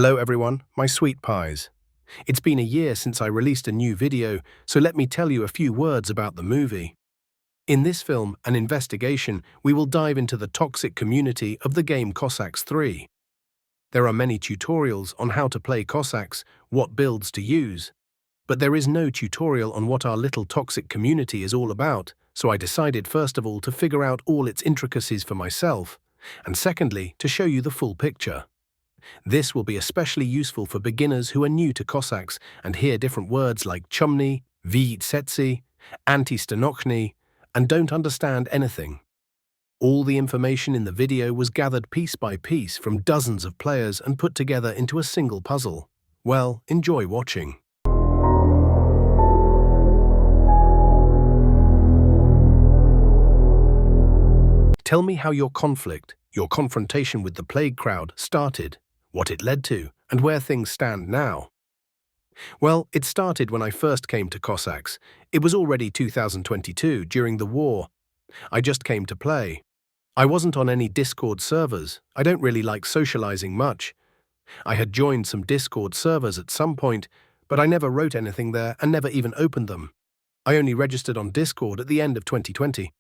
Hello everyone, my sweet pies. It's been a year since I released a new video, so let me tell you a few words about the movie. In this film, An Investigation, we will dive into the toxic community of the game Cossacks 3. There are many tutorials on how to play Cossacks, what builds to use. But there is no tutorial on what our little toxic community is all about, so I decided first of all to figure out all its intricacies for myself, and secondly, to show you the full picture. This will be especially useful for beginners who are new to Cossacks and hear different words like chumny, vyetsetsi, anti-stanochny, and don't understand anything. All the information in the video was gathered piece by piece from dozens of players and put together into a single puzzle. Well, enjoy watching. Tell me how your confrontation with the Plague crowd started, what it led to, and where things stand now. Well, it started when I first came to Cossacks. It was already 2022, during the war. I just came to play. I wasn't on any Discord servers. I don't really like socializing much. I had joined some Discord servers at some point, but I never wrote anything there and never even opened them. I only registered on Discord at the end of 2020.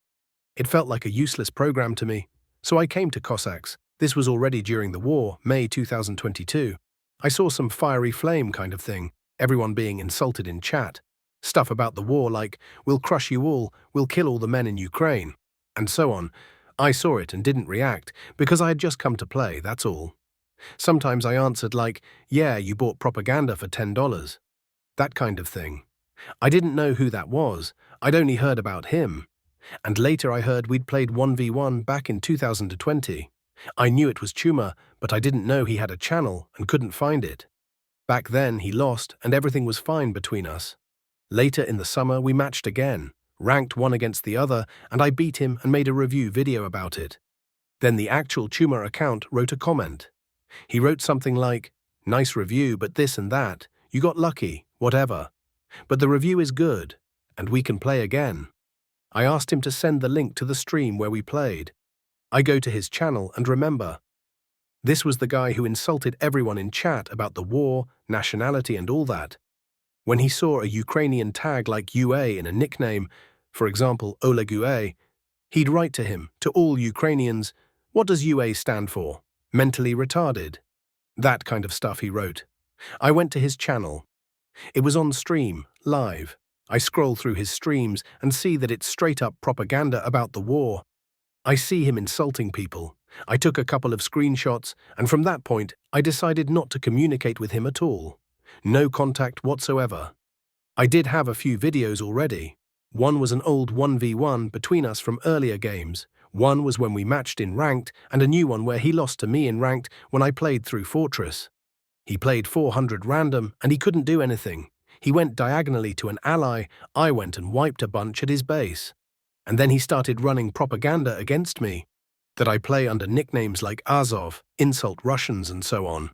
It felt like a useless program to me, so I came to Cossacks. This was already during the war, May 2022. I saw some fiery flame kind of thing, everyone being insulted in chat. Stuff about the war like, we'll crush you all, we'll kill all the men in Ukraine, and so on. I saw it and didn't react, because I had just come to play, that's all. Sometimes I answered like, yeah, you bought propaganda for $10. That kind of thing. I didn't know who that was, I'd only heard about him. And later I heard we'd played 1v1 back in 2020. I knew it was Chuma, but I didn't know he had a channel and couldn't find it. Back then he lost and everything was fine between us. Later in the summer we matched again, ranked one against the other, and I beat him and made a review video about it. Then the actual Chuma account wrote a comment. He wrote something like, nice review but this and that, you got lucky, whatever. But the review is good, and we can play again. I asked him to send the link to the stream where we played. I go to his channel and remember. This was the guy who insulted everyone in chat about the war, nationality and all that. When he saw a Ukrainian tag like UA in a nickname, for example Oleg UA, he'd write to him, to all Ukrainians, what does UA stand for? Mentally retarded. That kind of stuff he wrote. I went to his channel. It was on stream, live. I scroll through his streams and see that it's straight up propaganda about the war. I see him insulting people. I took a couple of screenshots, and from that point, I decided not to communicate with him at all. No contact whatsoever. I did have a few videos already. One was an old 1v1 between us from earlier games. One was when we matched in Ranked, and a new one where he lost to me in Ranked when I played through Fortress. He played 400 random, and he couldn't do anything. He went diagonally to an ally, I went and wiped a bunch at his base. And then he started running propaganda against me, that I play under nicknames like Azov, insult Russians and so on.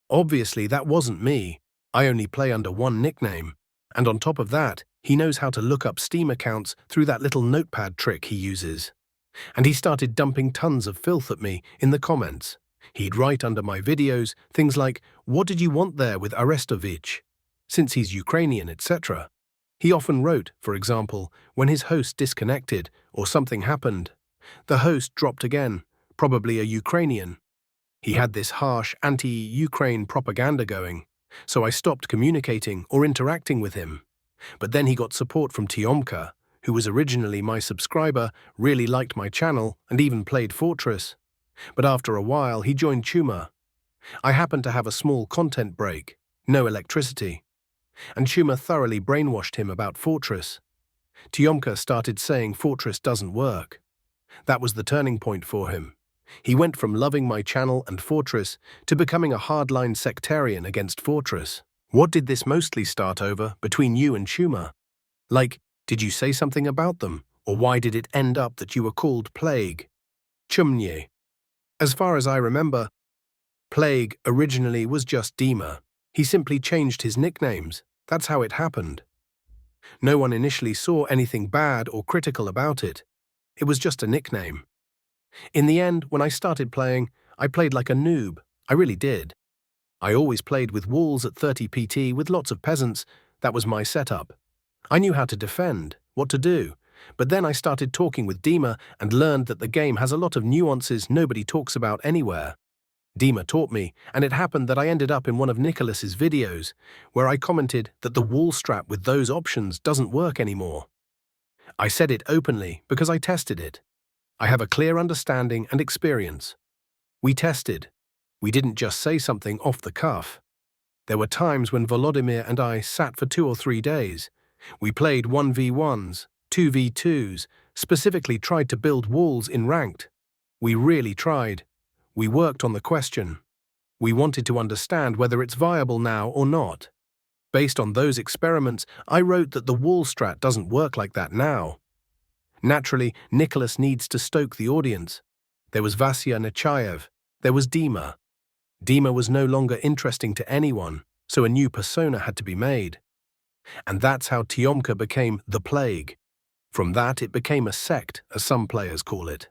Obviously that wasn't me, I only play under one nickname, and on top of that, he knows how to look up Steam accounts through that little notepad trick he uses. And he started dumping tons of filth at me in the comments. He'd write under my videos things like, what did you want there with Arestovich? Since he's Ukrainian, etc. He often wrote, for example, when his host disconnected or something happened. The host dropped again, probably a Ukrainian. He had this harsh anti-Ukraine propaganda going, so I stopped communicating or interacting with him. But then he got support from Tiomka, who was originally my subscriber, really liked my channel and even played Fortress. But after a while he joined Chuma. I happened to have a small content break, no electricity. And Chuma thoroughly brainwashed him about Fortress. Tiomka started saying Fortress doesn't work. That was the turning point for him. He went from loving my channel and Fortress to becoming a hardline sectarian against Fortress. What did this mostly start over between you and Chuma? Like, did you say something about them? Or why did it end up that you were called Plague? Chumnye. As far as I remember, Plague originally was just Dima. He simply changed his nicknames. That's how it happened. No one initially saw anything bad or critical about it. It was just a nickname. In the end, when I started playing, I played like a noob. I really did. I always played with walls at 30 PT with lots of peasants. That was my setup. I knew how to defend, what to do. But then I started talking with Dima and learned that the game has a lot of nuances nobody talks about anywhere. Dima taught me, and it happened that I ended up in one of Nicholas's videos, where I commented that the wall strap with those options doesn't work anymore. I said it openly because I tested it. I have a clear understanding and experience. We tested. We didn't just say something off the cuff. There were times when Volodymyr and I sat for 2 or 3 days. We played 1v1s, 2v2s, specifically tried to build walls in ranked. We really tried. We worked on the question. We wanted to understand whether it's viable now or not. Based on those experiments, I wrote that the wall strat doesn't work like that now. Naturally, Nicholas needs to stoke the audience. There was Vasya Nechayev. There was Dima. Dima was no longer interesting to anyone, so a new persona had to be made. And that's how Tyomka became the Plague. From that, it became a sect, as some players call it.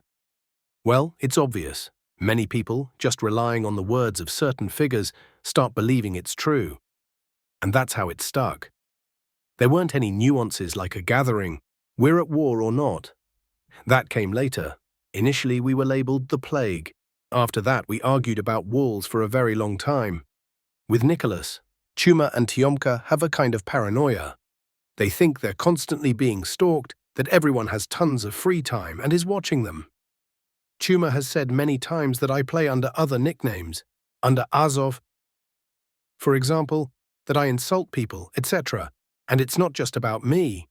Well, it's obvious. Many people, just relying on the words of certain figures, start believing it's true. And that's how it stuck. There weren't any nuances like a gathering, we're at war or not. That came later. Initially, we were labeled the Plague. After that, we argued about walls for a very long time. With Nicholas, Chuma and Tyomka have a kind of paranoia. They think they're constantly being stalked, that everyone has tons of free time and is watching them. Chuma has said many times that I play under other nicknames, under Azov, for example, that I insult people, etc. And it's not just about me.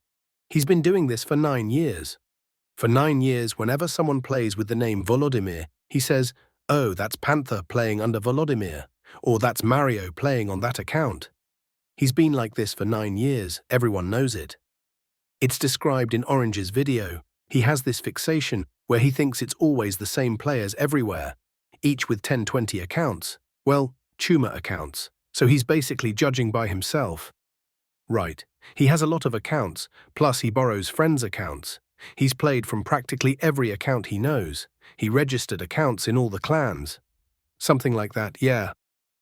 He's been doing this for 9 years. For 9 years, whenever someone plays with the name Volodymyr, he says, "Oh, that's Panther playing under Volodymyr," or "That's Mario playing on that account." He's been like this for 9 years, everyone knows it. It's described in Orange's video. He has this fixation where he thinks it's always the same players everywhere, each with 10-20 accounts. Well, Chuma accounts, so he's basically judging by himself. Right, he has a lot of accounts, plus he borrows friends' accounts. He's played from practically every account he knows. He registered accounts in all the clans. Something like that, yeah.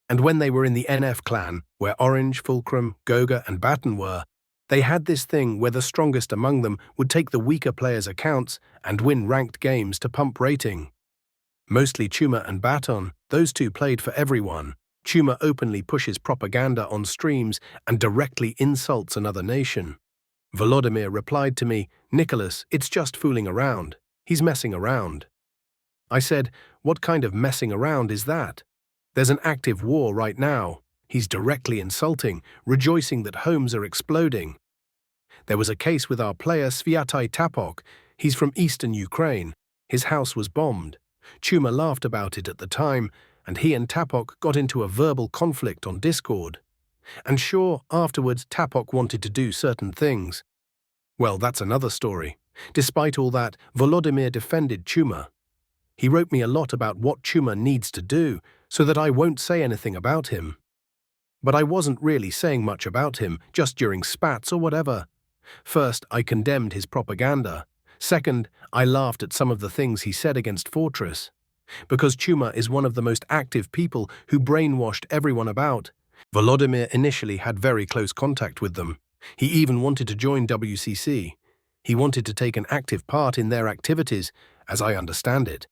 And when they were in the NF clan, where Orange, Fulcrum, Goga and Baton were, they had this thing where the strongest among them would take the weaker players' accounts and win ranked games to pump rating. Mostly Chuma and Baton, those two played for everyone. Chuma openly pushes propaganda on streams and directly insults another nation. Volodymyr replied to me, "Nicholas, it's just fooling around. He's messing around." I said, "What kind of messing around is that? There's an active war right now. He's directly insulting, rejoicing that homes are exploding. There was a case with our player Sviatai Tapok. He's from eastern Ukraine. His house was bombed. Chuma laughed about it at the time, and he and Tapok got into a verbal conflict on Discord. And sure, afterwards Tapok wanted to do certain things. Well, that's another story. Despite all that, Volodymyr defended Chuma. He wrote me a lot about what Chuma needs to do, so that I won't say anything about him. But I wasn't really saying much about him, just during spats or whatever. First, I condemned his propaganda. Second, I laughed at some of the things he said against Fortress. Because Chuma is one of the most active people who brainwashed everyone about. Volodymyr initially had very close contact with them. He even wanted to join WCC. He wanted to take an active part in their activities, as I understand it.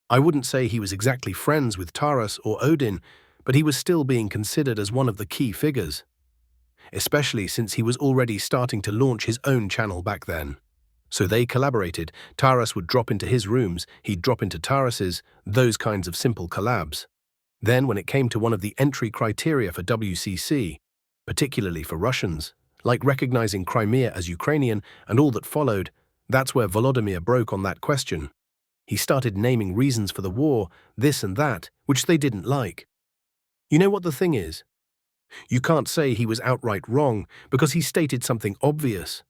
I wouldn't say he was exactly friends with Taras or Odin, but he was still being considered as one of the key figures. Especially since he was already starting to launch his own channel back then. So they collaborated. Taras would drop into his rooms, he'd drop into Taras's, those kinds of simple collabs. Then when it came to one of the entry criteria for WCC, particularly for Russians, like recognizing Crimea as Ukrainian and all that followed, that's where Volodymyr broke on that question. He started naming reasons for the war, this and that, which they didn't like. You know what the thing is? You can't say he was outright wrong because he stated something obvious,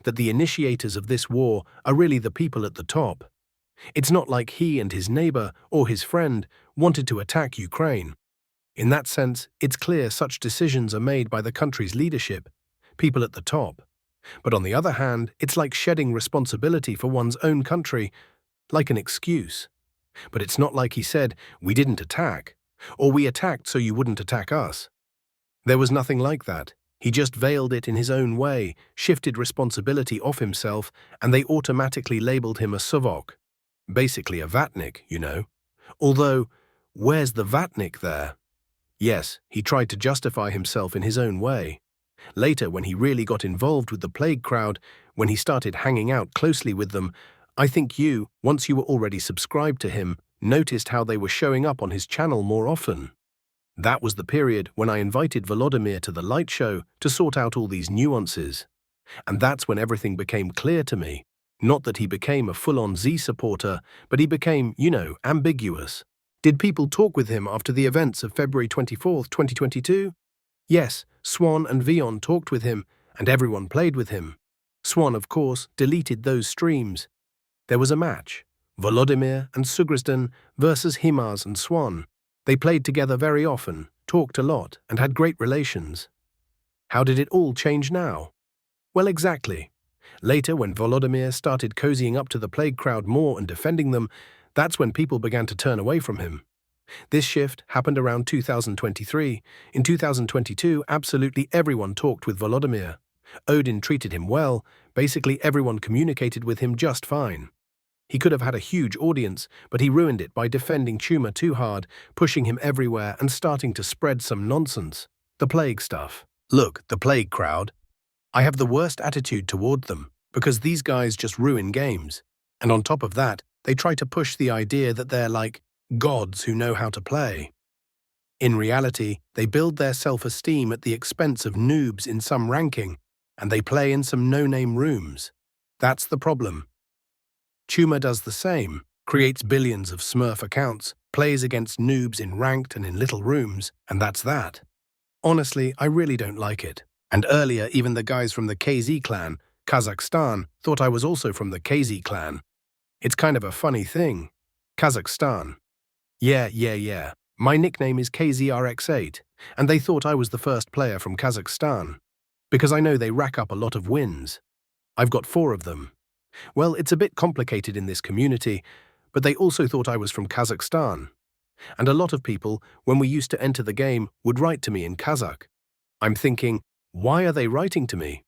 that the initiators of this war are really the people at the top. It's not like he and his neighbor or his friend wanted to attack Ukraine. In that sense, it's clear such decisions are made by the country's leadership, people at the top. But on the other hand, it's like shedding responsibility for one's own country, like an excuse. But it's not like he said, "We didn't attack." Or we attacked so you wouldn't attack us. There was nothing like that. He just veiled it in his own way, shifted responsibility off himself, and they automatically labeled him a Savok. Basically a Vatnik, you know. Although, where's the Vatnik there? Yes, he tried to justify himself in his own way. Later, when he really got involved with the Plague crowd, when he started hanging out closely with them, I think you, once you were already subscribed to him, noticed how they were showing up on his channel more often. That was the period when I invited Volodymyr to the light show to sort out all these nuances. And that's when everything became clear to me. Not that he became a full-on Z supporter, but he became, ambiguous. Did people talk with him after the events of February 24th, 2022? Yes, Swan and Vion talked with him, and everyone played with him. Swan, of course, deleted those streams. There was a match, Volodymyr and Sugrzden versus Himars and Swan. They played together very often, talked a lot, and had great relations. How did it all change now? Well, exactly. Later, when Volodymyr started cozying up to the Plague crowd more and defending them, that's when people began to turn away from him. This shift happened around 2023. In 2022, absolutely everyone talked with Volodymyr. Odin treated him well. Basically, everyone communicated with him just fine. He could have had a huge audience, but he ruined it by defending Tuma too hard, pushing him everywhere and starting to spread some nonsense. The Plague stuff. Look, the Plague crowd. I have the worst attitude toward them, because these guys just ruin games. And on top of that, they try to push the idea that they're like gods who know how to play. In reality, they build their self-esteem at the expense of noobs in some ranking, and they play in some no-name rooms. That's the problem. Tuma does the same, creates billions of Smurf accounts, plays against noobs in ranked and in little rooms, and that's that. Honestly, I really don't like it. And earlier, even the guys from the KZ clan, Kazakhstan, thought I was also from the KZ clan. It's kind of a funny thing. Kazakhstan. Yeah. My nickname is KZRX8, and they thought I was the first player from Kazakhstan. Because I know they rack up a lot of wins. I've got 4 of them. Well, it's a bit complicated in this community, but they also thought I was from Kazakhstan. And a lot of people, when we used to enter the game, would write to me in Kazakh. I'm thinking, why are they writing to me?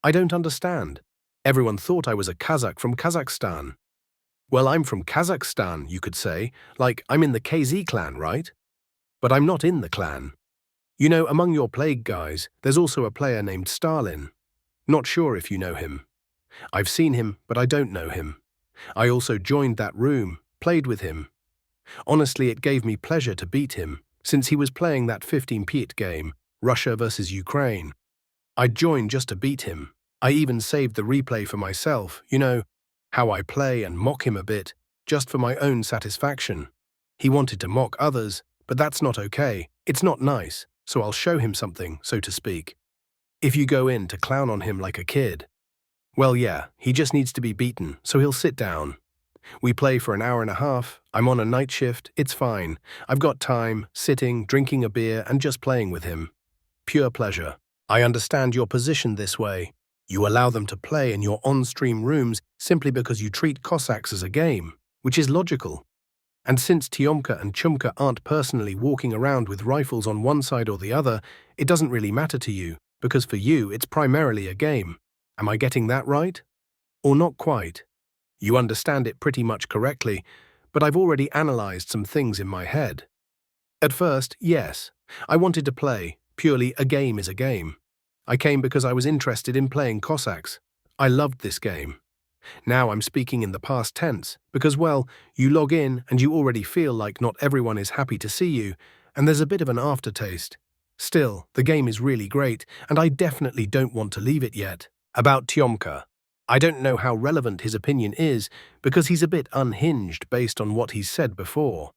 I don't understand. Everyone thought I was a Kazakh from Kazakhstan. Well, I'm from Kazakhstan, you could say, like I'm in the KZ clan, right? But I'm not in the clan. You know, among your Plague guys, there's also a player named Stalin. Not sure if you know him. I've seen him, but I don't know him. I also joined that room, played with him. Honestly, it gave me pleasure to beat him, since he was playing that 15-piet game, Russia versus Ukraine. I joined just to beat him. I even saved the replay for myself, how I play and mock him a bit, just for my own satisfaction. He wanted to mock others, but that's not okay. It's not nice, so I'll show him something, so to speak. If you go in to clown on him like a kid, well, yeah, he just needs to be beaten, so he'll sit down. We play for an hour and a half, I'm on a night shift, it's fine. I've got time, sitting, drinking a beer, and just playing with him. Pure pleasure. I understand your position this way. You allow them to play in your on-stream rooms simply because you treat Cossacks as a game, which is logical. And since Tiomka and Chumka aren't personally walking around with rifles on one side or the other, it doesn't really matter to you, because for you it's primarily a game. Am I getting that right? Or not quite? You understand it pretty much correctly, but I've already analyzed some things in my head. At first, yes, I wanted to play, purely a game is a game. I came because I was interested in playing Cossacks. I loved this game. Now I'm speaking in the past tense, because, well, you log in and you already feel like not everyone is happy to see you, and there's a bit of an aftertaste. Still, the game is really great, and I definitely don't want to leave it yet. About Tiomka. I don't know how relevant his opinion is, because he's a bit unhinged based on what he's said before.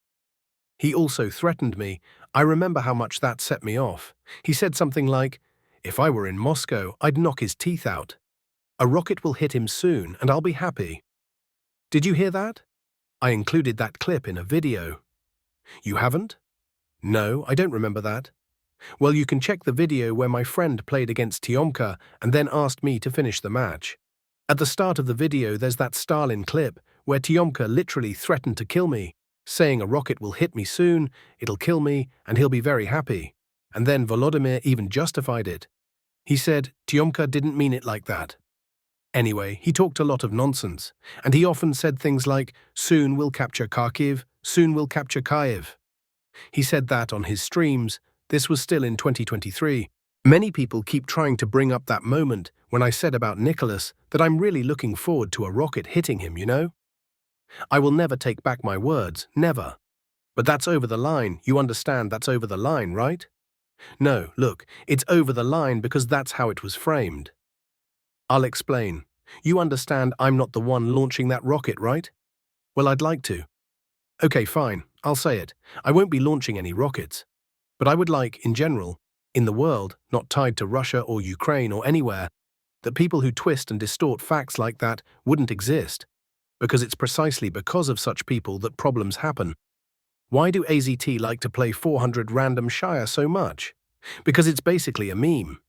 He also threatened me. I remember how much that set me off. He said something like, if I were in Moscow, I'd knock his teeth out. A rocket will hit him soon, and I'll be happy. Did you hear that? I included that clip in a video. You haven't? No, I don't remember that. Well, you can check the video where my friend played against Tiomka and then asked me to finish the match. At the start of the video, there's that Stalin clip where Tiomka literally threatened to kill me. saying a rocket will hit me soon, it'll kill me, and he'll be very happy. And then Volodymyr even justified it. He said Tyomka didn't mean it like that. Anyway, he talked a lot of nonsense, and he often said things like, soon we'll capture Kharkiv, soon we'll capture Kyiv. He said that on his streams. This was still in 2023. Many people keep trying to bring up that moment when I said about Nicholas that I'm really looking forward to a rocket hitting him, you know? I will never take back my words, never. But that's over the line, you understand that's over the line, right? No, look, it's over the line because that's how it was framed. I'll explain. You understand I'm not the one launching that rocket, right? Well, I'd like to. Okay, fine, I'll say it. I won't be launching any rockets. But I would like, in general, in the world, not tied to Russia or Ukraine or anywhere, that people who twist and distort facts like that wouldn't exist. Because it's precisely because of such people that problems happen. Why do AZT like to play 400 random Shire so much? Because it's basically a meme.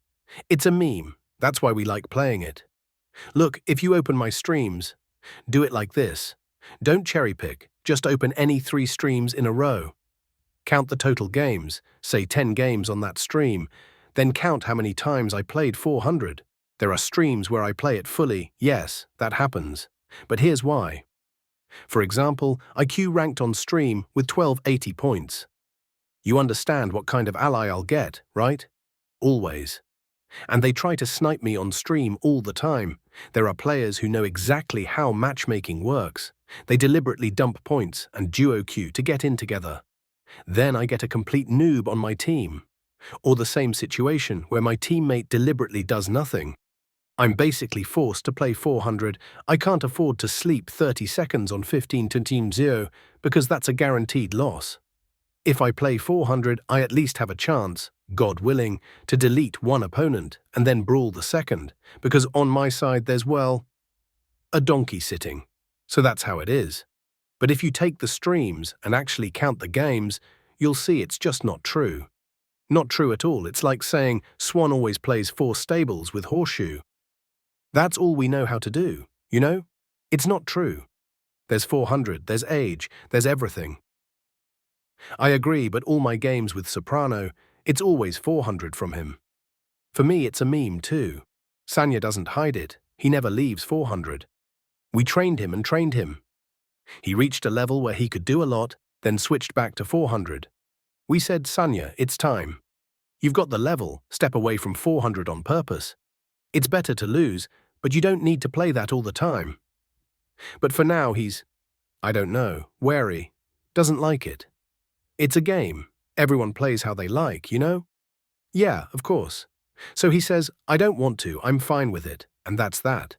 It's a meme. That's why we like playing it. Look, if you open my streams, do it like this. Don't cherry pick, just open any 3 streams in a row. Count the total games, say 10 games on that stream, then count how many times I played 400. There are streams where I play it fully, yes, that happens. But here's why. For example, I Q ranked on stream with 1280 points. You understand what kind of ally I'll get, right? Always. And they try to snipe me on stream all the time. There are players who know exactly how matchmaking works. They deliberately dump points and duo queue to get in together. Then I get a complete noob on my team. Or the same situation where my teammate deliberately does nothing. I'm basically forced to play 400. I can't afford to sleep 30 seconds on 15 to Team 0 because that's a guaranteed loss. If I play 400, I at least have a chance, God willing, to delete one opponent and then brawl the second, because on my side there's, well, a donkey sitting. So that's how it is. But if you take the streams and actually count the games, you'll see it's just not true. Not true at all. It's like saying Swan always plays 4 stables with Horseshoe. That's all we know how to do, you know? It's not true. There's 400, there's age, there's everything. I agree, but all my games with Soprano, it's always 400 from him. For me, it's a meme too. Sanya doesn't hide it. He never leaves 400. We trained him and trained him. He reached a level where he could do a lot, then switched back to 400. We said, Sanya, it's time. You've got the level, step away from 400 on purpose. It's better to lose, but you don't need to play that all the time. But for now he's, I don't know, wary, doesn't like it. It's a game. Everyone plays how they like, you know? Yeah, of course. So he says, I don't want to, I'm fine with it, and that's that.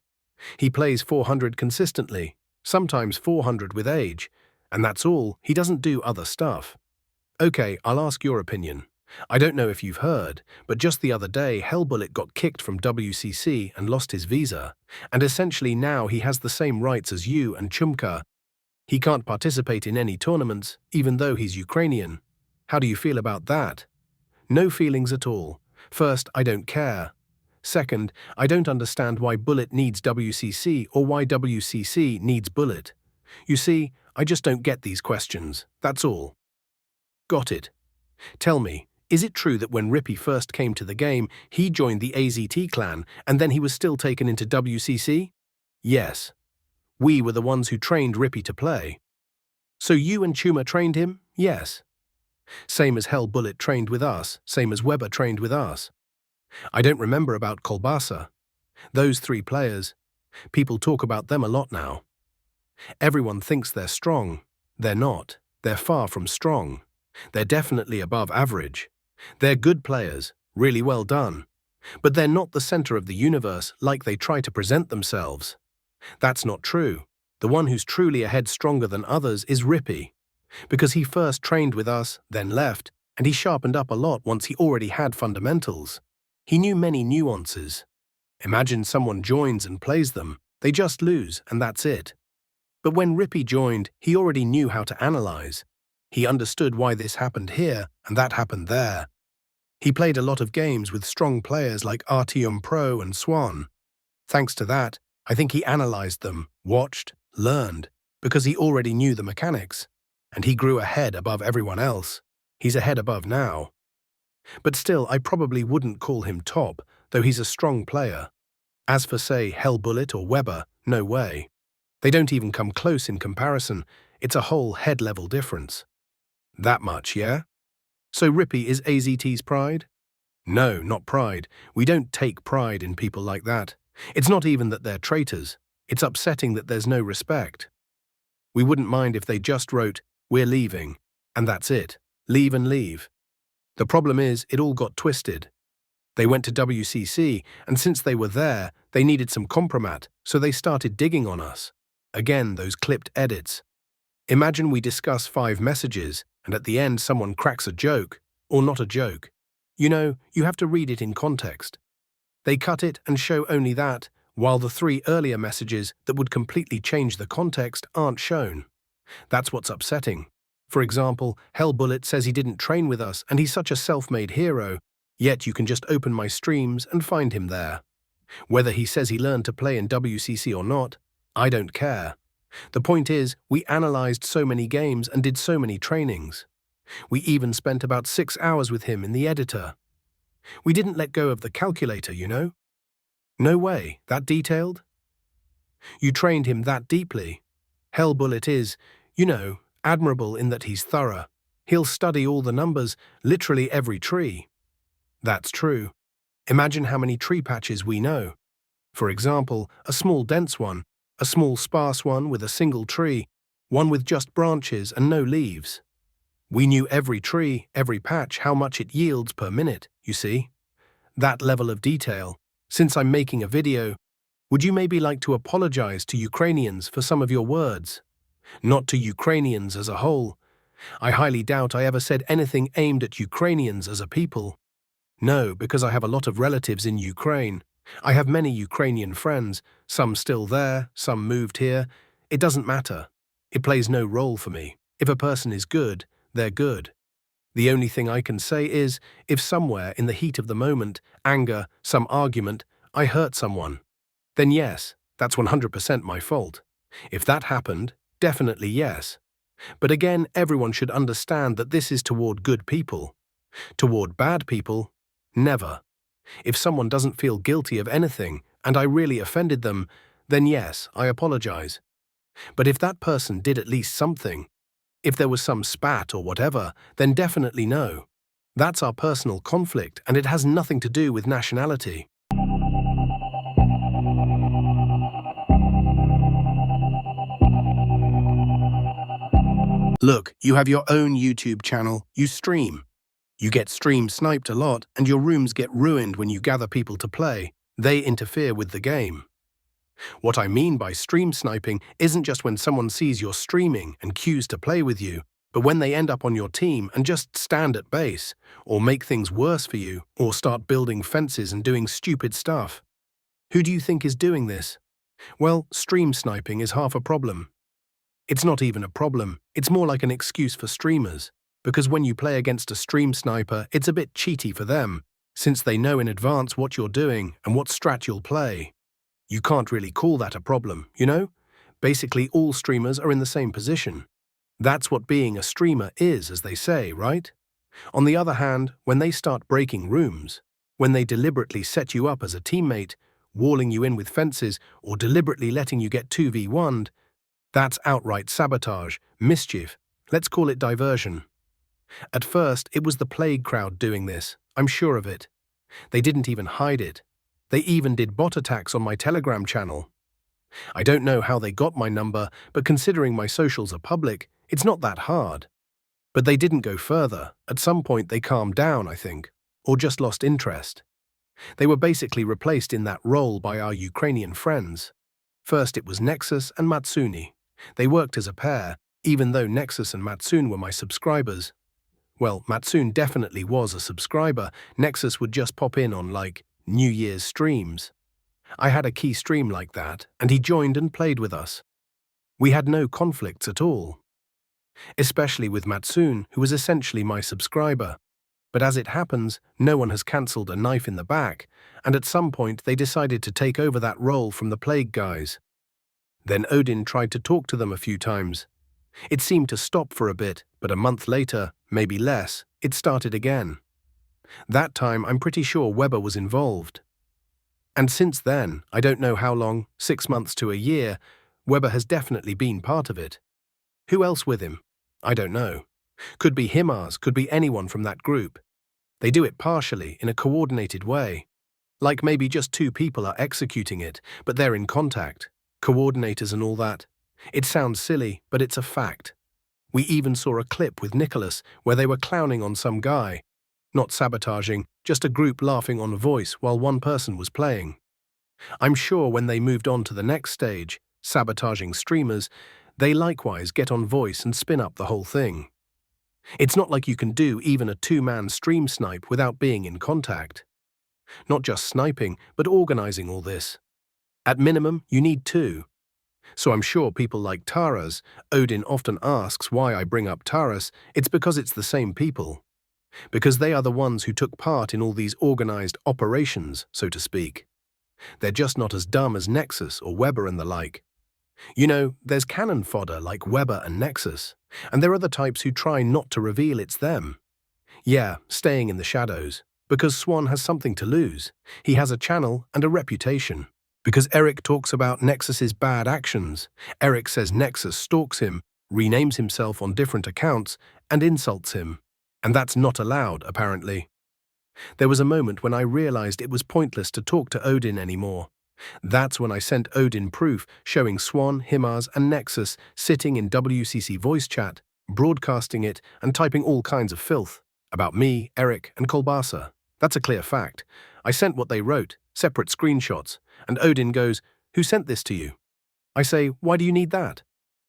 He plays 400 consistently, sometimes 400 with age, and that's all, he doesn't do other stuff. Okay, I'll ask your opinion. I don't know if you've heard, but just the other day Hellbullet got kicked from WCC and lost his visa, and essentially now he has the same rights as you and Chumka. He can't participate in any tournaments, even though he's Ukrainian. How do you feel about that? No feelings at all. First, I don't care. Second, I don't understand why Bullet needs WCC or why WCC needs Bullet. You see, I just don't get these questions, that's all. Got it. Tell me, is it true that when Rippy first came to the game, he joined the AZT clan and then he was still taken into WCC? Yes. We were the ones who trained Rippy to play. So you and Chuma trained him? Yes. Same as Hellbullet trained with us, same as Weber trained with us. I don't remember about Kolbasa. Those 3 players, people talk about them a lot now. Everyone thinks they're strong. They're not. They're far from strong. They're definitely above average. They're good players, really well done. But they're not the center of the universe like they try to present themselves. That's not true. The one who's truly ahead stronger than others is Rippy. Because he first trained with us, then left, and he sharpened up a lot once he already had fundamentals. He knew many nuances. Imagine someone joins and plays them. They just lose, and that's it. But when Rippy joined, he already knew how to analyze. He understood why this happened here and that happened there. He played a lot of games with strong players like Artyom Pro and Swan. Thanks to that, I think he analyzed them, watched, learned, because he already knew the mechanics. and he grew ahead above everyone else. He's ahead above now. But still, I probably wouldn't call him top, though he's a strong player. As for, say, Hellbullet or Weber, no way. They don't even come close in comparison. It's a whole head-level difference. That much, yeah? So Rippy is AZT's pride? No, not pride. We don't take pride in people like that. It's not even that they're traitors. It's upsetting that there's no respect. We wouldn't mind if they just wrote, "We're leaving," and that's it. Leave and leave. The problem is, it all got twisted. They went to WCC, and since they were there, they needed some compromat, so they started digging on us. Again, those clipped edits. Imagine we discuss 5 messages, and at the end someone cracks a joke, or not a joke. You know, you have to read it in context. They cut it and show only that, while the 3 earlier messages that would completely change the context aren't shown. That's what's upsetting. For example, Hellbullet says he didn't train with us and he's such a self-made hero, yet you can just open my streams and find him there. Whether he says he learned to play in WCC or not, I don't care. The point is, we analyzed so many games and did so many trainings. We even spent about 6 hours with him in the editor. We didn't let go of the calculator, you know? No way, that detailed? You trained him that deeply. Hellbullet is, you know, admirable in that he's thorough. He'll study all the numbers, literally every tree. That's true. Imagine how many tree patches we know. For example, a small dense one, a small sparse one with a single tree, one with just branches and no leaves. We knew every tree, every patch, how much it yields per minute, you see? That level of detail. Since I'm making a video, would you maybe like to apologize to Ukrainians for some of your words? Not to Ukrainians as a whole. I highly doubt I ever said anything aimed at Ukrainians as a people. No, because I have a lot of relatives in Ukraine. I have many Ukrainian friends, some still there, some moved here. It doesn't matter. It plays no role for me. If a person is good, they're good. The only thing I can say is, if somewhere in the heat of the moment, anger, some argument, I hurt someone, then yes, that's 100% my fault. If that happened, definitely yes. But again, everyone should understand that this is toward good people. Toward bad people, never. If someone doesn't feel guilty of anything, and I really offended them, then yes, I apologize. But if that person did at least something, if there was some spat or whatever, then definitely no. That's our personal conflict, and it has nothing to do with nationality. Look, you have your own YouTube channel, you stream. You get stream sniped a lot, and your rooms get ruined when you gather people to play. They interfere with the game. What I mean by stream sniping isn't just when someone sees you're streaming and queues to play with you, but when they end up on your team and just stand at base, or make things worse for you, or start building fences and doing stupid stuff. Who do you think is doing this? Well, stream sniping is half a problem. It's not even a problem, it's more like an excuse for streamers, because when you play against a stream sniper, it's a bit cheaty for them, since they know in advance what you're doing and what strat you'll play. You can't really call that a problem, you know? Basically, all streamers are in the same position. That's what being a streamer is, as they say, right? On the other hand, when they start breaking rooms, when they deliberately set you up as a teammate, walling you in with fences, or deliberately letting you get 2v1'd, that's outright sabotage, mischief, let's call it diversion. At first, it was the Plague crowd doing this, I'm sure of it. They didn't even hide it. They even did bot attacks on my Telegram channel. I don't know how they got my number, but considering my socials are public, it's not that hard. But they didn't go further. At some point they calmed down, I think, or just lost interest. They were basically replaced in that role by our Ukrainian friends. First it was Nexus and Matsuni. They worked as a pair, even though Nexus and Matsune were my subscribers. Well, Matsune definitely was a subscriber. Nexus would just pop in on, like, New Year's streams. I had a key stream like that, and he joined and played with us. We had no conflicts at all. Especially with Matsune, who was essentially my subscriber. But as it happens, no one has cancelled a knife in the back, and at some point they decided to take over that role from the Plague guys. Then Odin tried to talk to them a few times. It seemed to stop for a bit, but a month later, maybe less, it started again. That time, I'm pretty sure Weber was involved. And since then, I don't know how long, 6 months to a year, Weber has definitely been part of it. Who else with him? I don't know. Could be Himars, could be anyone from that group. They do it partially, in a coordinated way. Like maybe just 2 people are executing it, but they're in contact. Coordinators and all that. It sounds silly, but it's a fact. We even saw a clip with Nicholas where they were clowning on some guy. Not sabotaging, just a group laughing on voice while one person was playing. I'm sure when they moved on to the next stage, sabotaging streamers, they likewise get on voice and spin up the whole thing. It's not like you can do even a 2-man stream snipe without being in contact. Not just sniping, but organizing all this. At minimum, you need 2. So I'm sure people like Taras, Odin often asks why I bring up Taras, it's because it's the same people. Because they are the ones who took part in all these organized operations, so to speak. They're just not as dumb as Nexus or Weber and the like. You know, there's cannon fodder like Weber and Nexus, and there are the types who try not to reveal it's them. Yeah, staying in the shadows, because Swan has something to lose. He has a channel and a reputation. Because Eric talks about Nexus's bad actions, Eric says Nexus stalks him, renames himself on different accounts, and insults him. And that's not allowed, apparently. There was a moment when I realized it was pointless to talk to Odin anymore. That's when I sent Odin proof showing Swan, Himars, and Nexus sitting in WCC voice chat, broadcasting it and typing all kinds of filth about me, Eric, and Kolbasa. That's a clear fact. I sent what they wrote, separate screenshots, and Odin goes, "Who sent this to you?" I say, "Why do you need that?"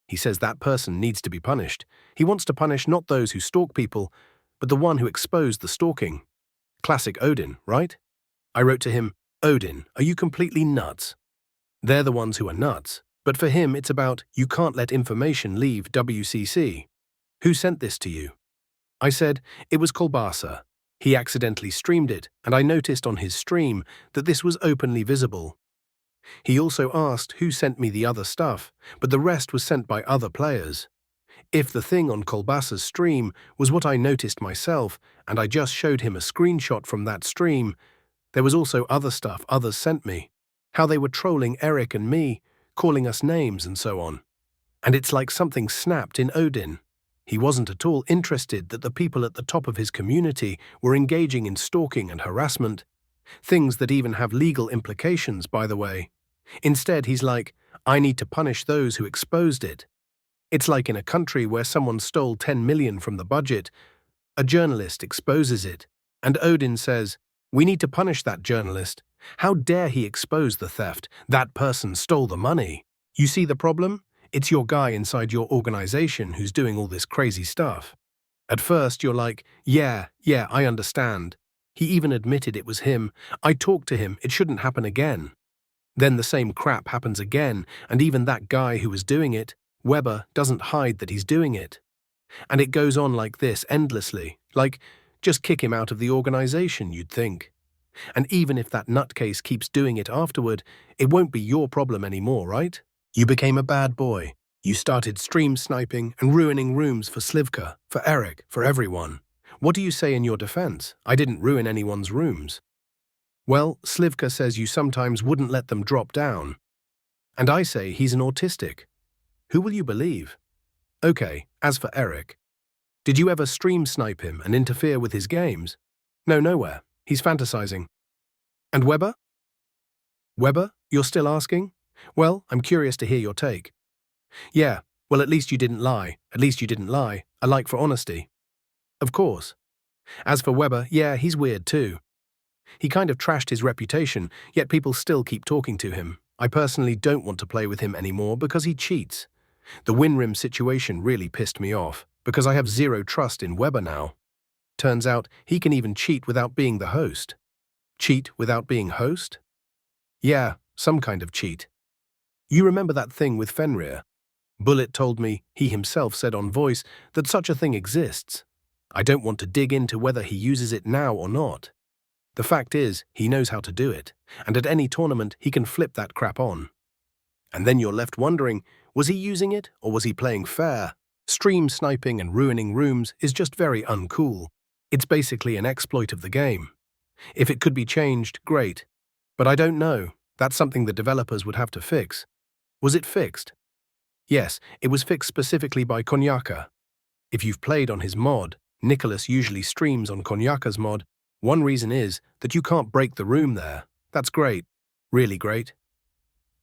He says that person needs to be punished. He wants to punish not those who stalk people, but the one who exposed the stalking. Classic Odin, right? I wrote to him, "Odin, are you completely nuts?" They're the ones who are nuts, but for him it's about you can't let information leave WCC. Who sent this to you? I said, it was Kolbasa. He accidentally streamed it, and I noticed on his stream that this was openly visible. He also asked who sent me the other stuff, but the rest was sent by other players. If the thing on Kolbasa's stream was what I noticed myself, and I just showed him a screenshot from that stream, there was also other stuff others sent me. How they were trolling Eric and me, calling us names and so on. And it's like something snapped in Odin. He wasn't at all interested that the people at the top of his community were engaging in stalking and harassment. Things that even have legal implications, by the way. Instead, he's like, I need to punish those who exposed it. It's like in a country where someone stole 10 million from the budget, a journalist exposes it, and Odin says, we need to punish that journalist. How dare he expose the theft? That person stole the money. You see the problem? It's your guy inside your organization who's doing all this crazy stuff. At first, you're like, yeah, I understand. He even admitted it was him. I talked to him, it shouldn't happen again. Then the same crap happens again, and even that guy who was doing it, Weber, doesn't hide that he's doing it. And it goes on like this endlessly, like, just kick him out of the organization, you'd think. And even if that nutcase keeps doing it afterward, it won't be your problem anymore, right? You became a bad boy. You started stream sniping and ruining rooms for Slivka, for Eric, for everyone. What do you say in your defense? I didn't ruin anyone's rooms. Well, Slivka says you sometimes wouldn't let them drop down. And I say he's an autistic. Who will you believe? Okay, as for Eric. Did you ever stream snipe him and interfere with his games? No, nowhere. He's fantasizing. And Weber? Weber, you're still asking? Well, I'm curious to hear your take. Yeah, well, at least you didn't lie. At least you didn't lie. I like for honesty. Of course. As for Weber, yeah, he's weird too. He kind of trashed his reputation, yet people still keep talking to him. I personally don't want to play with him anymore because he cheats. The Winrim situation really pissed me off, because I have zero trust in Weber now. Turns out he can even cheat without being the host. Cheat without being host? Yeah, some kind of cheat. You remember that thing with Fenrir? Bullet told me, he himself said on voice, that such a thing exists. I don't want to dig into whether he uses it now or not. The fact is, he knows how to do it, and at any tournament he can flip that crap on. And then you're left wondering, was he using it or was he playing fair? Stream sniping and ruining rooms is just very uncool. It's basically an exploit of the game. If it could be changed, great. But I don't know. That's something the developers would have to fix. Was it fixed? Yes, it was fixed specifically by Konyaka. If you've played on his mod, Nicholas usually streams on Konyaka's mod. One reason is that you can't break the room there. That's great. Really great.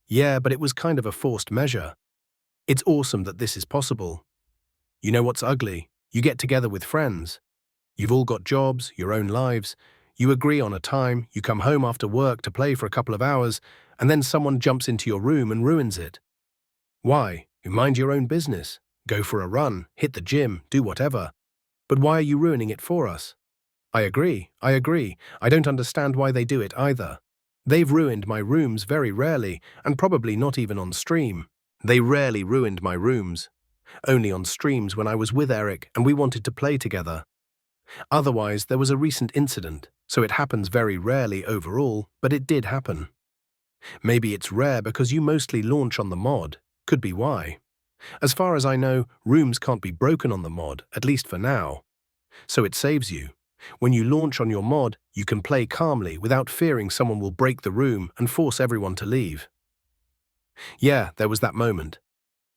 Yeah, but it was kind of a forced measure. It's awesome that this is possible. You know what's ugly? You get together with friends. You've all got jobs, your own lives. You agree on a time, you come home after work to play for a couple of hours, and then someone jumps into your room and ruins it. Why? You mind your own business. Go for a run, hit the gym, do whatever. But why are you ruining it for us? I agree. I don't understand why they do it either. They've ruined my rooms very rarely, and probably not even on stream. They rarely ruined my rooms. Only on streams when I was with Eric and we wanted to play together. Otherwise, there was a recent incident, so it happens very rarely overall, but it did happen. Maybe it's rare because you mostly launch on the mod. Could be why. As far as I know, rooms can't be broken on the mod, at least for now. So it saves you. When you launch on your mod, you can play calmly without fearing someone will break the room and force everyone to leave. Yeah, there was that moment.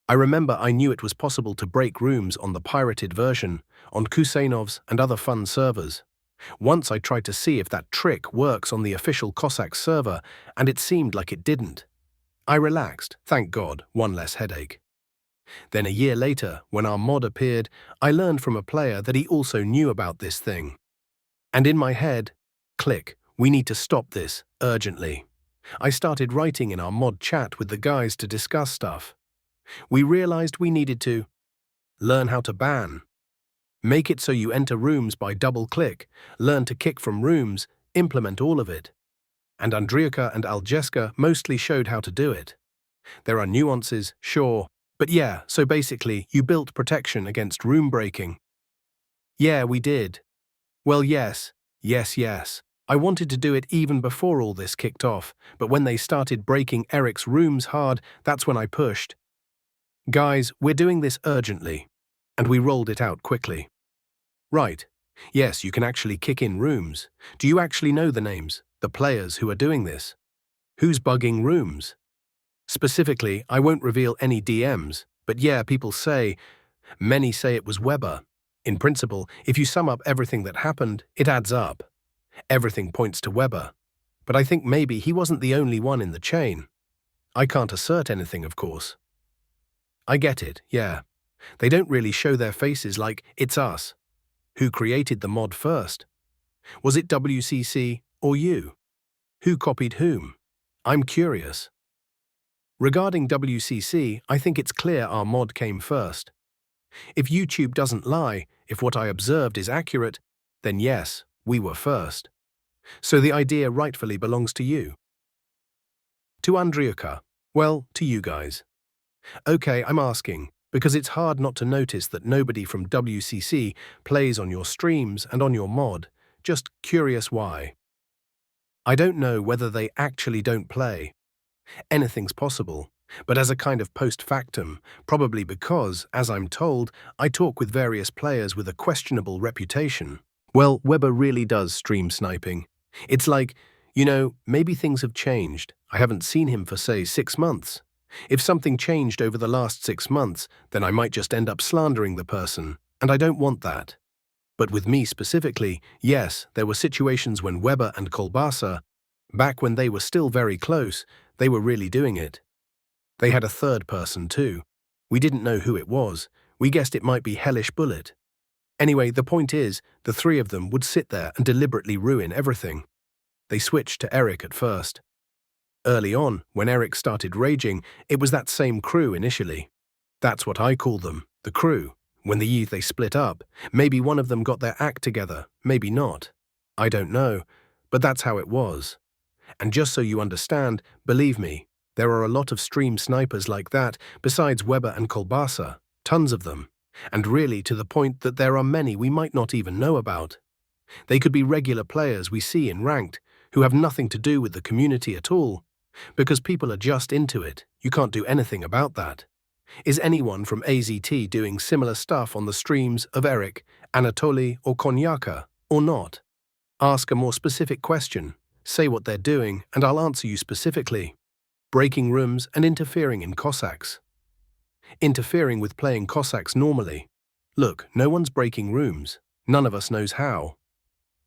I remember I knew it was possible to break rooms on the pirated version, on Kusainov's and other fun servers. Once I tried to see if that trick works on the official Cossack server, and it seemed like it didn't. I relaxed, thank God, one less headache. Then a year later, when our mod appeared, I learned from a player that he also knew about this thing. And in my head, click, we need to stop this, urgently. I started writing in our mod chat with the guys to discuss stuff. We realized we needed to learn how to ban. Make it so you enter rooms by double-click, learn to kick from rooms, implement all of it. And Andriuka and Aljeska mostly showed how to do it. There are nuances, sure, but yeah, so basically you built protection against room breaking. Yeah, we did. Well, yes. I wanted to do it even before all this kicked off, but when they started breaking Eric's rooms hard, that's when I pushed. Guys, we're doing this urgently. And we rolled it out quickly. Right. Yes, you can actually kick in rooms. Do you actually know the names, the players who are doing this? Who's bugging rooms? Specifically, I won't reveal any DMs, but yeah, many say it was Weber. In principle, if you sum up everything that happened, it adds up. Everything points to Weber. But I think maybe he wasn't the only one in the chain. I can't assert anything, of course. I get it, yeah. They don't really show their faces like, it's us. Who created the mod first? Was it WCC or you? Who copied whom? I'm curious. Regarding WCC, I think it's clear our mod came first. If YouTube doesn't lie, if what I observed is accurate, then yes, we were first. So the idea rightfully belongs to you. To Andriuka, well, to you guys. Okay, I'm asking, because it's hard not to notice that nobody from WCC plays on your streams and on your mod. Just curious why. I don't know whether they actually don't play. Anything's possible, but as a kind of post-factum, probably because, as I'm told, I talk with various players with a questionable reputation. Well, Weber really does stream sniping. It's like, maybe things have changed. I haven't seen him for, say, 6 months. If something changed over the last 6 months, then I might just end up slandering the person, and I don't want that. But with me specifically, yes, there were situations when Weber and Kolbasa, back when they were still very close, they were really doing it. They had a third person too. We didn't know who it was. We guessed it might be Hellish Bullet. Anyway, the point is, the three of them would sit there and deliberately ruin everything. They switched to Eric at first. Early on, when Eric started raging, it was that same crew initially. That's what I call them, the crew. When they split up, maybe one of them got their act together, maybe not. I don't know, but that's how it was. And just so you understand, believe me, there are a lot of stream snipers like that, besides Weber and Kolbasa, tons of them, and really to the point that there are many we might not even know about. They could be regular players we see in Ranked, who have nothing to do with the community at all, because people are just into it. You can't do anything about that. Is anyone from AZT doing similar stuff on the streams of Eric, Anatoly, or Konyaka, or not? Ask a more specific question, say what they're doing, and I'll answer you specifically. Breaking rooms and interfering in Cossacks. Interfering with playing Cossacks normally. Look, no one's breaking rooms. None of us knows how.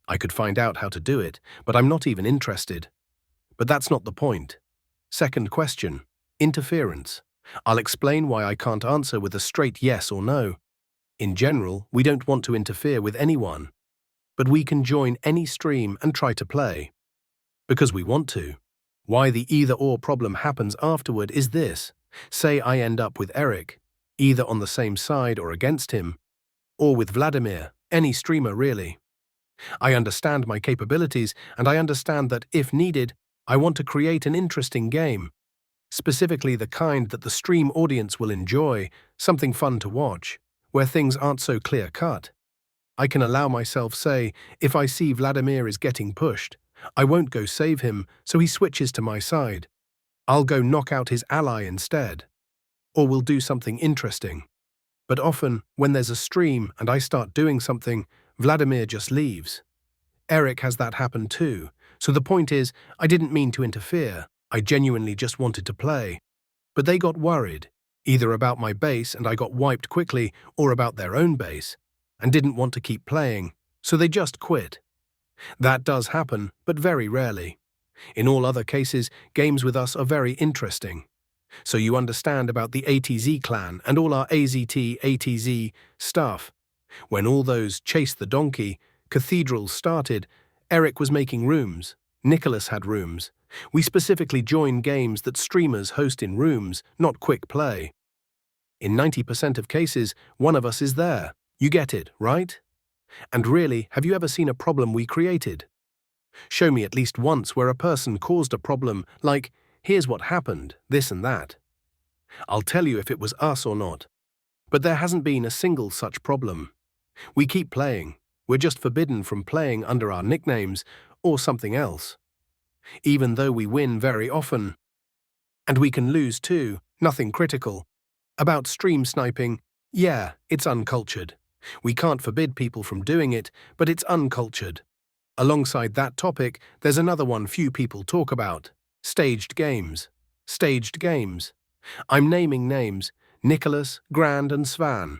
I could find out how to do it, but I'm not even interested. But that's not the point. Second question. Interference. I'll explain why I can't answer with a straight yes or no. In general, we don't want to interfere with anyone. But we can join any stream and try to play. Because we want to. Why the either-or problem happens afterward is this. Say I end up with Eric, either on the same side or against him, or with Vladimir, any streamer really. I understand my capabilities, and I understand that, if needed, I want to create an interesting game, specifically the kind that the stream audience will enjoy, something fun to watch, where things aren't so clear-cut. I can allow myself say, if I see Vladimir is getting pushed, I won't go save him, so he switches to my side. I'll go knock out his ally instead. Or we'll do something interesting. But often, when there's a stream and I start doing something, Vladimir just leaves. Eric has that happen too, so the point is, I didn't mean to interfere, I genuinely just wanted to play. But they got worried, either about my base and I got wiped quickly, or about their own base, and didn't want to keep playing, so they just quit. That does happen, but very rarely. In all other cases, games with us are very interesting. So you understand about the ATZ clan and all our AZT, ATZ stuff. When all those Chase the Donkey cathedrals started, Eric was making rooms, Nicholas had rooms. We specifically join games that streamers host in rooms, not quick play. In 90% of cases, one of us is there. You get it, right? And really, have you ever seen a problem we created? Show me at least once where a person caused a problem, like, here's what happened, this and that. I'll tell you if it was us or not. But there hasn't been a single such problem. We keep playing. We're just forbidden from playing under our nicknames or something else. Even though we win very often. And we can lose too, nothing critical. About stream sniping, yeah, it's uncultured. We can't forbid people from doing it, but it's uncultured. Alongside that topic, there's another one few people talk about. Staged games. Staged games. I'm naming names, Nicholas, Grand and Svan.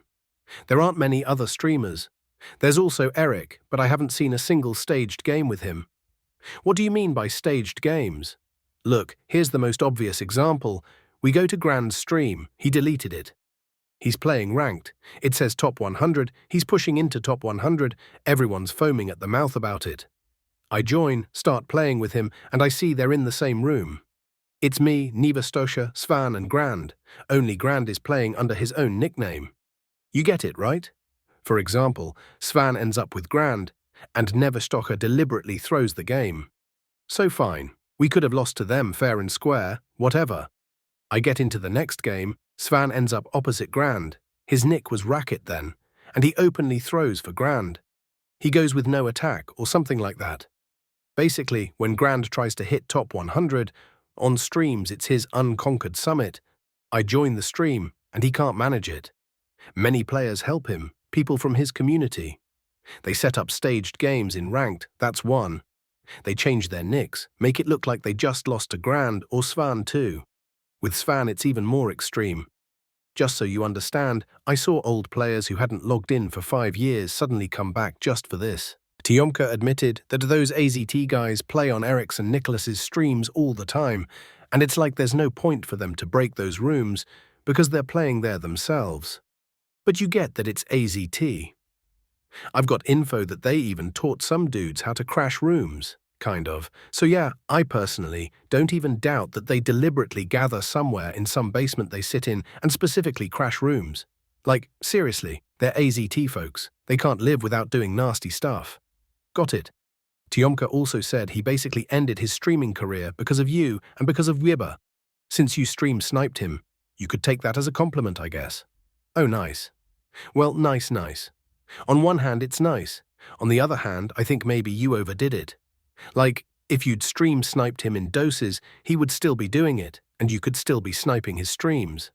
There aren't many other streamers. There's also Eric, but I haven't seen a single staged game with him. What do you mean by staged games? Look, here's the most obvious example. We go to Grand's stream, he deleted it. He's playing ranked. It says top 100, he's pushing into top 100, everyone's foaming at the mouth about it. I join, start playing with him, and I see they're in the same room. It's me, Nevostosha, Svan and Grand, only Grand is playing under his own nickname. You get it, right? For example, Svan ends up with Grand, and Nevostosha deliberately throws the game. So fine, we could have lost to them fair and square, whatever. I get into the next game, Svan ends up opposite Grand. His nick was Racket then, and he openly throws for Grand. He goes with no attack or something like that. Basically, when Grand tries to hit top 100, on streams it's his unconquered summit. I join the stream, and he can't manage it. Many players help him, people from his community. They set up staged games in ranked, that's one. They change their nicks, make it look like they just lost to Grand or Svan too. With Svan it's even more extreme. Just so you understand, I saw old players who hadn't logged in for 5 years suddenly come back just for this. Tiomka admitted that those AZT guys play on Eric's and Nicholas's streams all the time, and it's like there's no point for them to break those rooms because they're playing there themselves. But you get that it's AZT. I've got info that they even taught some dudes how to crash rooms, kind of. So yeah, I personally don't even doubt that they deliberately gather somewhere in some basement they sit in and specifically crash rooms. Like, seriously, they're AZT folks. They can't live without doing nasty stuff. Got it. Tiomka also said he basically ended his streaming career because of you and because of Wiba. Since you stream sniped him, you could take that as a compliment, I guess. Oh, nice. Well, nice. On one hand, it's nice. On the other hand, I think maybe you overdid it. Like, if you'd stream sniped him in doses, he would still be doing it, and you could still be sniping his streams.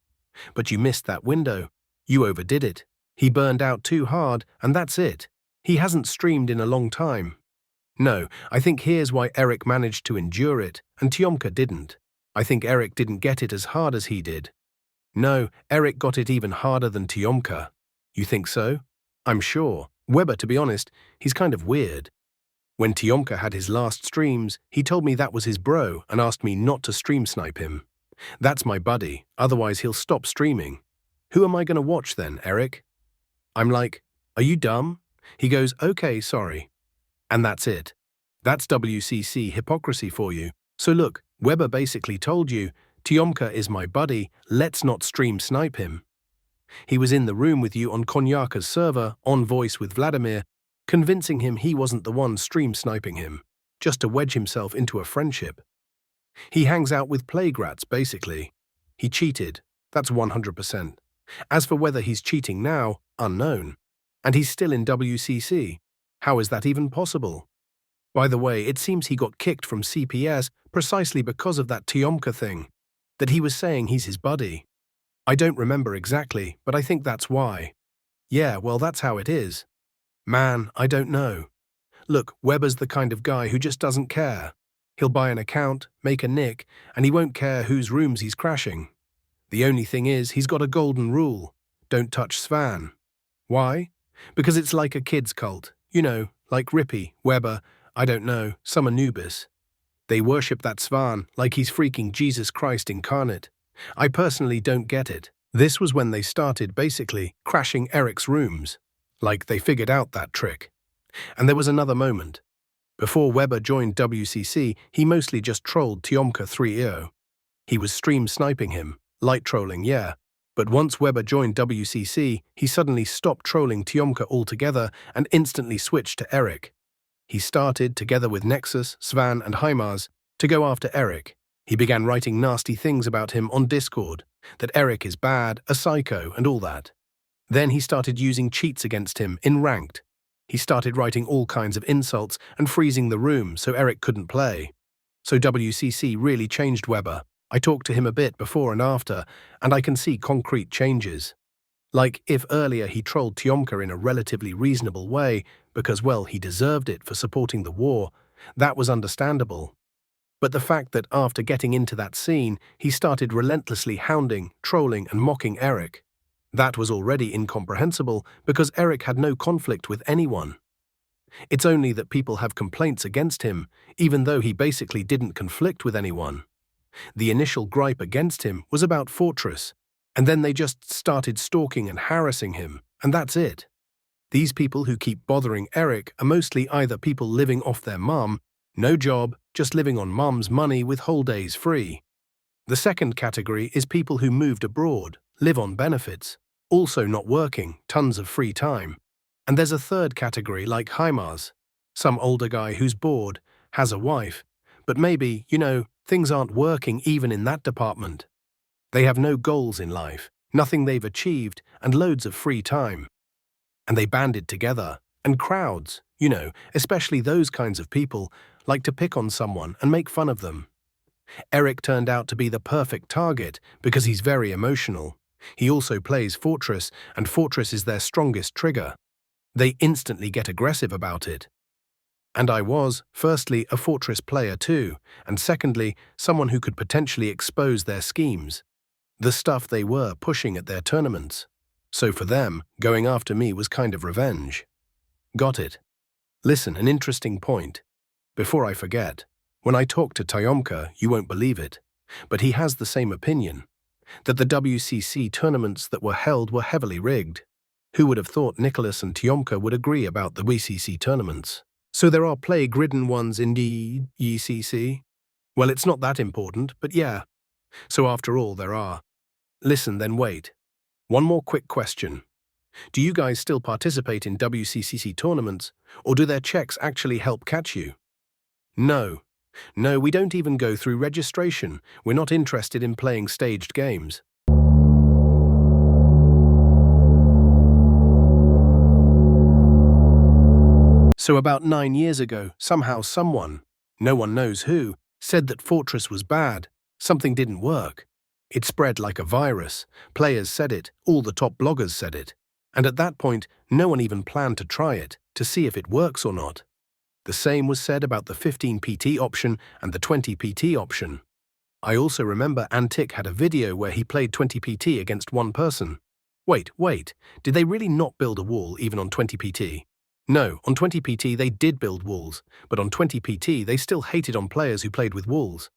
But you missed that window. You overdid it. He burned out too hard, and that's it. He hasn't streamed in a long time. No, I think here's why Eric managed to endure it, and Tiomka didn't. I think Eric didn't get it as hard as he did. No, Eric got it even harder than Tiomka. You think so? I'm sure. Weber, to be honest, he's kind of weird. When Tiomka had his last streams, he told me that was his bro and asked me not to stream snipe him. That's my buddy, otherwise he'll stop streaming. Who am I going to watch then, Eric? I'm like, are you dumb? He goes, okay, sorry. And that's it. That's WCC hypocrisy for you. So look, Weber basically told you, Tiomka is my buddy, let's not stream snipe him. He was in the room with you on Konyaka's server, on voice with Vladimir, convincing him he wasn't the one stream sniping him, just to wedge himself into a friendship. He hangs out with plague rats, basically. He cheated, that's 100%. As for whether he's cheating now, unknown. And he's still in WCC. How is that even possible? By the way, it seems he got kicked from CPS precisely because of that Tiomka thing, that he was saying he's his buddy. I don't remember exactly, but I think that's why. Yeah, well, that's how it is. Man, I don't know. Look, Weber's the kind of guy who just doesn't care. He'll buy an account, make a nick, and he won't care whose rooms he's crashing. The only thing is, he's got a golden rule. Don't touch Svan. Why? Because it's like a kid's cult. You know, like Rippy, Weber, I don't know, some Anubis. They worship that Svan like he's freaking Jesus Christ incarnate. I personally don't get it. This was when they started basically crashing Eric's rooms. Like they figured out that trick. And there was another moment. Before Weber joined WCC, he mostly just trolled Tiomka 3.0. He was stream sniping him, light trolling, yeah. But once Weber joined WCC, he suddenly stopped trolling Tiomka altogether and instantly switched to Eric. He started, together with Nexus, Svan and Hymars, to go after Eric. He began writing nasty things about him on Discord, that Eric is bad, a psycho, and all that. Then he started using cheats against him in Ranked. He started writing all kinds of insults and freezing the room so Eric couldn't play. So WCC really changed Weber. I talked to him a bit before and after, and I can see concrete changes. Like, if earlier he trolled Tiomka in a relatively reasonable way because, well, he deserved it for supporting the war, that was understandable. But the fact that after getting into that scene, he started relentlessly hounding, trolling and mocking Eric, that was already incomprehensible because Eric had no conflict with anyone. It's only that people have complaints against him, even though he basically didn't conflict with anyone. The initial gripe against him was about Fortress, and then they just started stalking and harassing him, and that's it. These people who keep bothering Eric are mostly either people living off their mum, no job, just living on mum's money with whole days free. The second category is people who moved abroad, live on benefits, also not working, tons of free time. And there's a third category like Hymars, some older guy who's bored, has a wife, but maybe, you know, things aren't working even in that department. They have no goals in life, nothing they've achieved, and loads of free time. And they banded together, and crowds, you know, especially those kinds of people, like to pick on someone and make fun of them. Eric turned out to be the perfect target because he's very emotional. He also plays Fortress, and Fortress is their strongest trigger. They instantly get aggressive about it. And I was, firstly, a Fortress player too, and secondly, someone who could potentially expose their schemes, the stuff they were pushing at their tournaments. So for them, going after me was kind of revenge. Got it? Listen, an interesting point. Before I forget, when I talk to Tiomka, you won't believe it, but he has the same opinion, that the WCC tournaments that were held were heavily rigged. Who would have thought Nicholas and Tiomka would agree about the WCC tournaments? So there are plague-ridden ones in the ECC? Well, it's not that important, but yeah. So after all, there are. Listen, then wait. One more quick question. Do you guys still participate in WCCC tournaments, or do their checks actually help catch you? No. No, we don't even go through registration. We're not interested in playing staged games. So about 9 years ago, somehow someone, no one knows who, said that Fortress was bad. Something didn't work. It spread like a virus. Players said it, all the top bloggers said it. And at that point, no one even planned to try it, to see if it works or not. The same was said about the 15 PT option and the 20 PT option. I also remember Antic had a video where he played 20 PT against one person. Wait, did they really not build a wall even on 20 PT? No, on 20 PT they did build walls, but on 20 PT they still hated on players who played with walls.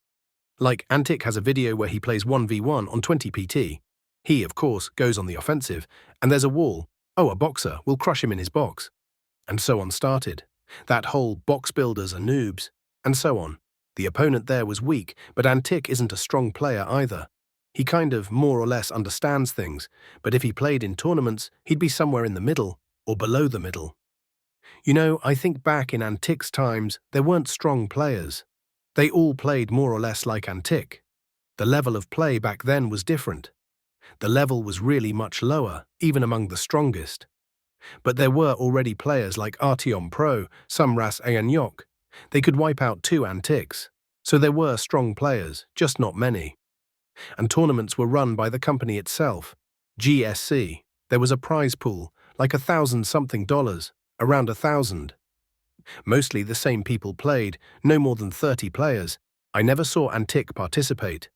Like, Antic has a video where he plays 1v1 on 20 PT. He, of course, goes on the offensive, and there's a wall. Oh, a boxer, will crush him in his box. And so on started. That whole box builders are noobs, and so on. The opponent there was weak, but Antic isn't a strong player either. He kind of more or less understands things, but if he played in tournaments, he'd be somewhere in the middle, or below the middle. You know, I think back in Antic's times, there weren't strong players. They all played more or less like Antic. The level of play back then was different. The level was really much lower, even among the strongest. But there were already players like Artyom Pro, Samras Ayanyok. They could wipe out 2 Antics. So there were strong players, just not many. And tournaments were run by the company itself. GSC. There was a prize pool, like $1,000-something, around 1,000. Mostly the same people played, no more than 30 players. I never saw Antic participate.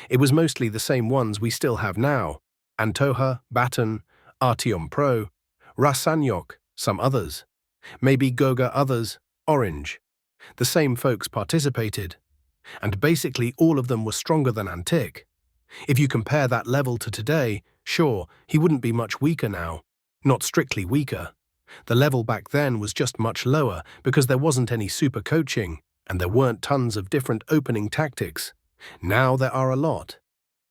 It was mostly the same ones we still have now. Antoha, Baton, Artyom Pro, Rasanyok, some others. Maybe Goga others, Orange. The same folks participated. And basically all of them were stronger than Antic. If you compare that level to today, sure, he wouldn't be much weaker now. Not strictly weaker. The level back then was just much lower because there wasn't any super coaching, and there weren't tons of different opening tactics. Now there are a lot.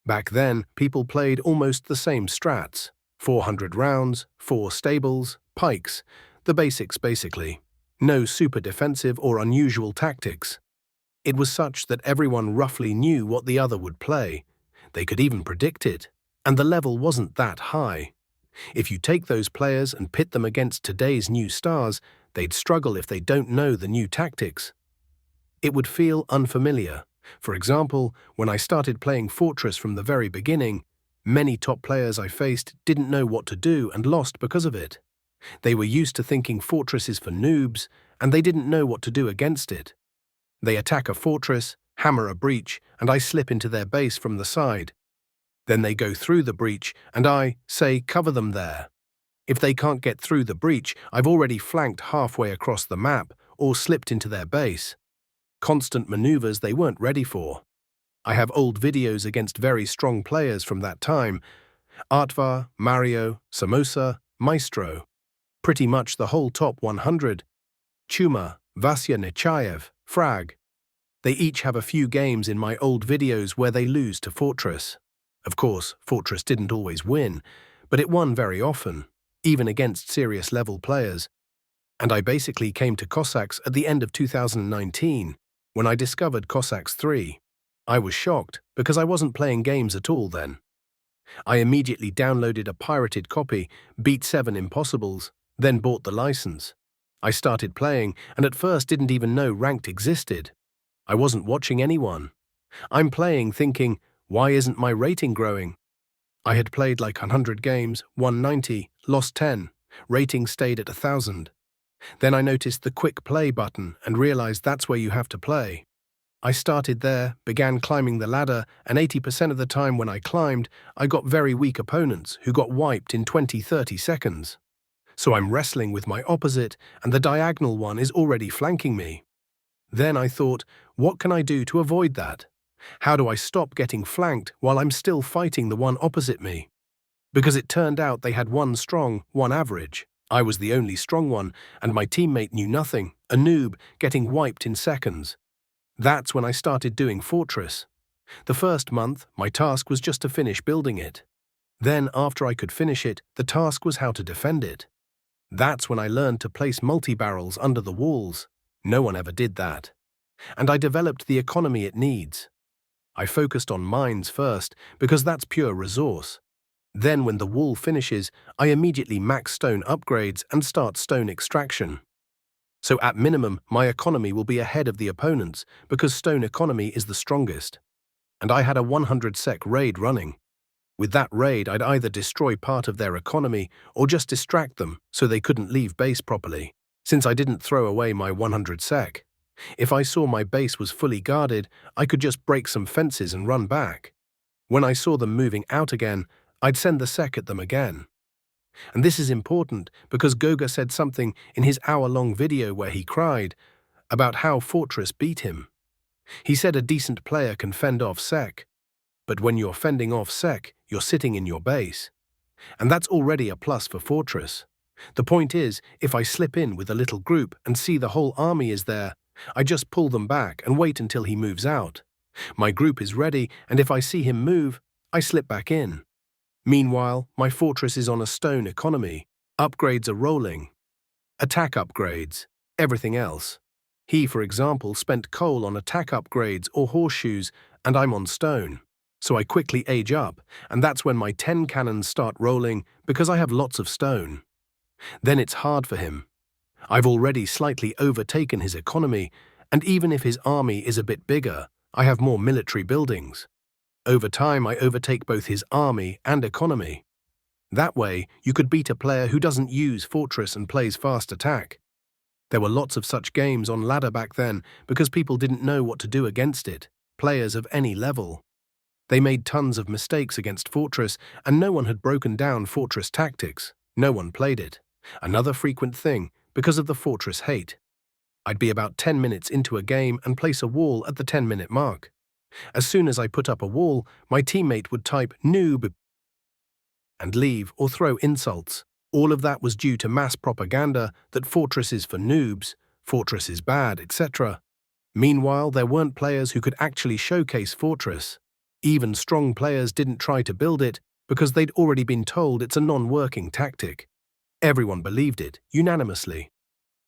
Back then, people played almost the same strats. 400 rounds, 4 stables, pikes, the basics basically. No super defensive or unusual tactics. It was such that everyone roughly knew what the other would play. They could even predict it, and the level wasn't that high. If you take those players and pit them against today's new stars, they'd struggle if they don't know the new tactics. It would feel unfamiliar. For example, when I started playing Fortress from the very beginning, many top players I faced didn't know what to do and lost because of it. They were used to thinking Fortress is for noobs, and they didn't know what to do against it. They attack a fortress, hammer a breach, and I slip into their base from the side. Then they go through the breach, and I, say, cover them there. If they can't get through the breach, I've already flanked halfway across the map or slipped into their base. Constant maneuvers they weren't ready for. I have old videos against very strong players from that time. Artvar, Mario, Samosa, Maestro. Pretty much the whole top 100. Chuma, Vasya Nechayev, Frag. They each have a few games in my old videos where they lose to Fortress. Of course, Fortress didn't always win, but it won very often, even against serious level players. And I basically came to Cossacks at the end of 2019, when I discovered Cossacks 3. I was shocked because I wasn't playing games at all then. I immediately downloaded a pirated copy, beat 7 Impossibles, then bought the license. I started playing and at first didn't even know ranked existed. I wasn't watching anyone. I'm playing thinking, why isn't my rating growing? I had played like 100 games, won 90, lost 10, rating stayed at 1,000. Then I noticed the quick play button and realized that's where you have to play. I started there, began climbing the ladder, and 80% of the time when I climbed, I got very weak opponents who got wiped in 20-30 seconds. So I'm wrestling with my opposite, and the diagonal one is already flanking me. Then I thought, what can I do to avoid that? How do I stop getting flanked while I'm still fighting the one opposite me? Because it turned out they had one strong, one average. I was the only strong one, and my teammate knew nothing, a noob, getting wiped in seconds. That's when I started doing Fortress. The first month, my task was just to finish building it. Then, after I could finish it, the task was how to defend it. That's when I learned to place multi-barrels under the walls. No one ever did that. And I developed the economy it needs. I focused on mines first, because that's pure resource. Then when the wall finishes, I immediately max stone upgrades and start stone extraction. So at minimum, my economy will be ahead of the opponents, because stone economy is the strongest. and I had a 100 sec raid running. With that raid, I'd either destroy part of their economy or just distract them so they couldn't leave base properly, since I didn't throw away my 100 sec. If I saw my base was fully guarded, I could just break some fences and run back. When I saw them moving out again, I'd send the sec at them again. And this is important because Goga said something in his hour-long video where he cried about how Fortress beat him. He said a decent player can fend off sec, but when you're fending off sec, you're sitting in your base. And that's already a plus for Fortress. The point is, if I slip in with a little group and see the whole army is there, I just pull them back and wait until he moves out. My group is ready, and if I see him move, I slip back in. Meanwhile, my fortress is on a stone economy. Upgrades are rolling. Attack upgrades. Everything else. He, for example, spent coal on attack upgrades or horseshoes, and I'm on stone. So I quickly age up, and that's when my 10 cannons start rolling because I have lots of stone. Then it's hard for him. I've already slightly overtaken his economy, and even if his army is a bit bigger, I have more military buildings. Over time, I overtake both his army and economy. That way, you could beat a player who doesn't use Fortress and plays fast attack. There were lots of such games on ladder back then because people didn't know what to do against it, players of any level. They made tons of mistakes against Fortress, and no one had broken down Fortress tactics. No one played it. Another frequent thing, because of the Fortress hate. I'd be about 10 minutes into a game and place a wall at the 10-minute mark. As soon as I put up a wall, my teammate would type "noob" and leave or throw insults. All of that was due to mass propaganda that Fortress is for noobs, Fortress is bad, etc. Meanwhile, there weren't players who could actually showcase Fortress. Even strong players didn't try to build it because they'd already been told it's a non-working tactic. Everyone believed it, unanimously.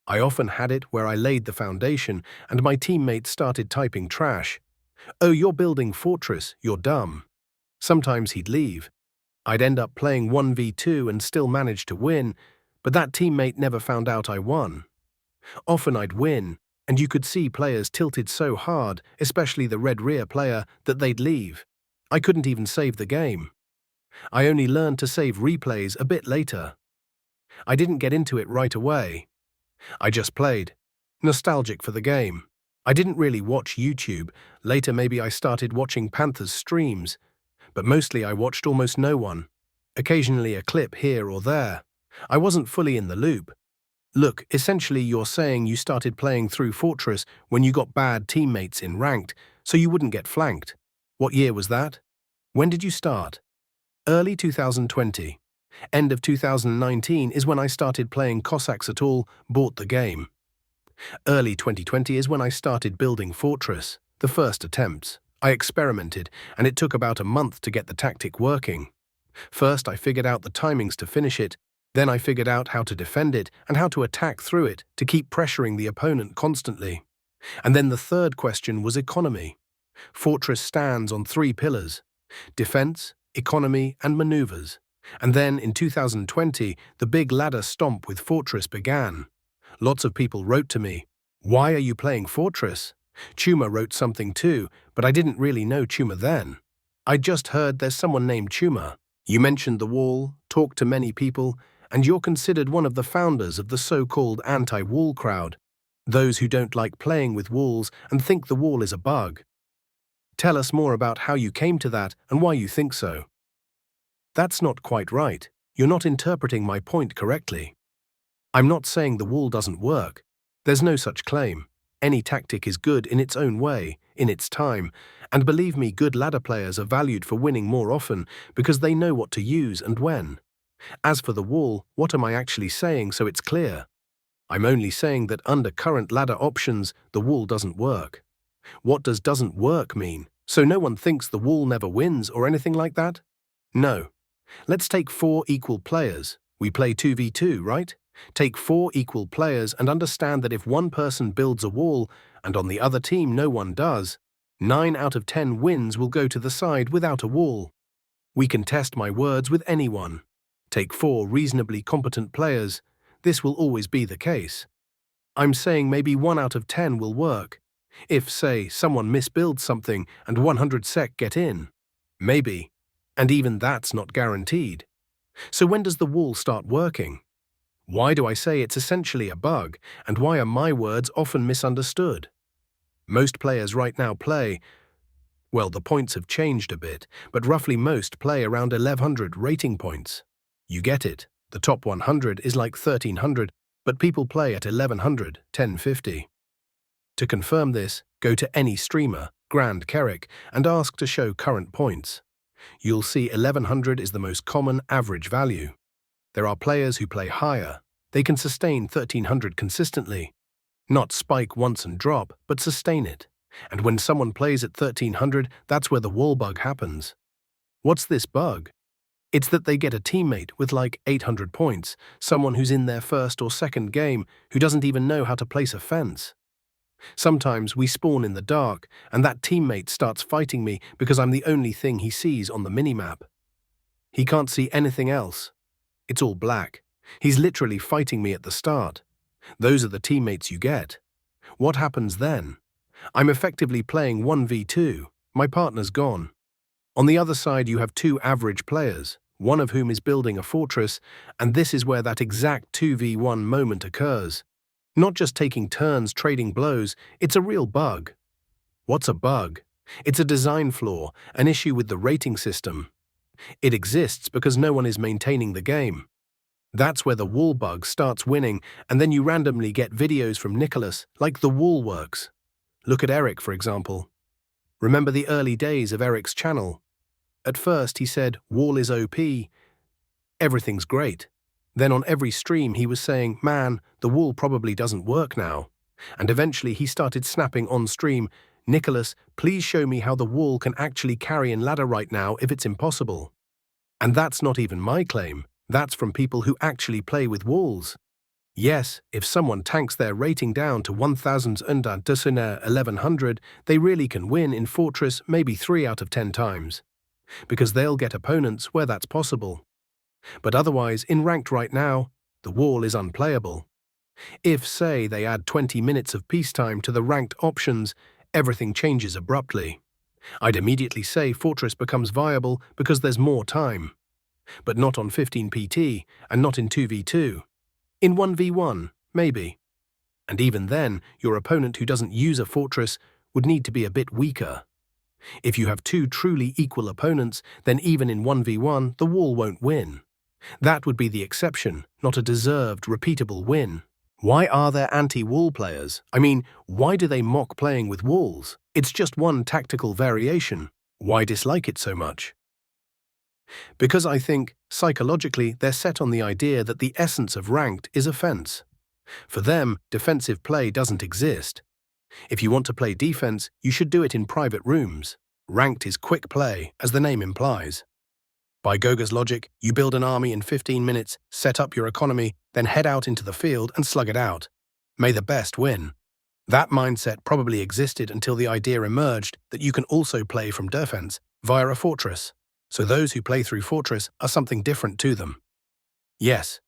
I often had it where I laid the foundation and my teammates started typing trash. "Oh, you're building Fortress, you're dumb." Sometimes he'd leave. I'd end up playing 1v2 and still manage to win, but that teammate never found out I won. Often I'd win, and you could see players tilted so hard, especially the red rear player, that they'd leave. I couldn't even save the game. I only learned to save replays a bit later. I didn't get into it right away. I just played. Nostalgic for the game. I didn't really watch YouTube. Later maybe I started watching Panthers streams, but mostly I watched almost no one. Occasionally a clip here or there. I wasn't fully in the loop. Look, essentially you're saying you started playing through Fortress when you got bad teammates in ranked, so you wouldn't get flanked. What year was that? When did you start? Early 2020. End of 2019 is when I started playing Cossacks at all, bought the game. Early 2020 is when I started building Fortress, the first attempts. I experimented, and it took about a month to get the tactic working. First, I figured out the timings to finish it, then I figured out how to defend it and how to attack through it to keep pressuring the opponent constantly. And then the third question was economy. Fortress stands on 3 pillars: defense, economy, and maneuvers. And then, in 2020, the big ladder stomp with Fortress began. Lots of people wrote to me, "Why are you playing Fortress?" Chuma wrote something too, but I didn't really know Chuma then. I'd just heard there's someone named Chuma. You mentioned the wall, talked to many people, and you're considered one of the founders of the so-called anti-wall crowd, those who don't like playing with walls and think the wall is a bug. Tell us more about how you came to that and why you think so. That's not quite right. You're not interpreting my point correctly. I'm not saying the wall doesn't work. There's no such claim. Any tactic is good in its own way, in its time, and believe me, good ladder players are valued for winning more often because they know what to use and when. As for the wall, what am I actually saying so it's clear? I'm only saying that under current ladder options, the wall doesn't work. What does "doesn't work" mean? So no one thinks the wall never wins or anything like that? No. Let's take 4 equal players. We play 2v2, right? Take 4 equal players and understand that if one person builds a wall and on the other team no one does, 9 out of 10 wins will go to the side without a wall. We can test my words with anyone. Take 4 reasonably competent players. This will always be the case. I'm saying maybe 1 out of 10 will work. If, say, someone misbuilds something and 100 sec get in. Maybe. And even that's not guaranteed. So when does the wall start working? Why do I say it's essentially a bug, and why are my words often misunderstood? Most players right now play, well, the points have changed a bit, but roughly most play around 1100 rating points. You get it. The top 100 is like 1300, but people play at 1100, 1050. To confirm this, go to any streamer, Grand Kerik, and ask to show current points. You'll see 1100 is the most common average value. There are players who play higher. They can sustain 1300 consistently. Not spike once and drop, but sustain it. And when someone plays at 1300, that's where the wall bug happens. What's this bug? It's that they get a teammate with like 800 points, someone who's in their first or second game who doesn't even know how to place a fence. Sometimes we spawn in the dark, and that teammate starts fighting me because I'm the only thing he sees on the minimap. He can't see anything else. It's all black. He's literally fighting me at the start. Those are the teammates you get. What happens then? I'm effectively playing 1v2. My partner's gone. On the other side, you have two average players, one of whom is building a fortress, and this is where that exact 2v1 moment occurs. Not just taking turns trading blows, it's a real bug. What's a bug? It's a design flaw, an issue with the rating system. It exists because no one is maintaining the game. That's where the wall bug starts winning, and then you randomly get videos from Nicholas, like the wall works. Look at Eric, for example. Remember the early days of Eric's channel? At first he said, wall is OP, everything's great. Then on every stream he was saying, man, the wall probably doesn't work now. And eventually he started snapping on stream, Nicholas, please show me how the wall can actually carry in ladder right now if it's impossible. And that's not even my claim. That's from people who actually play with walls. Yes, if someone tanks their rating down to 1100, they really can win in Fortress maybe 3 out of 10 times. Because they'll get opponents where that's possible. But otherwise, in ranked right now, the wall is unplayable. If, say, they add 20 minutes of peacetime to the ranked options, everything changes abruptly. I'd immediately say Fortress becomes viable because there's more time. But not on 15 PT, and not in 2v2. In 1v1, maybe. And even then, your opponent who doesn't use a fortress would need to be a bit weaker. If you have two truly equal opponents, then even in 1v1, the wall won't win. That would be the exception, not a deserved, repeatable win. Why are there anti-wall players? I mean, why do they mock playing with walls? It's just one tactical variation. Why dislike it so much? Because I think, psychologically, they're set on the idea that the essence of ranked is offense. For them, defensive play doesn't exist. If you want to play defense, you should do it in private rooms. Ranked is quick play, as the name implies. By Goga's logic, you build an army in 15 minutes, set up your economy, then head out into the field and slug it out. May the best win. That mindset probably existed until the idea emerged that you can also play from defense via a fortress. So those who play through Fortress are something different to them. Yes,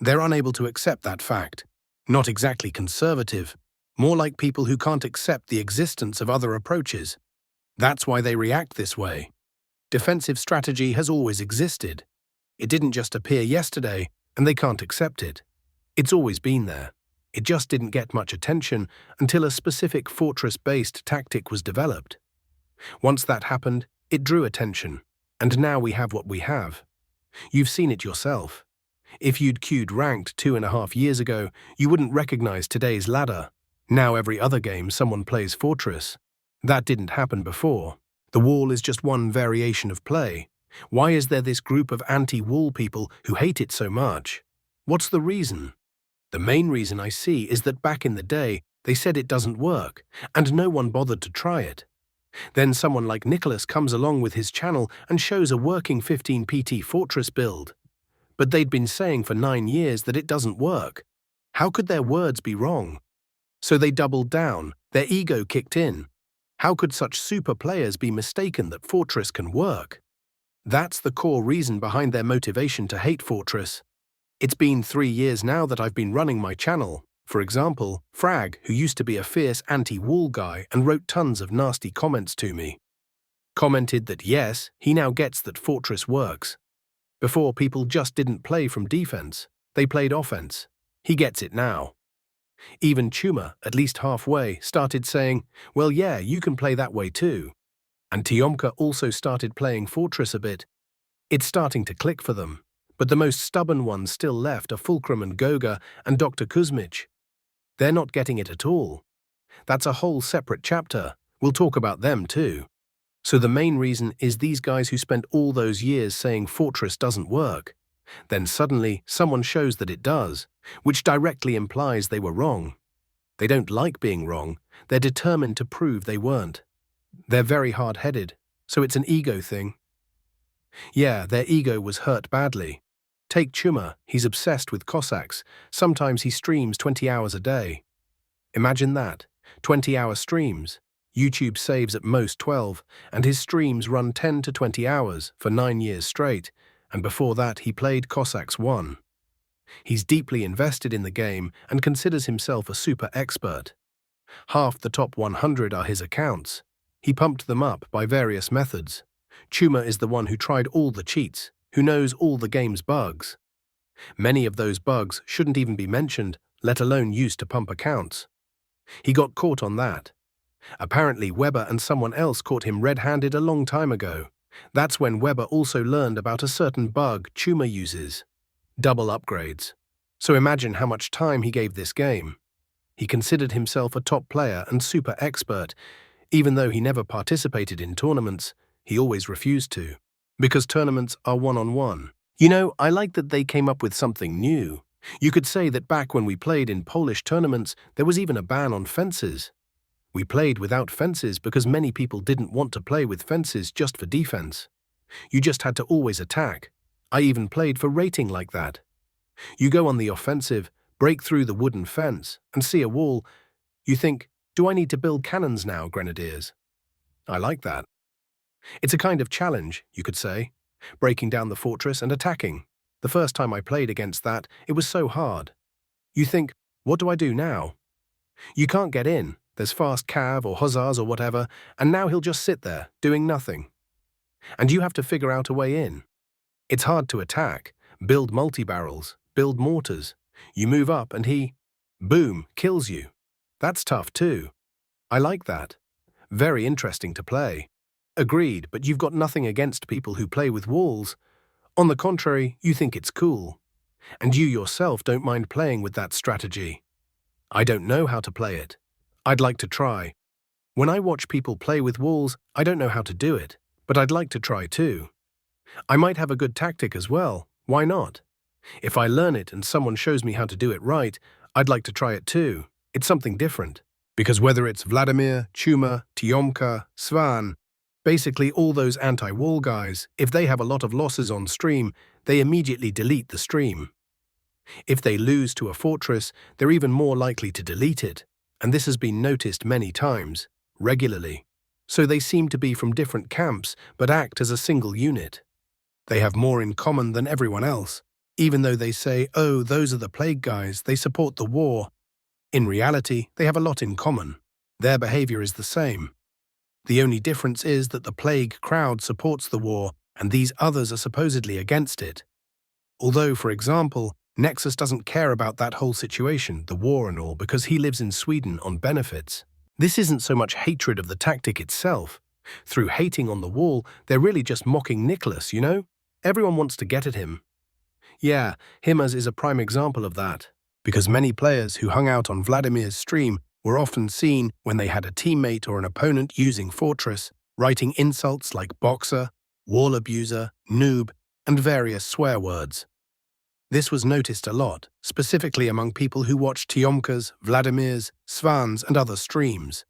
they're unable to accept that fact. Not exactly conservative, more like people who can't accept the existence of other approaches. That's why they react this way. Defensive strategy has always existed. It didn't just appear yesterday, and they can't accept it. It's always been there. It just didn't get much attention until a specific fortress-based tactic was developed. Once that happened, it drew attention, and now we have what we have. You've seen it yourself. If you'd queued ranked 2.5 years ago, you wouldn't recognize today's ladder. Now every other game someone plays Fortress. That didn't happen before. The wall is just one variation of play. Why is there this group of anti-wall people who hate it so much? What's the reason? The main reason I see is that back in the day, they said it doesn't work, and no one bothered to try it. Then someone like Nicholas comes along with his channel and shows a working 15 PT Fortress build. But they'd been saying for 9 years that it doesn't work. How could their words be wrong? So they doubled down, their ego kicked in. How could such super players be mistaken that Fortress can work? That's the core reason behind their motivation to hate Fortress. It's been 3 years now that I've been running my channel. For example, Frag, who used to be a fierce anti-wall guy and wrote tons of nasty comments to me, commented that yes, he now gets that Fortress works. Before, people just didn't play from defense, they played offense. He gets it now. Even Chuma, at least halfway, started saying, well yeah, you can play that way too. And Tiomka also started playing Fortress a bit. It's starting to click for them. But the most stubborn ones still left are Fulcrum and Goga and Dr. Kuzmich. They're not getting it at all. That's a whole separate chapter. We'll talk about them too. So the main reason is these guys who spent all those years saying Fortress doesn't work. Then suddenly someone shows that it does, which directly implies they were wrong. They don't like being wrong. They're determined to prove they weren't. They're very hard-headed, so it's an ego thing. Yeah, their ego was hurt badly. Take Chuma, he's obsessed with Cossacks. Sometimes he streams 20 hours a day. Imagine that, 20-hour streams. YouTube saves at most 12, and his streams run 10 to 20 hours for 9 years straight, and before that he played Cossacks 1. He's deeply invested in the game and considers himself a super expert. Half the top 100 are his accounts. He pumped them up by various methods. Chuma is the one who tried all the cheats, who knows all the game's bugs. Many of those bugs shouldn't even be mentioned, let alone used to pump accounts. He got caught on that. Apparently Weber and someone else caught him red-handed a long time ago. That's when Weber also learned about a certain bug Chuma uses. Double upgrades. So imagine how much time he gave this game. He considered himself a top player and super expert. Even though he never participated in tournaments, he always refused to. Because tournaments are one-on-one. You know, I like that they came up with something new. You could say that back when we played in Polish tournaments, there was even a ban on fences. We played without fences because many people didn't want to play with fences just for defense. You just had to always attack. I even played for rating like that. You go on the offensive, break through the wooden fence, and see a wall. You think, do I need to build cannons now, Grenadiers? I like that. It's a kind of challenge, you could say, breaking down the fortress and attacking. The first time I played against that, it was so hard. You think, what do I do now? You can't get in, there's fast cav or hussars or whatever, and now he'll just sit there, doing nothing. And you have to figure out a way in. It's hard to attack, build multi-barrels, build mortars. You move up and he, boom, kills you. That's tough too. I like that. Very interesting to play. Agreed, but you've got nothing against people who play with walls. On the contrary, you think it's cool. And you yourself don't mind playing with that strategy. I don't know how to play it. I'd like to try. When I watch people play with walls, I don't know how to do it, but I'd like to try too. I might have a good tactic as well. Why not? If I learn it and someone shows me how to do it right, I'd like to try it too. It's something different. Because whether it's Vladimir, Chuma, Tiomka, Svan, basically all those anti-wall guys, if they have a lot of losses on stream, they immediately delete the stream. If they lose to a fortress, they're even more likely to delete it, and this has been noticed many times, regularly. So they seem to be from different camps, but act as a single unit. They have more in common than everyone else, even though they say, oh, those are the plague guys, they support the war. In reality, they have a lot in common. Their behavior is the same. The only difference is that the plague crowd supports the war, and these others are supposedly against it. Although, for example, Nexus doesn't care about that whole situation, the war and all, because he lives in Sweden on benefits. This isn't so much hatred of the tactic itself. Through hating on the wall, they're really just mocking Nicholas, you know? Everyone wants to get at him. Yeah, Himmers is a prime example of that, because many players who hung out on Vladimir's stream were often seen when they had a teammate or an opponent using Fortress, writing insults like boxer, wall abuser, noob, and various swear words. This was noticed a lot, specifically among people who watched Tiomka's, Vladimir's, Svan's, and other streams.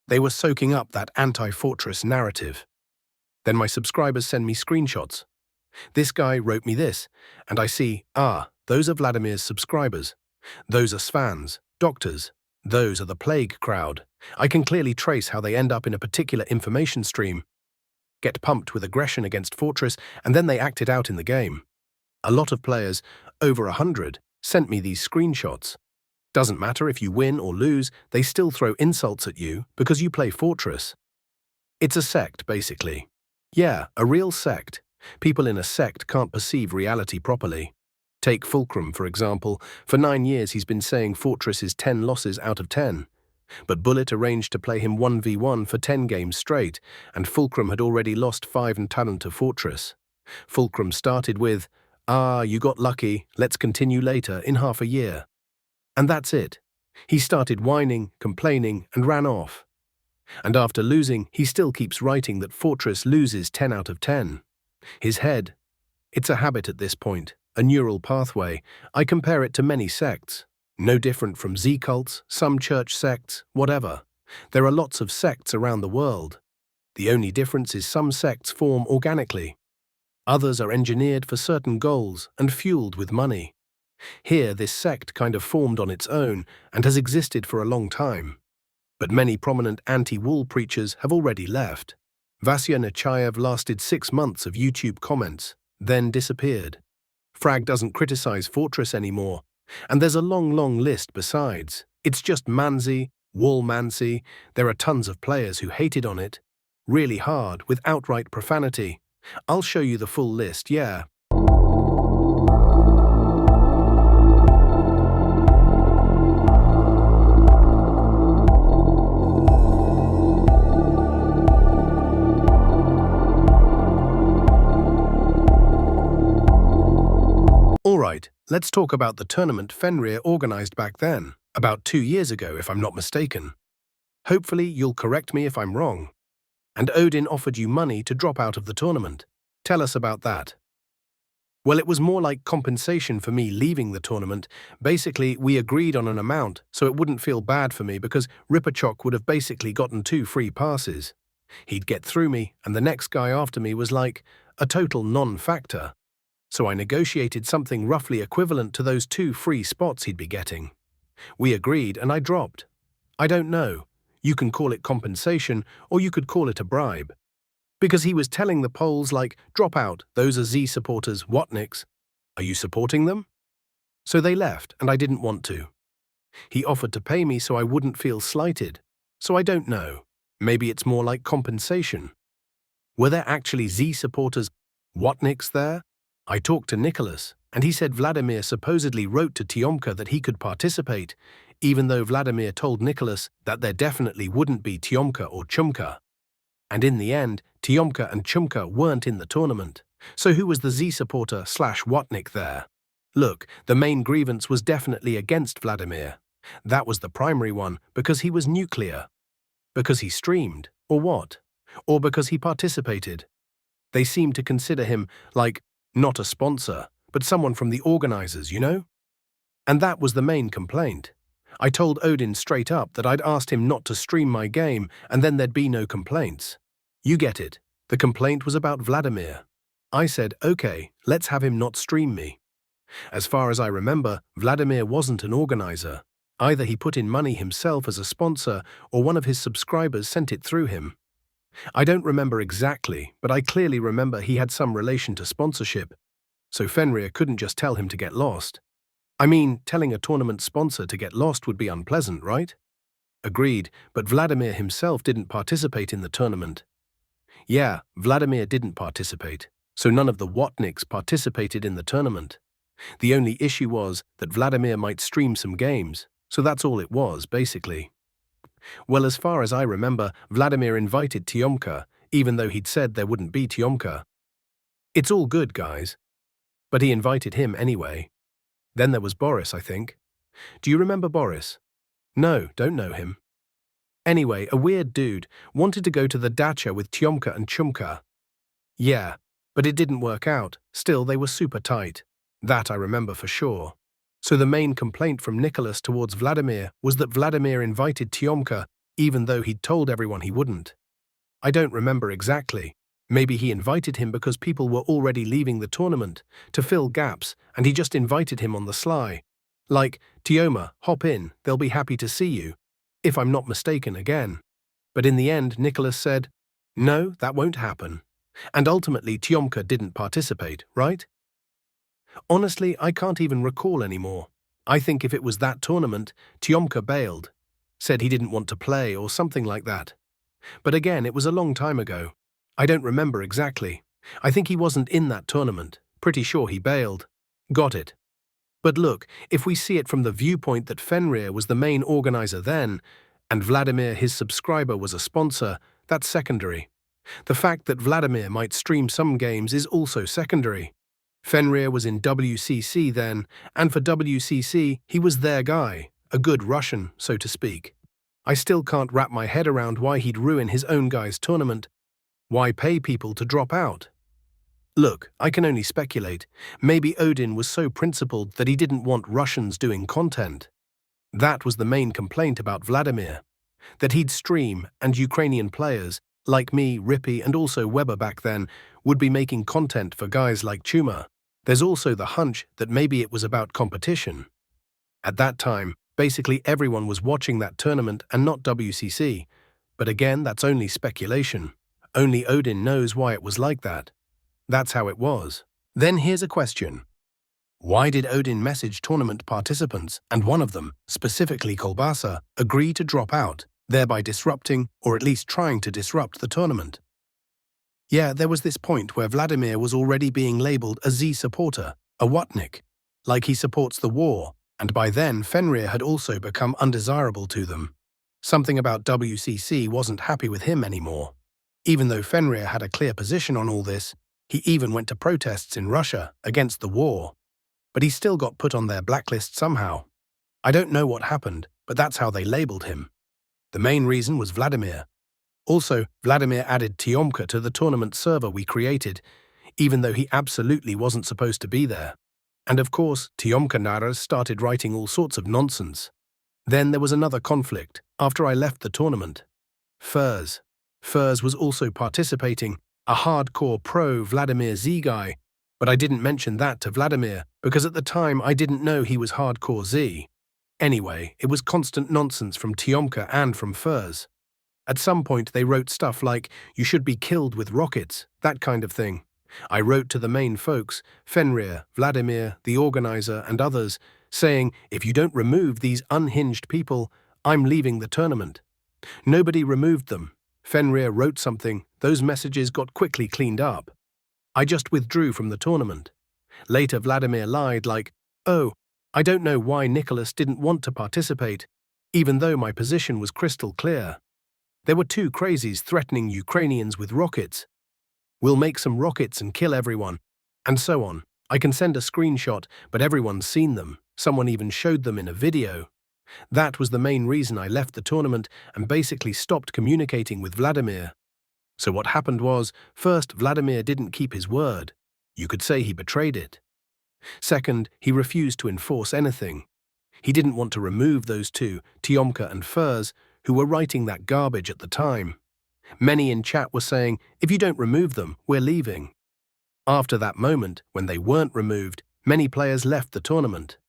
They were soaking up that anti-Fortress narrative. Then my subscribers send me screenshots. This guy wrote me this, and I see, those are Vladimir's subscribers. Those are Svan's, doctors. Those are the plague crowd. I can clearly trace how they end up in a particular information stream, get pumped with aggression against Fortress, and then they act it out in the game. A lot of players, over 100, sent me these screenshots. Doesn't matter if you win or lose, they still throw insults at you because you play Fortress. It's a sect, basically. Yeah, a real sect. People in a sect can't perceive reality properly. Take Fulcrum, for example. For 9 years he's been saying Fortress is 10 losses out of 10. But Bullet arranged to play him 1v1 for 10 games straight, and Fulcrum had already lost 5 in talent to Fortress. Fulcrum started with, you got lucky, let's continue later, in half a year. And that's it. He started whining, complaining, and ran off. And after losing, he still keeps writing that Fortress loses 10 out of 10. His head. It's a habit at this point, a neural pathway. I compare it to many sects. No different from Z-cults, some church sects, whatever. There are lots of sects around the world. The only difference is some sects form organically. Others are engineered for certain goals and fueled with money. Here, this sect kind of formed on its own and has existed for a long time. But many prominent anti-wall preachers have already left. Vasya Nechayev lasted 6 months of YouTube comments, then disappeared. Frag doesn't criticize Fortress anymore, and there's a long list besides. It's just Manzi, Wall-Mansi. There are tons of players who hated on it. Really hard, with outright profanity. I'll show you the full list, yeah. Alright, let's talk about the tournament Fenrir organized back then, about 2 years ago if I'm not mistaken. Hopefully you'll correct me if I'm wrong. And Odin offered you money to drop out of the tournament. Tell us about that. Well, it was more like compensation for me leaving the tournament. Basically, we agreed on an amount so it wouldn't feel bad for me because Ripachok would have basically gotten 2 free passes. He'd get through me, and the next guy after me was like a total non-factor. So I negotiated something roughly equivalent to those 2 free spots he'd be getting. We agreed and I dropped. I don't know. You can call it compensation or you could call it a bribe. Because he was telling the Poles like, drop out, those are Z supporters, Wotniks. Are you supporting them? So they left and I didn't want to. He offered to pay me so I wouldn't feel slighted. So I don't know. Maybe it's more like compensation. Were there actually Z supporters, Wotniks there? I talked to Nicholas, and he said Vladimir supposedly wrote to Tiomka that he could participate, even though Vladimir told Nicholas that there definitely wouldn't be Tiomka or Chumka. And in the end, Tiomka and Chumka weren't in the tournament. So who was the Z supporter / Wotnik there? Look, the main grievance was definitely against Vladimir. That was the primary one, because he was nuclear. Because he streamed, or what? Or because he participated. They seemed to consider him, like, not a sponsor, but someone from the organizers, you know? And that was the main complaint. I told Odin straight up that I'd asked him not to stream my game and then there'd be no complaints. You get it. The complaint was about Vladimir. I said, okay, let's have him not stream me. As far as I remember, Vladimir wasn't an organizer. Either he put in money himself as a sponsor or one of his subscribers sent it through him. I don't remember exactly, but I clearly remember he had some relation to sponsorship, so Fenrir couldn't just tell him to get lost. I mean, telling a tournament sponsor to get lost would be unpleasant, right? Agreed, but Vladimir himself didn't participate in the tournament. Yeah, Vladimir didn't participate, so none of the Wotniks participated in the tournament. The only issue was that Vladimir might stream some games, so that's all it was, basically. Well, as far as I remember, Vladimir invited Tiomka, even though he'd said there wouldn't be Tiomka. It's all good, guys. But he invited him anyway. Then there was Boris, I think. Do you remember Boris? No, don't know him. Anyway, a weird dude wanted to go to the dacha with Tiomka and Chumka. Yeah, but it didn't work out. Still, they were super tight. That I remember for sure. So the main complaint from Nicholas towards Vladimir was that Vladimir invited Tiomka, even though he'd told everyone he wouldn't. I don't remember exactly. Maybe he invited him because people were already leaving the tournament, to fill gaps, and he just invited him on the sly. Like, Tioma, hop in, they'll be happy to see you. If I'm not mistaken again. But in the end, Nicholas said, no, that won't happen. And ultimately, Tiomka didn't participate, right? Honestly, I can't even recall anymore. I think if it was that tournament, Tiomka bailed, said he didn't want to play or something like that. But again, it was a long time ago. I don't remember exactly. I think he wasn't in that tournament. Pretty sure he bailed. Got it. But look, if we see it from the viewpoint that Fenrir was the main organizer then, and Vladimir, his subscriber, was a sponsor, that's secondary. The fact that Vladimir might stream some games is also secondary. Fenrir was in WCC then, and for WCC, he was their guy, a good Russian, so to speak. I still can't wrap my head around why he'd ruin his own guy's tournament. Why pay people to drop out? Look, I can only speculate. Maybe Odin was so principled that he didn't want Russians doing content. That was the main complaint about Vladimir. That he'd stream and Ukrainian players, like me, Rippy, and also Weber back then, would be making content for guys like Chuma. There's also the hunch that maybe it was about competition. At that time, basically everyone was watching that tournament and not WCC. But again, that's only speculation. Only Odin knows why it was like that. That's how it was. Then here's a question. Why did Odin message tournament participants, and one of them, specifically Kolbasa, agree to drop out, thereby disrupting, or at least trying to disrupt, the tournament? Yeah, there was this point where Vladimir was already being labeled a Z supporter, a Wutnik, like he supports the war, and by then Fenrir had also become undesirable to them. Something about WCC wasn't happy with him anymore. Even though Fenrir had a clear position on all this, he even went to protests in Russia against the war. But he still got put on their blacklist somehow. I don't know what happened, but that's how they labeled him. The main reason was Vladimir. Also, Vladimir added Tiomka to the tournament server we created, even though he absolutely wasn't supposed to be there. And of course, Tiomka Naras started writing all sorts of nonsense. Then there was another conflict, after I left the tournament. Furs. Furs was also participating, a hardcore pro-Vladimir Z guy, but I didn't mention that to Vladimir because at the time I didn't know he was hardcore Z. Anyway, it was constant nonsense from Tiomka and from Furs. At some point they wrote stuff like, "You should be killed with rockets," that kind of thing. I wrote to the main folks, Fenrir, Vladimir, the organizer, and others, saying, "If you don't remove these unhinged people, I'm leaving the tournament." Nobody removed them. Fenrir wrote something, those messages got quickly cleaned up. I just withdrew from the tournament. Later Vladimir lied like, "Oh, I don't know why Nicholas didn't want to participate, even though my position was crystal clear. There were two crazies threatening Ukrainians with rockets. We'll make some rockets and kill everyone," and so on. I can send a screenshot, but everyone's seen them. Someone even showed them in a video. That was the main reason I left the tournament and basically stopped communicating with Vladimir. So what happened was, first, Vladimir didn't keep his word. You could say he betrayed it. Second, he refused to enforce anything. He didn't want to remove those two, Tiomka and Furs, who were writing that garbage at the time. Many in chat were saying, "If you don't remove them, we're leaving." After that moment, when they weren't removed, many players left the tournament.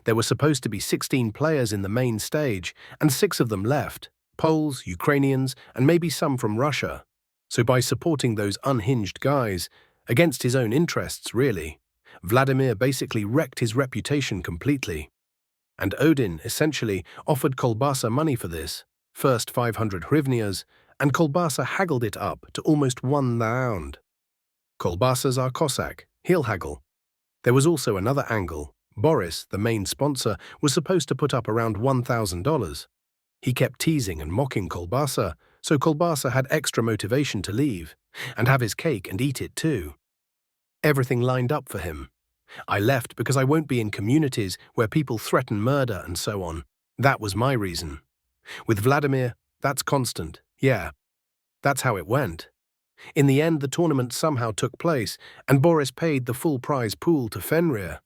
There were supposed to be 16 players in the main stage, and 6 of them left, Poles, Ukrainians, and maybe some from Russia. So by supporting those unhinged guys, against his own interests really, Vladimir basically wrecked his reputation completely. And Odin, essentially, offered Kolbasa money for this, first 500 hryvnias, and Kolbasa haggled it up to almost 1,000. Kolbasa's our Cossack, he'll haggle. There was also another angle. Boris, the main sponsor, was supposed to put up around $1,000. He kept teasing and mocking Kolbasa, so Kolbasa had extra motivation to leave, and have his cake and eat it too. Everything lined up for him. I left because I won't be in communities where people threaten murder and so on. That was my reason. With Vladimir, that's constant, yeah. That's how it went. In the end, the tournament somehow took place, and Boris paid the full prize pool to Fenrir.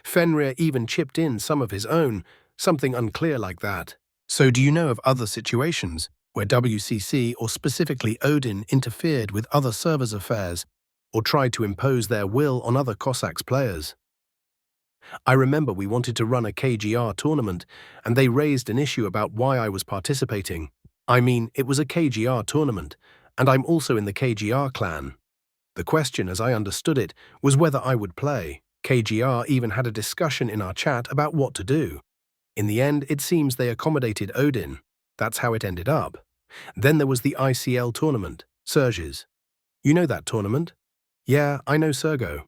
Fenrir even chipped in some of his own, something unclear like that. So do you know of other situations where WCC or specifically Odin interfered with other servers' affairs or tried to impose their will on other Cossacks players? I remember we wanted to run a KGR tournament and they raised an issue about why I was participating. I mean, it was a KGR tournament, and I'm also in the KGR clan. The question, as I understood it, was whether I would play. KGR even had a discussion in our chat about what to do. In the end, it seems they accommodated Odin. That's how it ended up. Then there was the ICL tournament, Surge's. You know that tournament? Yeah, I know Sergo.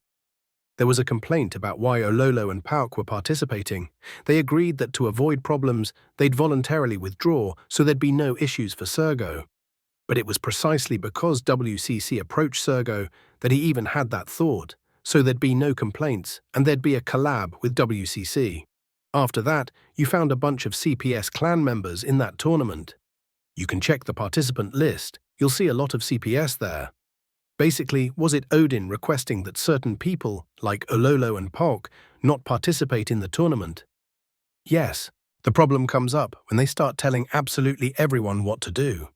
There was a complaint about why Ololo and Pauk were participating. They agreed that to avoid problems, they'd voluntarily withdraw so there'd be no issues for Sergo. But it was precisely because WCC approached Sergo that he even had that thought, so there'd be no complaints and there'd be a collab with WCC. After that, you found a bunch of CPS clan members in that tournament. You can check the participant list, you'll see a lot of CPS there. Basically, was it Odin requesting that certain people, like Ololo and Pauk, not participate in the tournament? Yes, the problem comes up when they start telling absolutely everyone what to do.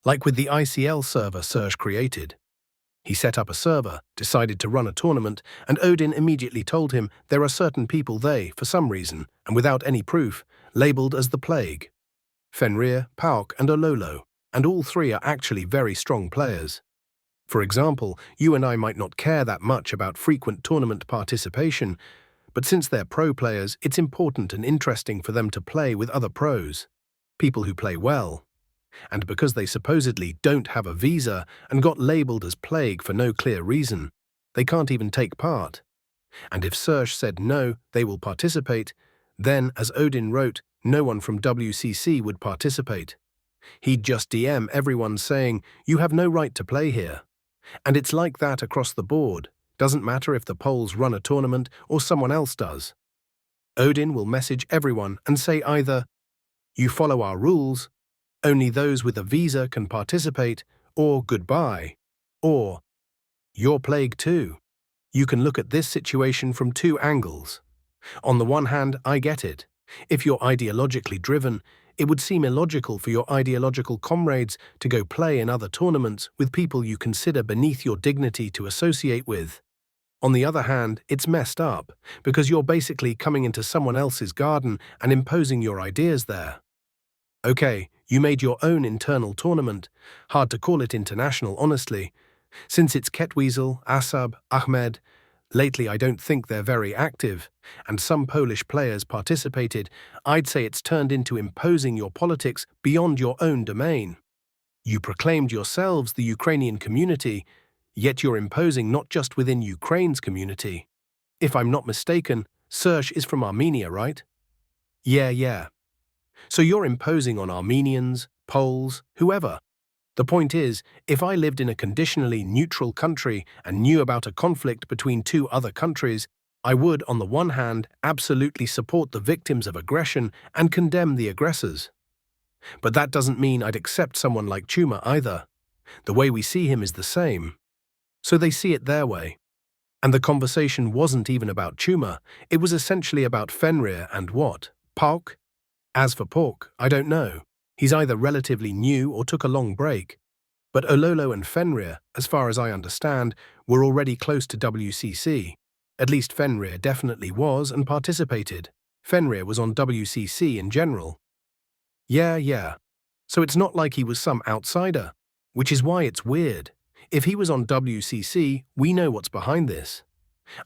Like with the ICL server Serge created. He set up a server, decided to run a tournament, and Odin immediately told him there are certain people they, for some reason, and without any proof, labeled as the Plague. Fenrir, Pauk, and Ololo, and all three are actually very strong players. For example, you and I might not care that much about frequent tournament participation, but since they're pro players, it's important and interesting for them to play with other pros, people who play well. And because they supposedly don't have a visa and got labeled as Plague for no clear reason, they can't even take part. And if Serge said no, they will participate, then, as Odin wrote, no one from WCC would participate. He'd just DM everyone saying, you have no right to play here. And it's like that across the board. Doesn't matter if the Poles run a tournament or someone else does. Odin will message everyone and say either, you follow our rules, only those with a visa can participate, or goodbye, or you're Plague too. You can look at this situation from two angles. On the one hand, I get it. If you're ideologically driven, it would seem illogical for your ideological comrades to go play in other tournaments with people you consider beneath your dignity to associate with. On the other hand, it's messed up, because you're basically coming into someone else's garden and imposing your ideas there. Okay, you made your own internal tournament. Hard to call it international, honestly. Since it's Ketweasel, Asab, Ahmed, lately I don't think they're very active, and some Polish players participated, I'd say it's turned into imposing your politics beyond your own domain. You proclaimed yourselves the Ukrainian community, yet you're imposing not just within Ukraine's community. If I'm not mistaken, Serge is from Armenia, right? Yeah. So you're imposing on Armenians, Poles, whoever. The point is, if I lived in a conditionally neutral country and knew about a conflict between two other countries, I would, on the one hand, absolutely support the victims of aggression and condemn the aggressors. But that doesn't mean I'd accept someone like Chuma either. The way we see him is the same. So they see it their way. And the conversation wasn't even about Chuma, it was essentially about Fenrir and what? Pauk? As for Pauk, I don't know. He's either relatively new or took a long break. But Ololo and Fenrir, as far as I understand, were already close to WCC. At least Fenrir definitely was and participated. Fenrir was on WCC in general. Yeah. So it's not like he was some outsider, which is why it's weird. If he was on WCC, we know what's behind this.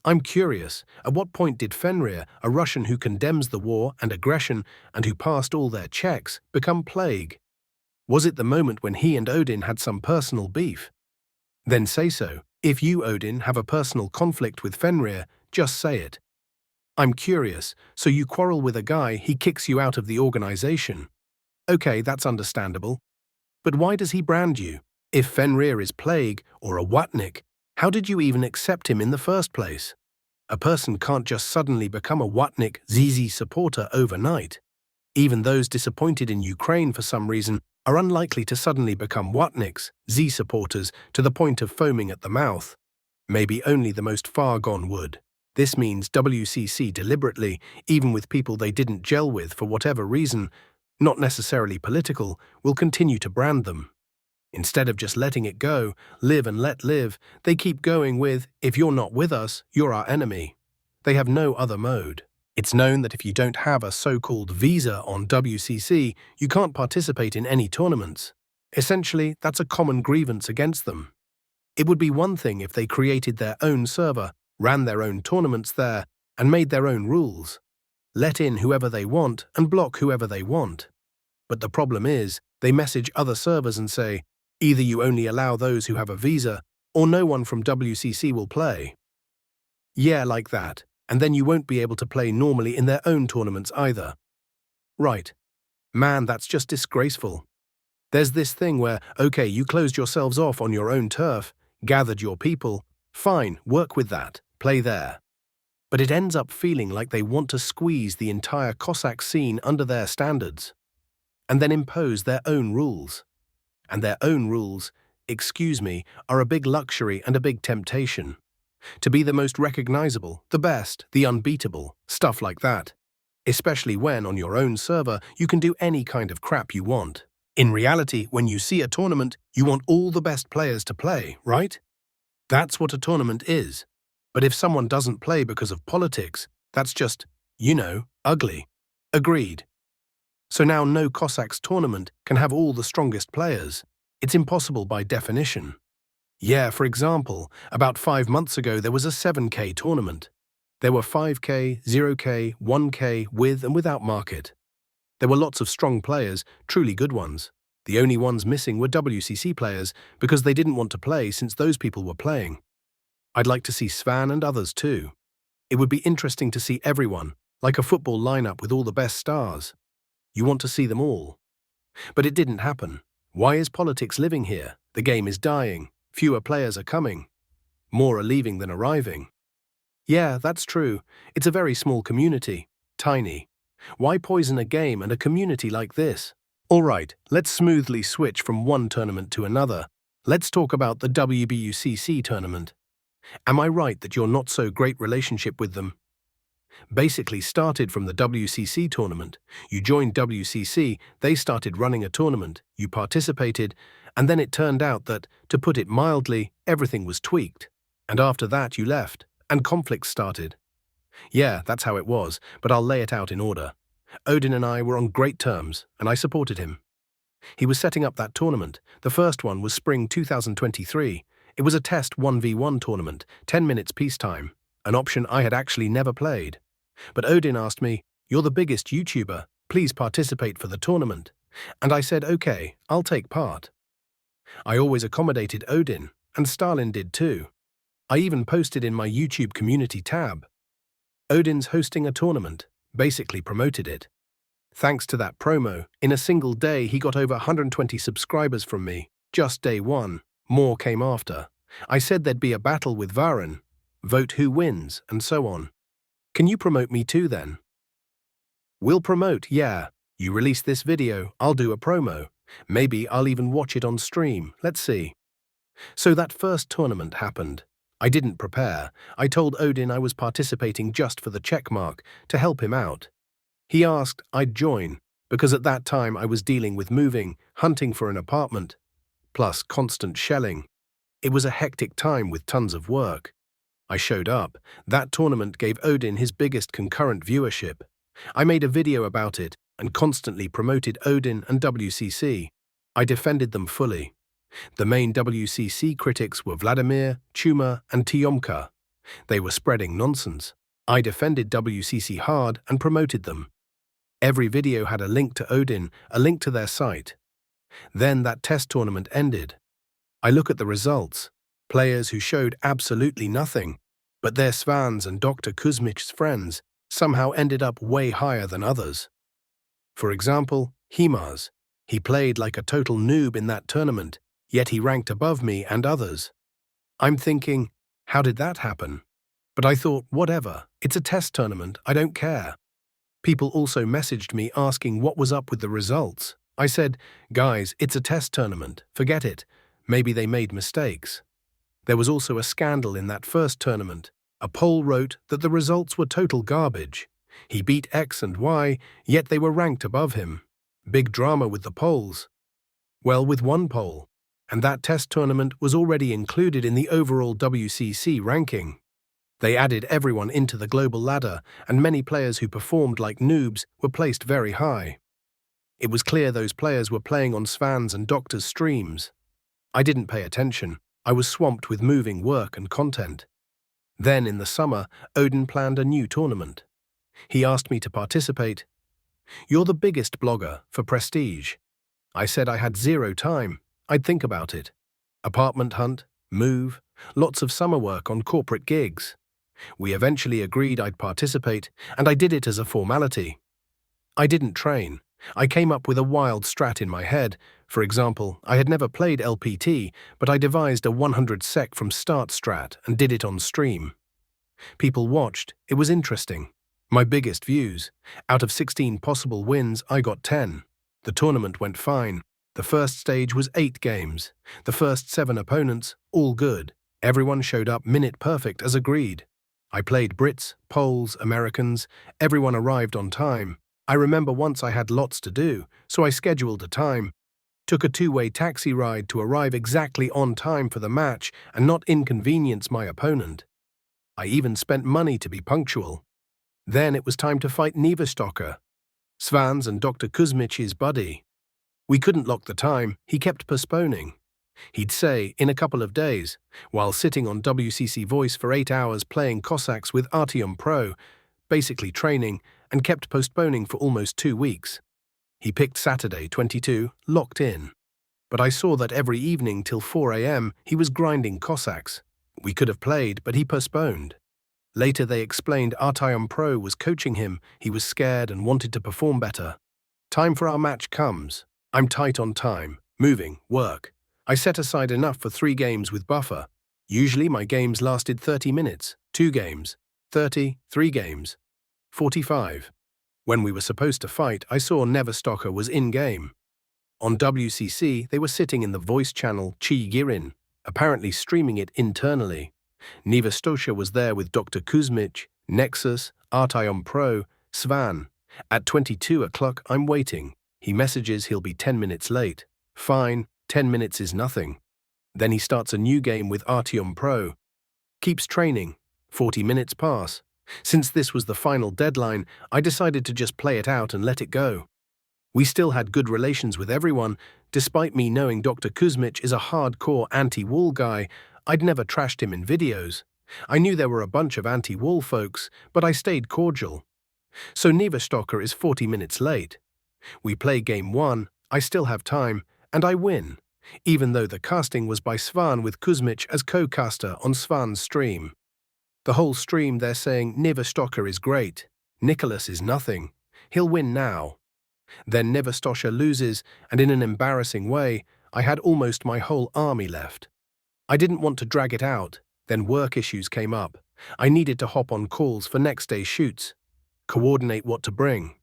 I'm curious, at what point did Fenrir, a Russian who condemns the war and aggression and who passed all their checks, become Plague? Was it the moment when he and Odin had some personal beef? Then say so. If you, Odin, have a personal conflict with Fenrir, just say it. I'm curious, so you quarrel with a guy, he kicks you out of the organization. Okay, that's understandable. But why does he brand you? If Fenrir is Plague or a Watnik, how did you even accept him in the first place? A person can't just suddenly become a Watnik ZZ supporter overnight. Even those disappointed in Ukraine for some reason are unlikely to suddenly become Watniks, Z supporters, to the point of foaming at the mouth. Maybe only the most far-gone would. This means WCC deliberately, even with people they didn't gel with for whatever reason, not necessarily political, will continue to brand them. Instead of just letting it go, live and let live, they keep going with, if you're not with us, you're our enemy. They have no other mode. It's known that if you don't have a so-called visa on WCC, you can't participate in any tournaments. Essentially, that's a common grievance against them. It would be one thing if they created their own server ran their own tournaments there, and made their own rules. Let in whoever they want and block whoever they want. But the problem is, they message other servers and say, either you only allow those who have a visa, or no one from WCC will play. Yeah, like that. And then you won't be able to play normally in their own tournaments either. Right. Man, that's just disgraceful. There's this thing where, okay, you closed yourselves off on your own turf, gathered your people, fine, work with that, play there. But it ends up feeling like they want to squeeze the entire Cossack scene under their standards, and then impose their own rules. And their own rules, excuse me, are a big luxury and a big temptation. To be the most recognizable, the best, the unbeatable, stuff like that. Especially when, on your own server, you can do any kind of crap you want. In reality, when you see a tournament, you want all the best players to play, right? That's what a tournament is. But if someone doesn't play because of politics, that's just, ugly. Agreed. So now no Cossacks tournament can have all the strongest players. It's impossible by definition. Yeah, for example, about 5 months ago there was a 7K tournament. There were 5K, 0K, 1K, with and without market. There were lots of strong players, truly good ones. The only ones missing were WCC players because they didn't want to play since those people were playing. I'd like to see Svan and others too. It would be interesting to see everyone, like a football lineup with all the best stars. You want to see them all. But it didn't happen. Why is politics living here? The game is dying. Fewer players are coming. More are leaving than arriving. Yeah, that's true. It's a very small community. Tiny. Why poison a game and a community like this? All right, let's smoothly switch from one tournament to another. Let's talk about the WBUCC tournament. Am I right that you're not so great relationship with them? Basically started from the WCC tournament. You joined WCC, they started running a tournament, you participated, and then it turned out that, to put it mildly, everything was tweaked. And after that you left, and conflicts started. Yeah, that's how it was, but I'll lay it out in order. Odin and I were on great terms, and I supported him. He was setting up that tournament. The first one was spring 2023. It was a test 1v1 tournament, 10 minutes peacetime, an option I had actually never played. But Odin asked me, "You're the biggest YouTuber, please participate for the tournament." And I said, okay, I'll take part. I always accommodated Odin, and Stalin did too. I even posted in my YouTube community tab. Odin's hosting a tournament, basically promoted it. Thanks to that promo, in a single day he got over 120 subscribers from me, just day one. More came after. I said there'd be a battle with Varan, vote who wins, and so on. Can you promote me too then? We'll promote, yeah. You release this video, I'll do a promo. Maybe I'll even watch it on stream, let's see. So that first tournament happened. I didn't prepare. I told Odin I was participating just for the check mark, to help him out. He asked I'd join, because at that time I was dealing with moving, hunting for an apartment, plus constant shelling. It was a hectic time with tons of work. I showed up. That tournament gave Odin his biggest concurrent viewership. I made a video about it and constantly promoted Odin and WCC. I defended them fully. The main WCC critics were Vladimir, Chuma, and Tiomka. They were spreading nonsense. I defended WCC hard and promoted them. Every video had a link to Odin, a link to their site. Then that test tournament ended. I look at the results. Players who showed absolutely nothing, but their Svans and Dr. Kuzmich's friends somehow ended up way higher than others. For example, Himars. He played like a total noob in that tournament, yet he ranked above me and others. I'm thinking, how did that happen? But I thought, whatever, it's a test tournament, I don't care. People also messaged me asking what was up with the results. I said, guys, it's a test tournament, forget it. Maybe they made mistakes. There was also a scandal in that first tournament. A poll wrote that the results were total garbage. He beat X and Y, yet they were ranked above him. Big drama with the polls. Well, with one poll. And that test tournament was already included in the overall WCC ranking. They added everyone into the global ladder, and many players who performed like noobs were placed very high. It was clear those players were playing on Svan's and Doctor's streams. I didn't pay attention. I was swamped with moving work and content. Then in the summer, Odin planned a new tournament. He asked me to participate. "You're the biggest blogger for Prestige." I said I had zero time. I'd think about it. Apartment hunt, move, lots of summer work on corporate gigs. We eventually agreed I'd participate, and I did it as a formality. I didn't train. I came up with a wild strat in my head. For example, I had never played LPT, but I devised a 100 sec from start strat and did it on stream. People watched. It was interesting. My biggest views. Out of 16 possible wins, I got 10. The tournament went fine. The first stage was 8 games. The first 7 opponents, all good. Everyone showed up minute perfect as agreed. I played Brits, Poles, Americans. Everyone arrived on time. I remember once I had lots to do, so I scheduled a time. Took a 2-way taxi ride to arrive exactly on time for the match and not inconvenience my opponent. I even spent money to be punctual. Then it was time to fight Nivastocker, Svan's and Dr. Kuzmich's buddy. We couldn't lock the time, he kept postponing. He'd say, in a couple of days, while sitting on WCC Voice for 8 hours playing Cossacks with Artyom Pro, basically training, and kept postponing for almost 2 weeks. He picked Saturday, 22, locked in. But I saw that every evening till 4 a.m. he was grinding Cossacks. We could have played, but he postponed. Later they explained Artyom Pro was coaching him, he was scared and wanted to perform better. Time for our match comes. I'm tight on time, moving, work. I set aside enough for 3 games with buffer. Usually my games lasted 30 minutes, 2 games, 30, 3 games, 45. When we were supposed to fight, I saw Neverstocker was in-game. On WCC, they were sitting in the voice channel Chi Girin, apparently streaming it internally. Nevastosha was there with Dr. Kuzmich, Nexus, Artyom Pro, Svan. At 22 o'clock, I'm waiting. He messages he'll be 10 minutes late. Fine, 10 minutes is nothing. Then he starts a new game with Artyom Pro. Keeps training. 40 minutes pass. Since this was the final deadline, I decided to just play it out and let it go. We still had good relations with everyone. Despite me knowing Dr. Kuzmich is a hardcore anti-wall guy, I'd never trashed him in videos. I knew there were a bunch of anti-wall folks, but I stayed cordial. So Nevastocker is 40 minutes late. We play game 1, I still have time, and I win, even though the casting was by Svan with Kuzmich as co-caster on Svan's stream. The whole stream they're saying Nevastocker is great, Nicholas is nothing, he'll win now. Then Nevastosha loses, and in an embarrassing way, I had almost my whole army left. I didn't want to drag it out, then work issues came up. I needed to hop on calls for next day's shoots, coordinate what to bring.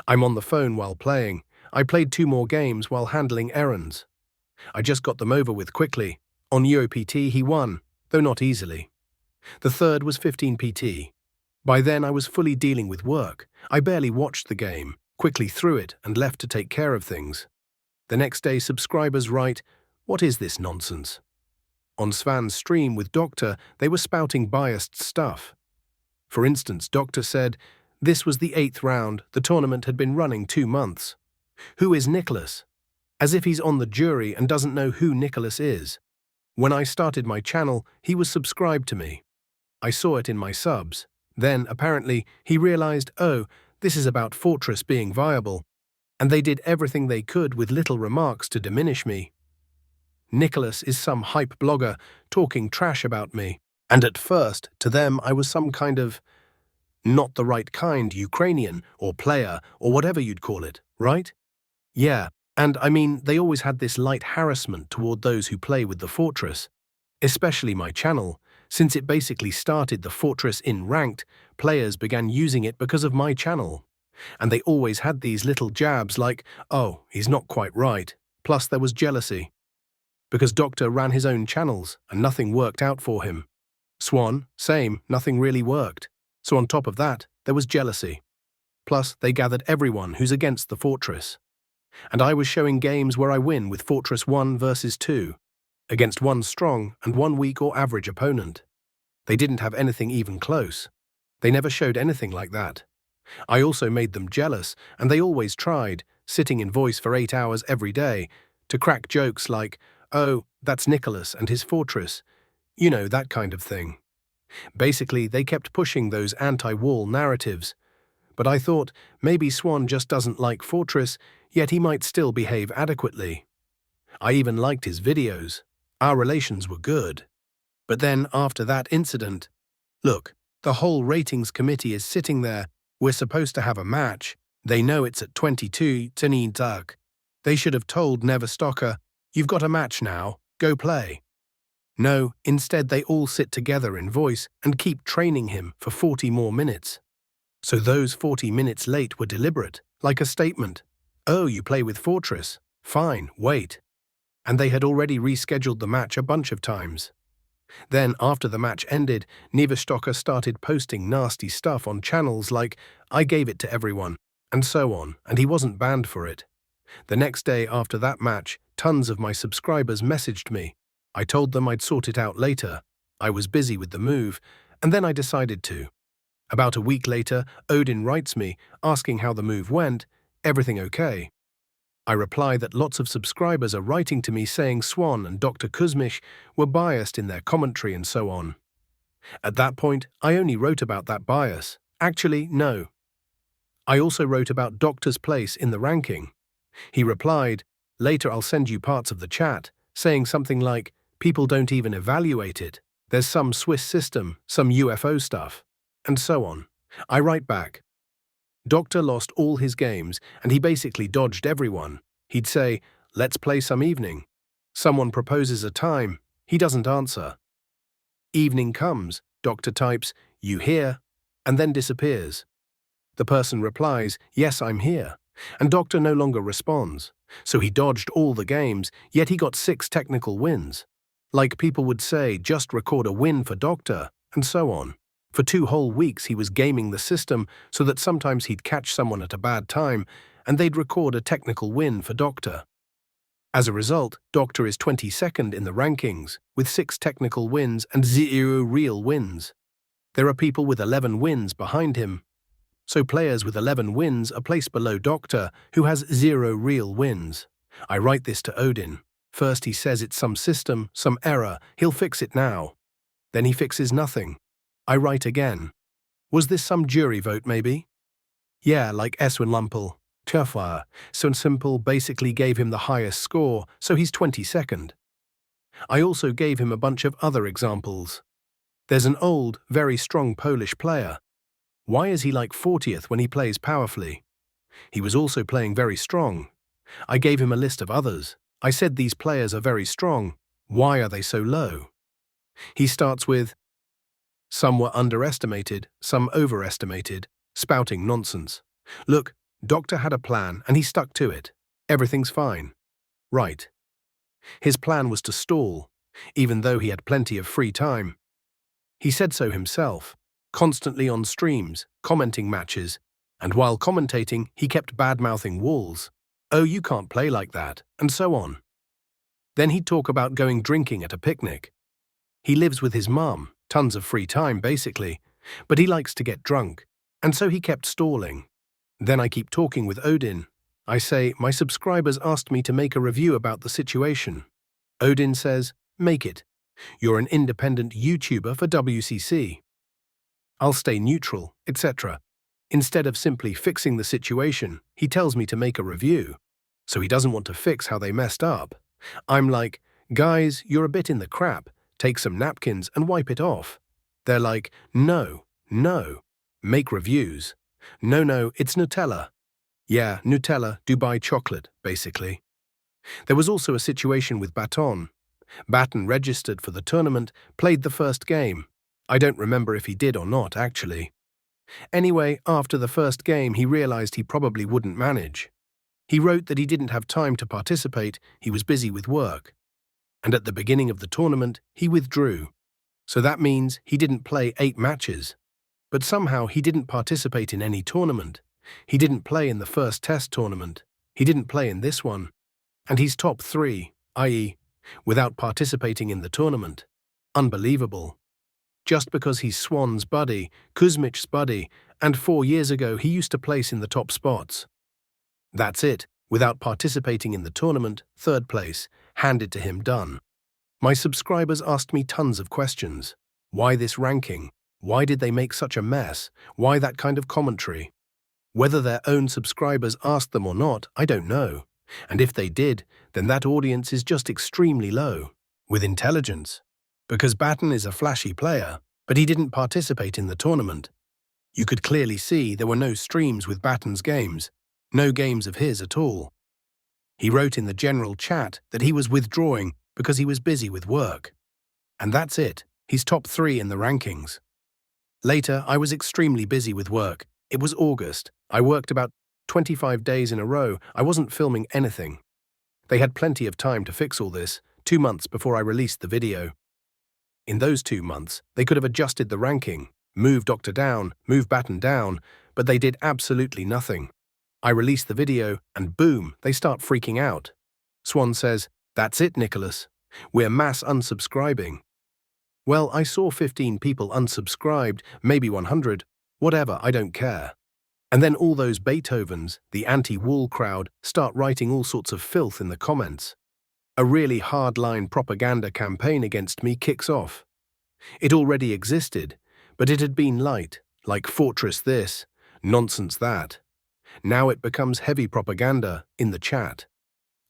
I'm on the phone while playing. I played 2 more games while handling errands. I just got them over with quickly. On UOPT he won, though not easily. The third was 15 PT. By then I was fully dealing with work. I barely watched the game, quickly threw it and left to take care of things. The next day subscribers write, "What is this nonsense?" On Svan's stream with Doctor, they were spouting biased stuff. For instance, Doctor said, this was the 8th round, the tournament had been running 2 months. Who is Nicholas? As if he's on the jury and doesn't know who Nicholas is. When I started my channel, he was subscribed to me. I saw it in my subs. Then, apparently, he realized, oh, this is about Fortress being viable. And they did everything they could with little remarks to diminish me. Nicholas is some hype blogger talking trash about me. And at first, to them, I was some kind of not the right kind Ukrainian or player or whatever you'd call it, right? Yeah, and I mean, they always had this light harassment toward those who play with the Fortress. Especially my channel, since it basically started the Fortress in ranked, players began using it because of my channel. And they always had these little jabs like, oh, he's not quite right. Plus there was jealousy. Because Doctor ran his own channels and nothing worked out for him. Swan, same, nothing really worked. So on top of that, there was jealousy. Plus, they gathered everyone who's against the Fortress. And I was showing games where I win with Fortress 1 versus 2, against one strong and one weak or average opponent. They didn't have anything even close. They never showed anything like that. I also made them jealous, and they always tried, sitting in voice for 8 hours every day, to crack jokes like, oh, that's Nicholas and his Fortress. You know, that kind of thing. Basically, they kept pushing those anti-wall narratives. But I thought, maybe Swan just doesn't like Fortress, yet he might still behave adequately. I even liked his videos. Our relations were good. But then, after that incident, look, the whole ratings committee is sitting there. We're supposed to have a match. They know it's at 22 Tag. They should have told Neverstocker, you've got a match now, go play. No, instead they all sit together in voice and keep training him for 40 more minutes. So those 40 minutes late were deliberate, like a statement. Oh, you play with Fortress? Fine, wait. And they had already rescheduled the match a bunch of times. Then, after the match ended, Neverstocker started posting nasty stuff on channels like, I gave it to everyone, and so on, and he wasn't banned for it. The next day after that match, tons of my subscribers messaged me. I told them I'd sort it out later. I was busy with the move, and then I decided to. About a week later, Odin writes me, asking how the move went, everything okay? I reply that lots of subscribers are writing to me saying Swan and Dr. Kuzmish were biased in their commentary and so on. At that point, I only wrote about that bias. Actually, no. I also wrote about Doctor's place in the ranking. He replied, later I'll send you parts of the chat, saying something like, people don't even evaluate it. There's some Swiss system, some UFO stuff, and so on. I write back. Doctor lost all his games, and he basically dodged everyone. He'd say, let's play some evening. Someone proposes a time, he doesn't answer. Evening comes, Doctor types, you here, and then disappears. The person replies, yes, I'm here, and Doctor no longer responds. So he dodged all the games, yet he got 6 technical wins. Like people would say, just record a win for Doctor, and so on. For 2 whole weeks he was gaming the system so that sometimes he'd catch someone at a bad time and they'd record a technical win for Doctor. As a result, Doctor is 22nd in the rankings, with 6 technical wins and 0 real wins. There are people with 11 wins behind him. So players with 11 wins are placed below Doctor, who has 0 real wins. I write this to Odin. First he says it's some system, some error, he'll fix it now. Then he fixes nothing. I write again. Was this some jury vote, maybe? Yeah, like Eswin Lumpel. Tjafwa. So Simple basically gave him the highest score, so he's 22nd. I also gave him a bunch of other examples. There's an old, very strong Polish player. Why is he like 40th when he plays powerfully? He was also playing very strong. I gave him a list of others. I said these players are very strong. Why are they so low? He starts with, some were underestimated, some overestimated, spouting nonsense. Look, Doctor had a plan and he stuck to it. Everything's fine. Right. His plan was to stall, even though he had plenty of free time. He said so himself, constantly on streams, commenting matches, and while commentating he kept bad-mouthing walls. Oh, you can't play like that, and so on. Then he'd talk about going drinking at a picnic. He lives with his mum, tons of free time basically, but he likes to get drunk, and so he kept stalling. Then I keep talking with Odin. I say, my subscribers asked me to make a review about the situation. Odin says, make it. You're an independent YouTuber for WCC. I'll stay neutral, etc. Instead of simply fixing the situation, he tells me to make a review. So he doesn't want to fix how they messed up. I'm like, guys, you're a bit in the crap. Take some napkins and wipe it off. They're like, no, make reviews. No, it's Nutella. Yeah, Nutella, Dubai chocolate, basically. There was also a situation with Baton. Baton registered for the tournament, played the first game. I don't remember if he did or not, actually. Anyway, after the first game, he realized he probably wouldn't manage. He wrote that he didn't have time to participate, he was busy with work. And at the beginning of the tournament, he withdrew. So that means he didn't play 8 matches. But somehow he didn't participate in any tournament. He didn't play in the first test tournament. He didn't play in this one. And he's top 3, i.e., without participating in the tournament. Unbelievable. Just because he's Swan's buddy, Kuzmich's buddy, and 4 years ago he used to place in the top spots. That's it. Without participating in the tournament, 3rd place, handed to him, done. My subscribers asked me tons of questions. Why this ranking? Why did they make such a mess? Why that kind of commentary? Whether their own subscribers asked them or not, I don't know. And if they did, then that audience is just extremely low. With intelligence. Because Batten is a flashy player, but he didn't participate in the tournament. You could clearly see there were no streams with Batten's games, no games of his at all. He wrote in the general chat that he was withdrawing because he was busy with work. And that's it, he's top 3 in the rankings. Later, I was extremely busy with work. It was August. I worked about 25 days in a row. I wasn't filming anything. They had plenty of time to fix all this, 2 months before I released the video. In those 2 months, they could have adjusted the ranking, moved Doctor down, moved Batten down, but they did absolutely nothing. I release the video, and boom, they start freaking out. Swan says, "That's it, Nicholas. We're mass unsubscribing." Well, I saw 15 people unsubscribed, maybe 100, whatever, I don't care. And then all those Beethovens, the anti-wall crowd, start writing all sorts of filth in the comments. A really hardline propaganda campaign against me kicks off. It already existed, but it had been light, like Fortress this, nonsense that. Now it becomes heavy propaganda in the chat.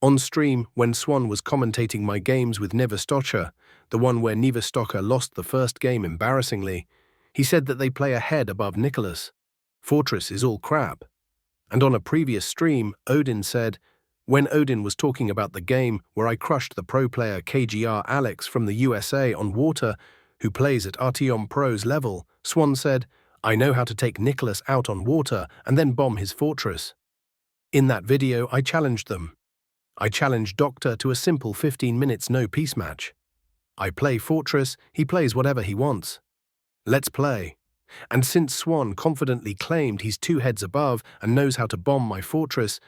On stream, when Swan was commentating my games with Niva, the one where Niva lost the first game embarrassingly, he said that they play a head above Nicholas. Fortress is all crap. And on a previous stream, Odin said, when Odin was talking about the game where I crushed the pro player KGR Alex from the USA on water, who plays at Artyom Pro's level, Swan said, "I know how to take Nicholas out on water and then bomb his fortress." In that video, I challenged them. I challenged Doctor to a simple 15 minutes no-peace match. I play Fortress, he plays whatever he wants. Let's play. And since Swan confidently claimed he's 2 heads above and knows how to bomb my fortress,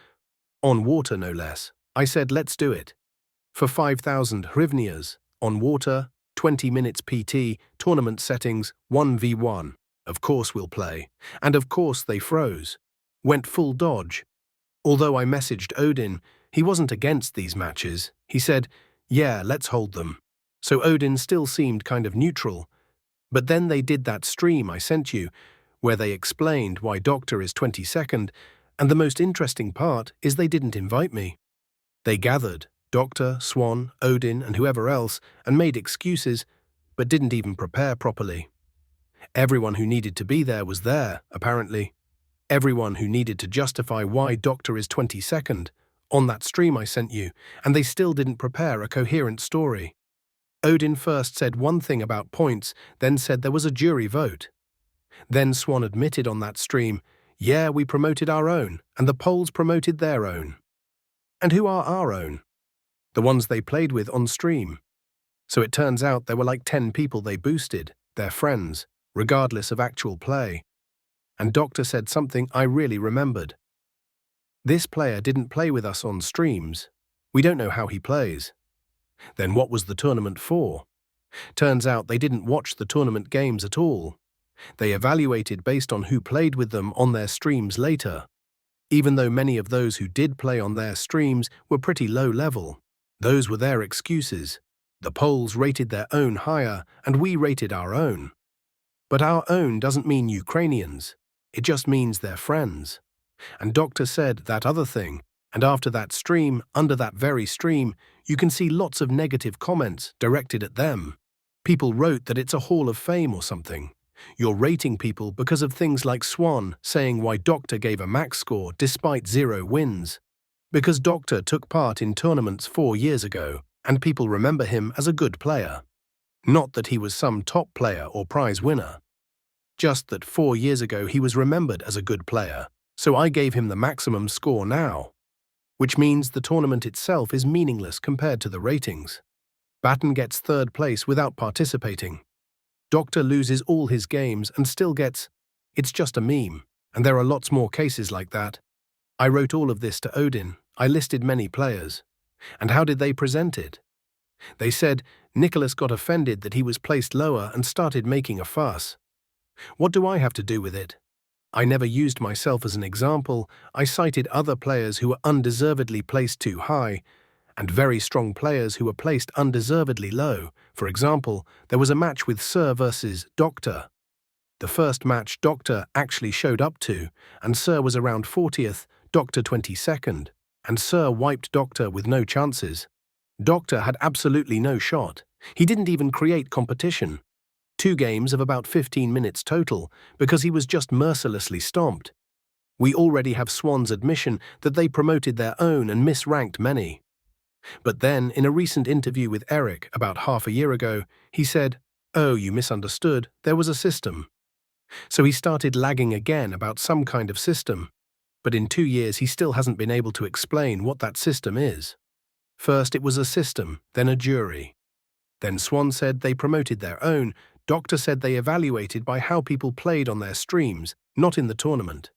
on water no less, I said let's do it. For 5,000 hryvnias, on water, 20 minutes PT, tournament settings, 1v1. Of course we'll play. And of course they froze. Went full dodge. Although I messaged Odin, he wasn't against these matches. He said, yeah, let's hold them. So Odin still seemed kind of neutral. But then they did that stream I sent you, where they explained why Doctor is 22nd, and the most interesting part is they didn't invite me. They gathered, Doctor, Swan, Odin, and whoever else, and made excuses, but didn't even prepare properly. Everyone who needed to be there was there, apparently. Everyone who needed to justify why Doctor is 22nd, on that stream I sent you, and they still didn't prepare a coherent story. Odin first said one thing about points, then said there was a jury vote. Then Swan admitted on that stream, yeah, we promoted our own, and the polls promoted their own. And who are our own? The ones they played with on stream. So it turns out there were like 10 people they boosted, their friends, regardless of actual play. And Doctor said something I really remembered. This player didn't play with us on streams. We don't know how he plays. Then what was the tournament for? Turns out they didn't watch the tournament games at all. They evaluated based on who played with them on their streams later. Even though many of those who did play on their streams were pretty low level. Those were their excuses. The polls rated their own higher, and we rated our own. But our own doesn't mean Ukrainians. It just means they're friends. And Doctor said that other thing, and after that stream, under that very stream, you can see lots of negative comments directed at them. People wrote that it's a Hall of Fame or something. You're rating people because of things like Swan saying why Doctor gave a max score despite 0 wins. Because Doctor took part in tournaments 4 years ago, and people remember him as a good player. Not that he was some top player or prize winner. Just that 4 years ago he was remembered as a good player, so I gave him the maximum score now. Which means the tournament itself is meaningless compared to the ratings. Batten gets 3rd place without participating. Doctor loses all his games and still gets, it's just a meme, and there are lots more cases like that. I wrote all of this to Odin, I listed many players. And how did they present it? They said Nicholas got offended that he was placed lower and started making a fuss. What do I have to do with it? I never used myself as an example, I cited other players who were undeservedly placed too high, and very strong players who were placed undeservedly low. For example, there was a match with Sir versus Doctor. The first match Doctor actually showed up to, and Sir was around 40th, Doctor 22nd, and Sir wiped Doctor with no chances. Doctor had absolutely no shot. He didn't even create competition. 2 games of about 15 minutes total, because he was just mercilessly stomped. We already have Swan's admission that they promoted their own and misranked many. But then, in a recent interview with Eric about half a year ago, he said, "Oh, you misunderstood, there was a system." So he started lagging again about some kind of system. But in 2 years he still hasn't been able to explain what that system is. First it was a system, then a jury. Then Swan said they promoted their own, Doctor said they evaluated by how people played on their streams, not in the tournament.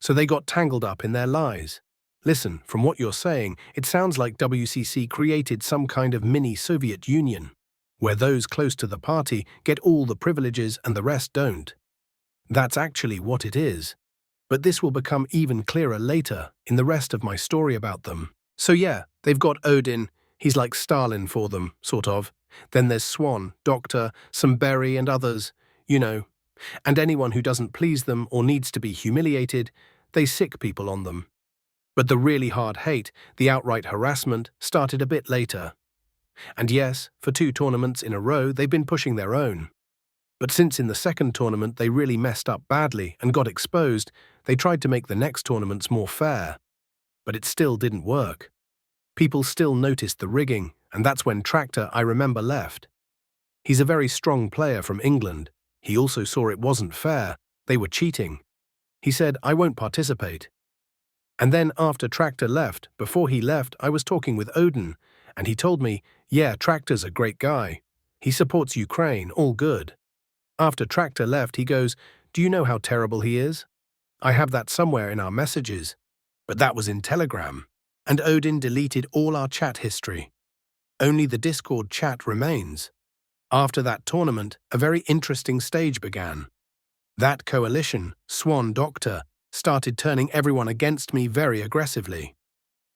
So they got tangled up in their lies. Listen, from what you're saying, it sounds like WCC created some kind of mini-Soviet Union, where those close to the party get all the privileges and the rest don't. That's actually what it is. But this will become even clearer later in the rest of my story about them. So yeah, they've got Odin, he's like Stalin for them, sort of. Then there's Swan, Doctor, some Berry and others, you know. And anyone who doesn't please them or needs to be humiliated, they sick people on them. But the really hard hate, the outright harassment, started a bit later. And yes, for 2 tournaments in a row they've been pushing their own. But since in the second tournament they really messed up badly and got exposed, they tried to make the next tournaments more fair. But it still didn't work. People still noticed the rigging, and that's when Tractor, I remember, left. He's a very strong player from England. He also saw it wasn't fair. They were cheating. He said, "I won't participate." And then after Tractor left, before he left, I was talking with Odin, and he told me, "Yeah, Tractor's a great guy. He supports Ukraine, all good." After Tractor left, he goes, "Do you know how terrible he is? I have that somewhere in our messages." But that was in Telegram. And Odin deleted all our chat history. Only the Discord chat remains. After that tournament, a very interesting stage began. That coalition, Swan Doctor, started turning everyone against me very aggressively.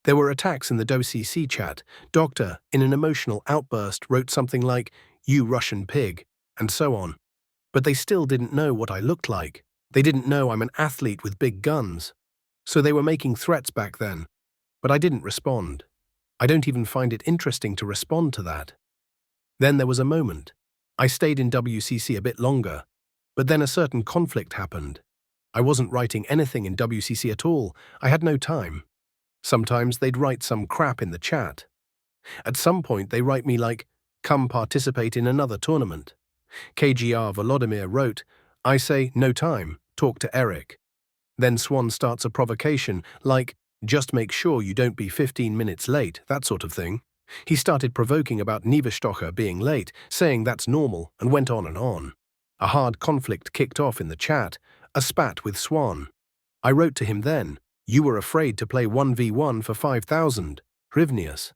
There were attacks in the WCC chat. Doctor, in an emotional outburst, wrote something like, "You Russian pig," and so on. But they still didn't know what I looked like. They didn't know I'm an athlete with big guns. So they were making threats back then. But I didn't respond. I don't even find it interesting to respond to that. Then there was a moment. I stayed in WCC a bit longer. But then a certain conflict happened. I wasn't writing anything in WCC at all. I had no time. Sometimes they'd write some crap in the chat. At some point they write me like, "Come participate in another tournament." KGR Volodymyr wrote, I say, "No time, talk to Eric." Then Swan starts a provocation, like, "Just make sure you don't be 15 minutes late," that sort of thing. He started provoking about Niederstocher being late, saying that's normal, and went on and on. A hard conflict kicked off in the chat, a spat with Swan. I wrote to him then, "You were afraid to play 1v1 for 5,000 hryvnias."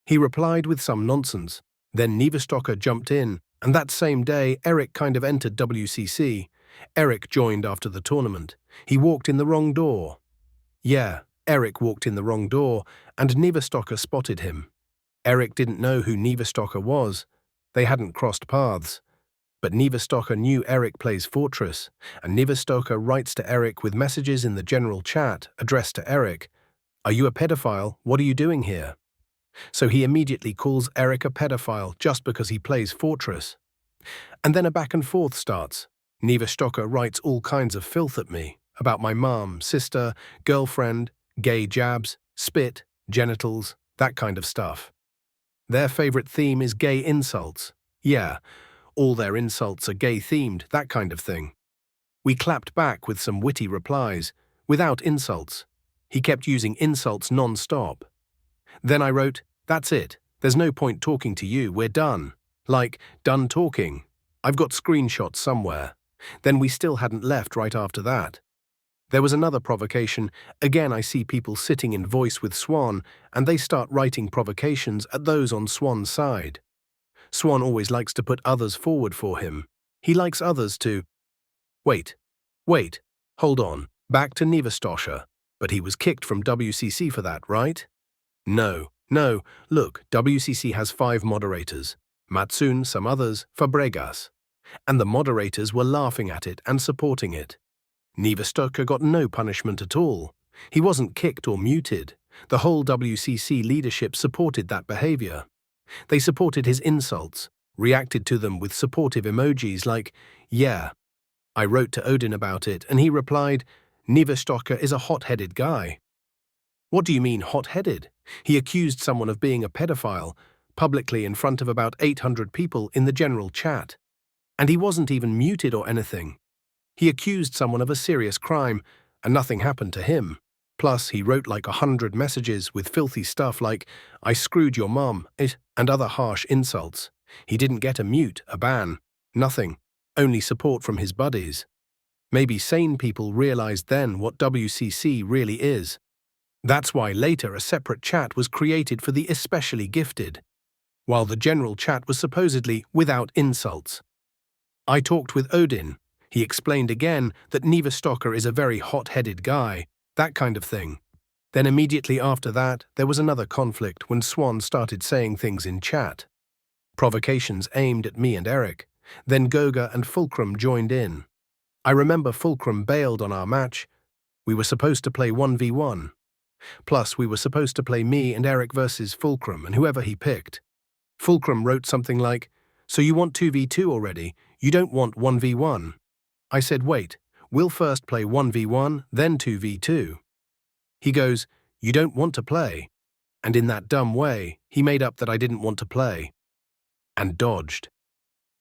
He replied with some nonsense. Then Niederstocher jumped in, and that same day Eric kind of entered WCC. Eric joined after the tournament. He walked in the wrong door. Yeah, Eric walked in the wrong door, and Niederstocher spotted him. Eric didn't know who Niederstocher was. They hadn't crossed paths. But Niederstocher knew Eric plays Fortress, and Niederstocher writes to Eric with messages in the general chat addressed to Eric. "Are you a pedophile? What are you doing here?" So he immediately calls Eric a pedophile just because he plays Fortress. And then a back and forth starts. Niederstocher writes all kinds of filth at me, about my mom, sister, girlfriend, gay jabs, spit, genitals, that kind of stuff. Their favorite theme is gay insults. Yeah, all their insults are gay-themed, that kind of thing. We clapped back with some witty replies, without insults. He kept using insults non-stop. Then I wrote, "That's it. There's no point talking to you. We're done." Like, done talking. I've got screenshots somewhere. Then we still hadn't left right after that. There was another provocation. Again, I see people sitting in voice with Swan, and they start writing provocations at those on Swan's side. Swan always likes to put others forward for him. He likes others to... Wait, hold on. Back to Niederstocher. But he was kicked from WCC for that, right? No, No, look, WCC has 5 moderators. Matsun, some others, Fabregas. And the moderators were laughing at it and supporting it. Niva Stoker got no punishment at all. He wasn't kicked or muted. The whole WCC leadership supported that behavior. They supported his insults, reacted to them with supportive emojis like, yeah. I wrote to Odin about it, and he replied, Niva Stoker is a hot-headed guy. What do you mean hot-headed? He accused someone of being a pedophile, publicly in front of about 800 people in the general chat. And he wasn't even muted or anything. He accused someone of a serious crime, and nothing happened to him. Plus, he wrote like 100 messages with filthy stuff like, I screwed your mum, and other harsh insults. He didn't get a mute, a ban, nothing, only support from his buddies. Maybe sane people realized then what WCC really is. That's why later a separate chat was created for the especially gifted, while the general chat was supposedly without insults. I talked with Odin. He explained again that Niva Stoker is a very hot-headed guy, that kind of thing. Then immediately after that, there was another conflict when Swan started saying things in chat. Provocations aimed at me and Eric. Then Goga and Fulcrum joined in. I remember Fulcrum bailed on our match. We were supposed to play 1v1. Plus, we were supposed to play me and Eric versus Fulcrum and whoever he picked. Fulcrum wrote something like, so you want 2v2 already, you don't want 1v1. I said, wait, we'll first play 1v1, then 2v2. He goes, you don't want to play. And in that dumb way, he made up that I didn't want to play. And dodged.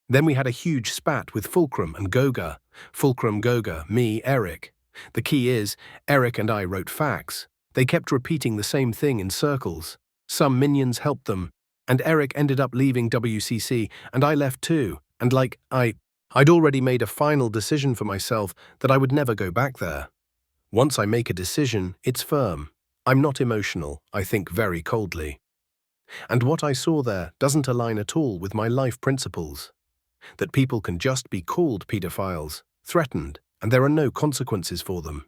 Then we had a huge spat with Fulcrum and Goga. Fulcrum, Goga, me, Eric. The key is, Eric and I wrote facts. They kept repeating the same thing in circles. Some minions helped them, and Eric ended up leaving WCC, and I left too, and I'd already made a final decision for myself that I would never go back there. Once I make a decision, it's firm. I'm not emotional, I think very coldly. And what I saw there doesn't align at all with my life principles. That people can just be called pedophiles, threatened, and there are no consequences for them.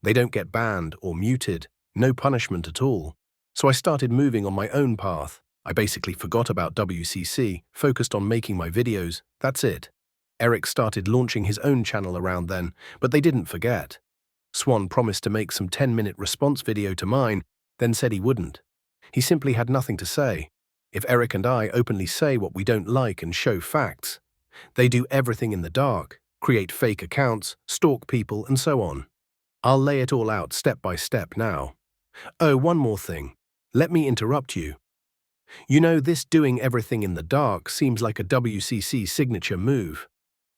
They don't get banned or muted, no punishment at all. So I started moving on my own path. I basically forgot about WCC, focused on making my videos, that's it. Eric started launching his own channel around then, but they didn't forget. Swan promised to make some 10-minute response video to mine, then said he wouldn't. He simply had nothing to say. If Eric and I openly say what we don't like and show facts, they do everything in the dark, create fake accounts, stalk people, and so on. I'll lay it all out step by step now. Oh, one more thing. Let me interrupt you. You know, this doing everything in the dark seems like a WCC signature move.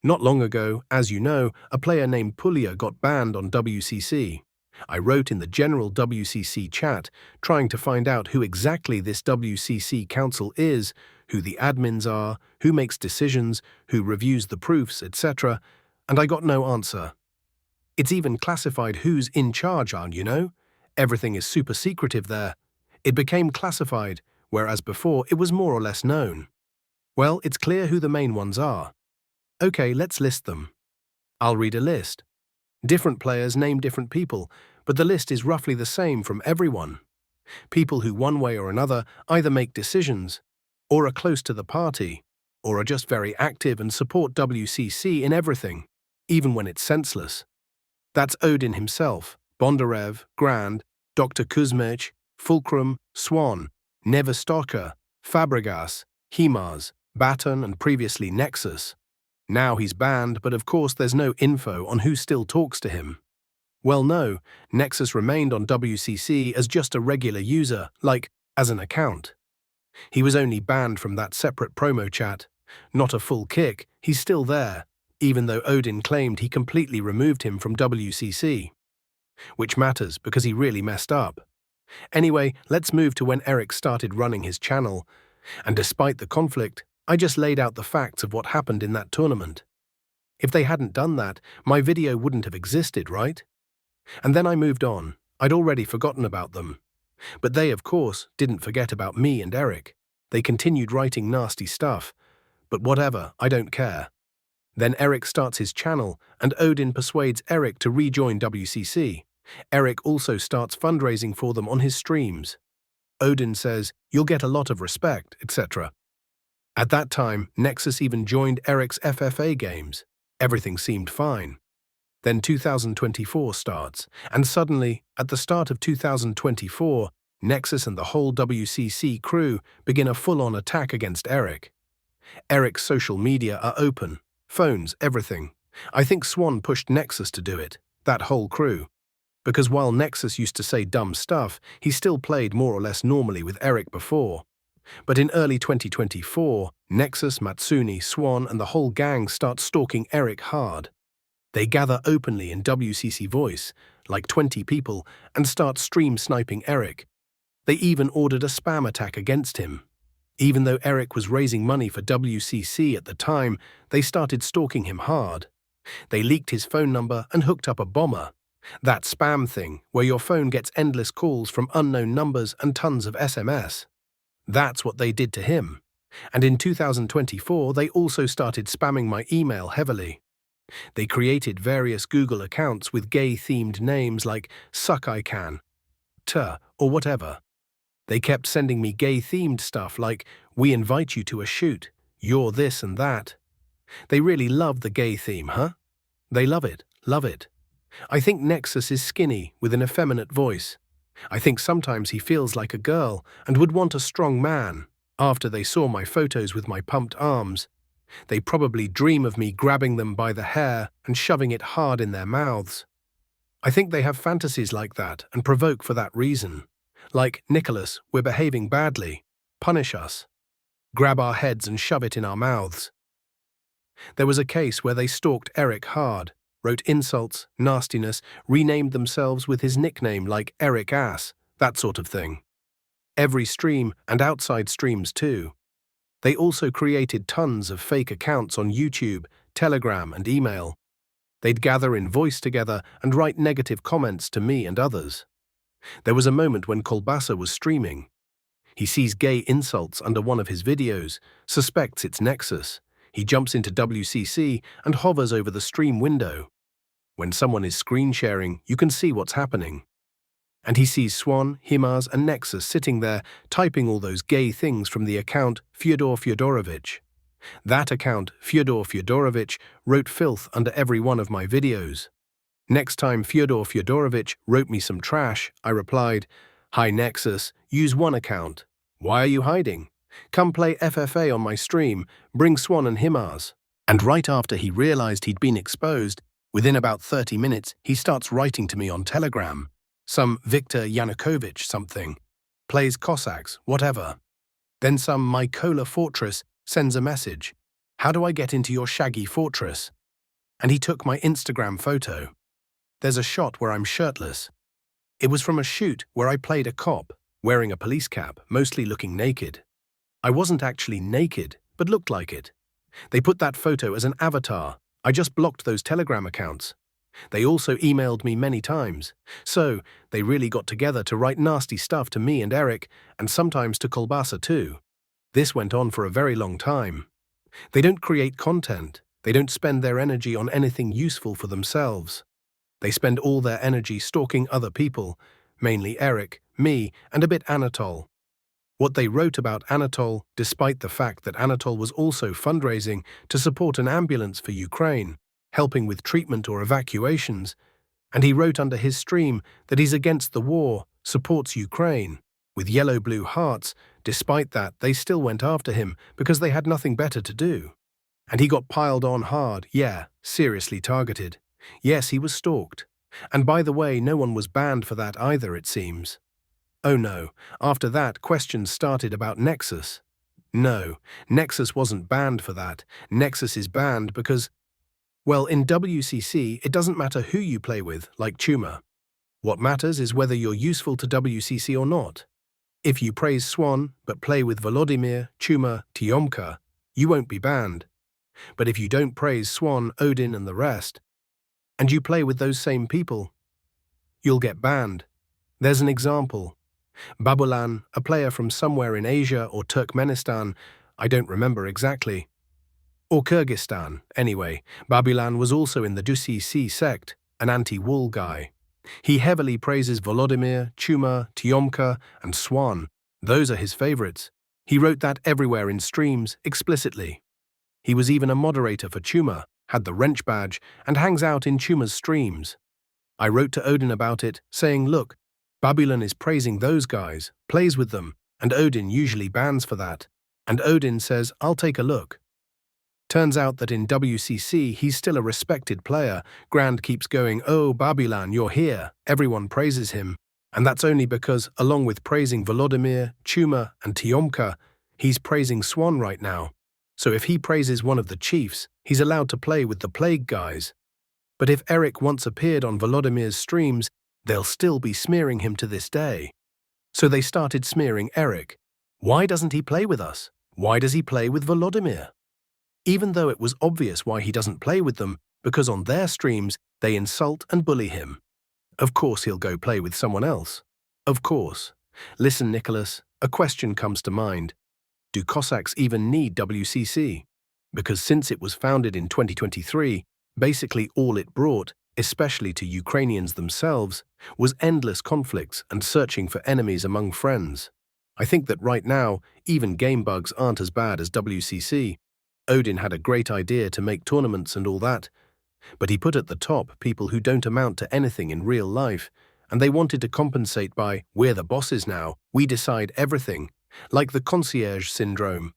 Not long ago, as you know, a player named Puglia got banned on WCC. I wrote in the general WCC chat, trying to find out who exactly this WCC council is, who the admins are, who makes decisions, who reviews the proofs, etc., and I got no answer. It's even classified who's in charge on, you know? Everything is super secretive there. It became classified, whereas before it was more or less known. Well, it's clear who the main ones are. Okay, let's list them. I'll read a list. Different players name different people, but the list is roughly the same from everyone. People who one way or another either make decisions, or are close to the party, or are just very active and support WCC in everything, even when it's senseless. That's Odin himself, Bondarev, Grand, Dr. Kuzmich, Fulcrum, Swan, Niva Stoker, Fabregas, Himars, Baton, and previously Nexus. Now he's banned, but of course there's no info on who still talks to him. Well, no, Nexus remained on WCC as just a regular user, like, as an account. He was only banned from that separate promo chat. Not a full kick, he's still there, even though Odin claimed he completely removed him from WCC. Which matters, because he really messed up. Anyway, let's move to when Eric started running his channel, and despite the conflict, I just laid out the facts of what happened in that tournament. If they hadn't done that, my video wouldn't have existed, right? And then I moved on. I'd already forgotten about them. But they, of course, didn't forget about me and Eric. They continued writing nasty stuff. But whatever, I don't care. Then Eric starts his channel, and Odin persuades Eric to rejoin WCC. Eric also starts fundraising for them on his streams. Odin says, "You'll get a lot of respect," etc. At that time, Nexus even joined Eric's FFA games. Everything seemed fine. Then 2024 starts, and suddenly, at the start of 2024, Nexus and the whole WCC crew begin a full-on attack against Eric. Eric's social media are open, phones, everything. I think Swan pushed Nexus to do it, that whole crew. Because while Nexus used to say dumb stuff, he still played more or less normally with Eric before. But in early 2024, Nexus, Matsuni, Swan, and the whole gang start stalking Eric hard. They gather openly in WCC Voice, like 20 people, and start stream sniping Eric. They even ordered a spam attack against him. Even though Eric was raising money for WCC at the time, they started stalking him hard. They leaked his phone number and hooked up a bomber. That spam thing, where your phone gets endless calls from unknown numbers and tons of SMS. That's what they did to him. And in 2024, they also started spamming my email heavily. They created various Google accounts with gay-themed names like Suck I Can, or whatever. They kept sending me gay-themed stuff like, "We invite you to a shoot, you're this and that." They really love the gay theme, huh? They love it, love it. I think Nexus is skinny with an effeminate voice. I think sometimes he feels like a girl and would want a strong man. After they saw my photos with my pumped arms, they probably dream of me grabbing them by the hair and shoving it hard in their mouths. I think they have fantasies like that and provoke for that reason. Like, "Nicholas, we're behaving badly. Punish us. Grab our heads and shove it in our mouths." There was a case where they stalked Eric hard, wrote insults, nastiness, renamed themselves with his nickname like Eric Ass, that sort of thing. Every stream, and outside streams too. They also created tons of fake accounts on YouTube, Telegram, and email. They'd gather in Voice together and write negative comments to me and others. There was a moment when Kolbasa was streaming. He sees gay insults under one of his videos, suspects it's Nexus. He jumps into WCC and hovers over the stream window. When someone is screen sharing, you can see what's happening. And he sees Swan, Himars, and Nexus sitting there typing all those gay things from the account Fyodor Fyodorovich. That account, Fyodor Fyodorovich, wrote filth under every one of my videos. Next time Fyodor Fyodorovich wrote me some trash, I replied, "Hi Nexus, use one account. Why are you hiding? Come play FFA on my stream, bring Swan and Himars." And right after he realized he'd been exposed, within about 30 minutes, he starts writing to me on Telegram. Some Viktor Yanukovych something. Plays Cossacks, whatever. Then some Mykola Fortress sends a message. "How do I get into your shaggy fortress?" And he took my Instagram photo. There's a shot where I'm shirtless. It was from a shoot where I played a cop, wearing a police cap, mostly looking naked. I wasn't actually naked, but looked like it. They put that photo as an avatar. I just blocked those Telegram accounts. They also emailed me many times. So, they really got together to write nasty stuff to me and Eric, and sometimes to Kolbasa too. This went on for a very long time. They don't create content. They don't spend their energy on anything useful for themselves. They spend all their energy stalking other people, mainly Eric, me, and a bit Anatol. What they wrote about Anatol, despite the fact that Anatol was also fundraising to support an ambulance for Ukraine, helping with treatment or evacuations, and he wrote under his stream that he's against the war, supports Ukraine, with yellow-blue hearts. Despite that, they still went after him because they had nothing better to do. And he got piled on hard, yeah, seriously targeted. Yes, he was stalked. And by the way, no one was banned for that either, it seems. Oh no, after that, questions started about Nexus. No, Nexus wasn't banned for that. Nexus is banned because, well, in WCC, it doesn't matter who you play with, like Chuma. What matters is whether you're useful to WCC or not. If you praise Swan, but play with Volodymyr, Chuma, Tiomka, you won't be banned. But if you don't praise Swan, Odin, and the rest, and you play with those same people, you'll get banned. There's an example. Babulan, a player from somewhere in Asia or Turkmenistan, I don't remember exactly. Or Kyrgyzstan, anyway. Babulan was also in the WCC sect, an anti-wall guy. He heavily praises Volodymyr, Chuma, Tiomka, and Swan, Those are his favorites. He wrote that everywhere in streams, explicitly. He was even a moderator for Chuma, had the wrench badge, and hangs out in Chuma's streams. I wrote to Odin about it, saying, look, Babylon is praising those guys, plays with them, and Odin usually bans for that. And Odin says, I'll take a look. Turns out that in WCC he's still a respected player. Grand keeps going, oh Babylon, you're here. Everyone praises him. And that's only because, along with praising Volodymyr, Chuma, and Tiomka, he's praising Swan right now. So if he praises one of the chiefs, he's allowed to play with the Plague guys. But if Eric once appeared on Volodymyr's streams, they'll still be smearing him to this day. So they started smearing Eric. Why doesn't he play with us? Why does he play with Volodymyr? Even though it was obvious why he doesn't play with them, because on their streams they insult and bully him. Of course he'll go play with someone else. Of course. Listen, Nicholas, a question comes to mind. Do Cossacks even need WCC? Because since it was founded in 2023, basically all it brought, especially to Ukrainians themselves, was endless conflicts and searching for enemies among friends. I think that right now, even game bugs aren't as bad as WCC. Odin had a great idea to make tournaments and all that, but he put at the top people who don't amount to anything in real life, and they wanted to compensate by, we're the bosses now, we decide everything, like the concierge syndrome.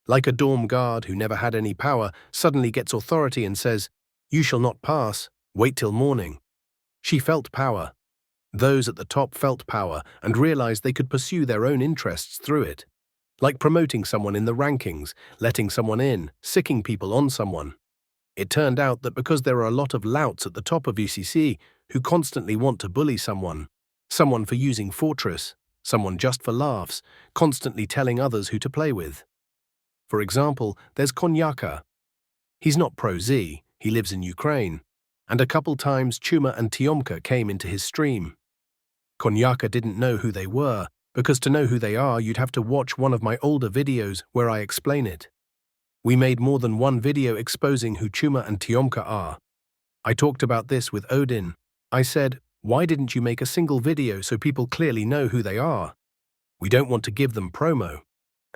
Like a dorm guard who never had any power suddenly gets authority and says, you shall not pass, wait till morning. She felt power. Those at the top felt power and realized they could pursue their own interests through it. Like promoting someone in the rankings, letting someone in, sicking people on someone. It turned out that because there are a lot of louts at the top of UCC who constantly want to bully someone for using Fortress, someone just for laughs, constantly telling others who to play with. For example, there's Konyaka. He's not pro-Z, he lives in Ukraine, and a couple times Chuma and Tiomka came into his stream. Konyaka didn't know who they were, because to know who they are you'd have to watch one of my older videos where I explain it. We made more than one video exposing who Chuma and Tiomka are. I talked about this with Odin. I said, why didn't you make a single video so people clearly know who they are? We don't want to give them promo.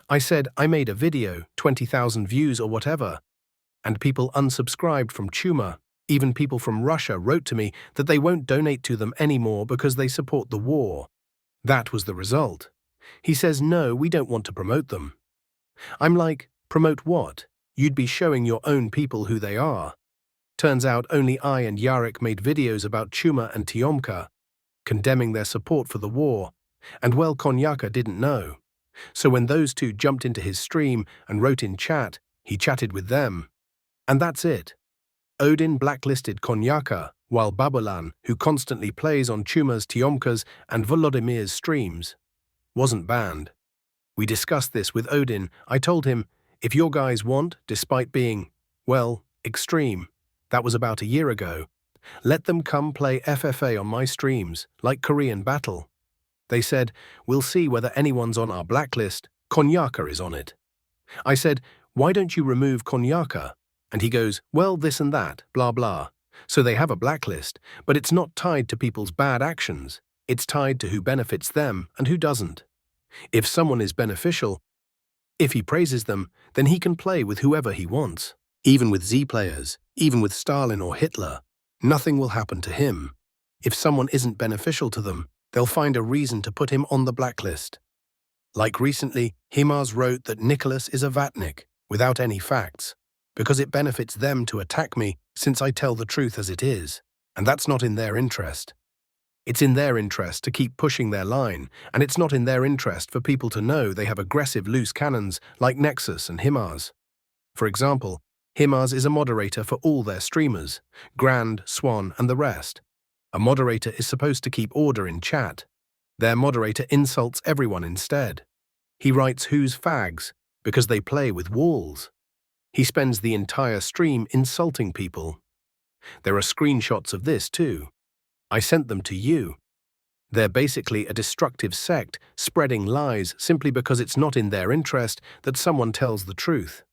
I said, I made a video, 20,000 views or whatever, and people unsubscribed from Chuma. Even people from Russia wrote to me that they won't donate to them anymore because they support the war. That was the result. He says, no, we don't want to promote them. I'm like, promote what? You'd be showing your own people who they are. Turns out only I and Yarek made videos about Chuma and Tiomka, condemning their support for the war, and well, Konyaka didn't know. So when those two jumped into his stream and wrote in chat, he chatted with them. And that's it. Odin blacklisted Konyaka, while Babylon, who constantly plays on Chuma's, Tiomka's, and Volodymyr's streams, wasn't banned. We discussed this with Odin. I told him, if your guys want, despite being, well, extreme, that was about a year ago, let them come play FFA on my streams, like Korean Battle. They said, we'll see whether anyone's on our blacklist. Konyaka is on it. I said, why don't you remove Konyaka? And he goes, well, this and that, blah blah. So they have a blacklist, but it's not tied to people's bad actions. It's tied to who benefits them and who doesn't. If someone is beneficial, if he praises them, then he can play with whoever he wants. Even with Z players, even with Stalin or Hitler, nothing will happen to him. If someone isn't beneficial to them, they'll find a reason to put him on the blacklist. Like recently, Himars wrote that Nicholas is a Vatnik, without any facts, because it benefits them to attack me since I tell the truth as it is, and that's not in their interest. It's in their interest to keep pushing their line, and it's not in their interest for people to know they have aggressive loose cannons like Nexus and Himars. For example, Himars is a moderator for all their streamers, Grand, Swan, and the rest. A moderator is supposed to keep order in chat. Their moderator insults everyone instead. He writes who's fags because they play with walls. He spends the entire stream insulting people. There are screenshots of this too. I sent them to you. They're basically a destructive sect spreading lies simply because it's not in their interest that someone tells the truth.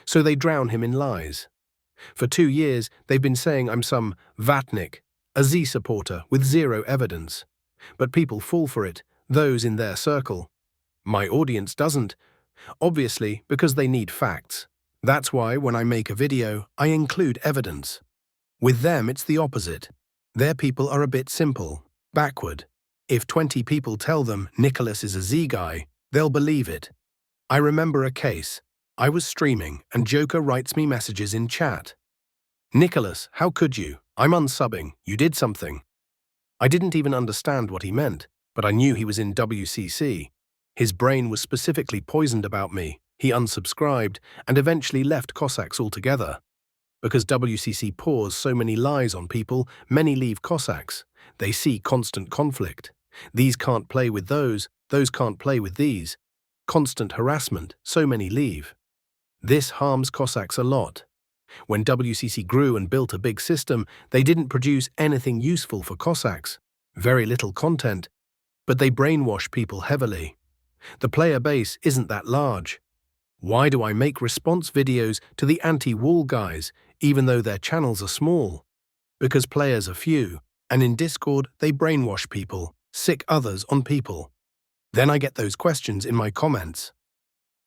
So they drown him in lies. For 2 years, they've been saying I'm some Vatnik, a Z supporter with zero evidence. But people fall for it, those in their circle. My audience doesn't, obviously because they need facts. That's why when I make a video, I include evidence. With them, it's the opposite. Their people are a bit simple, backward. If 20 people tell them Nicholas is a Z guy, they'll believe it. I remember a case. I was streaming and Joker writes me messages in chat. Nicholas, how could you? I'm unsubbing. You did something. I didn't even understand what he meant, but I knew he was in WCC. His brain was specifically poisoned about me. He unsubscribed and eventually left Cossacks altogether. Because WCC pours so many lies on people, many leave Cossacks. They see constant conflict. These can't play with those can't play with these. Constant harassment, so many leave. This harms Cossacks a lot. When WCC grew and built a big system, they didn't produce anything useful for Cossacks. Very little content. But they brainwash people heavily. The player base isn't that large. Why do I make response videos to the anti-wall guys, even though their channels are small? Because players are few, and in Discord they brainwash people, sick others on people. Then I get those questions in my comments.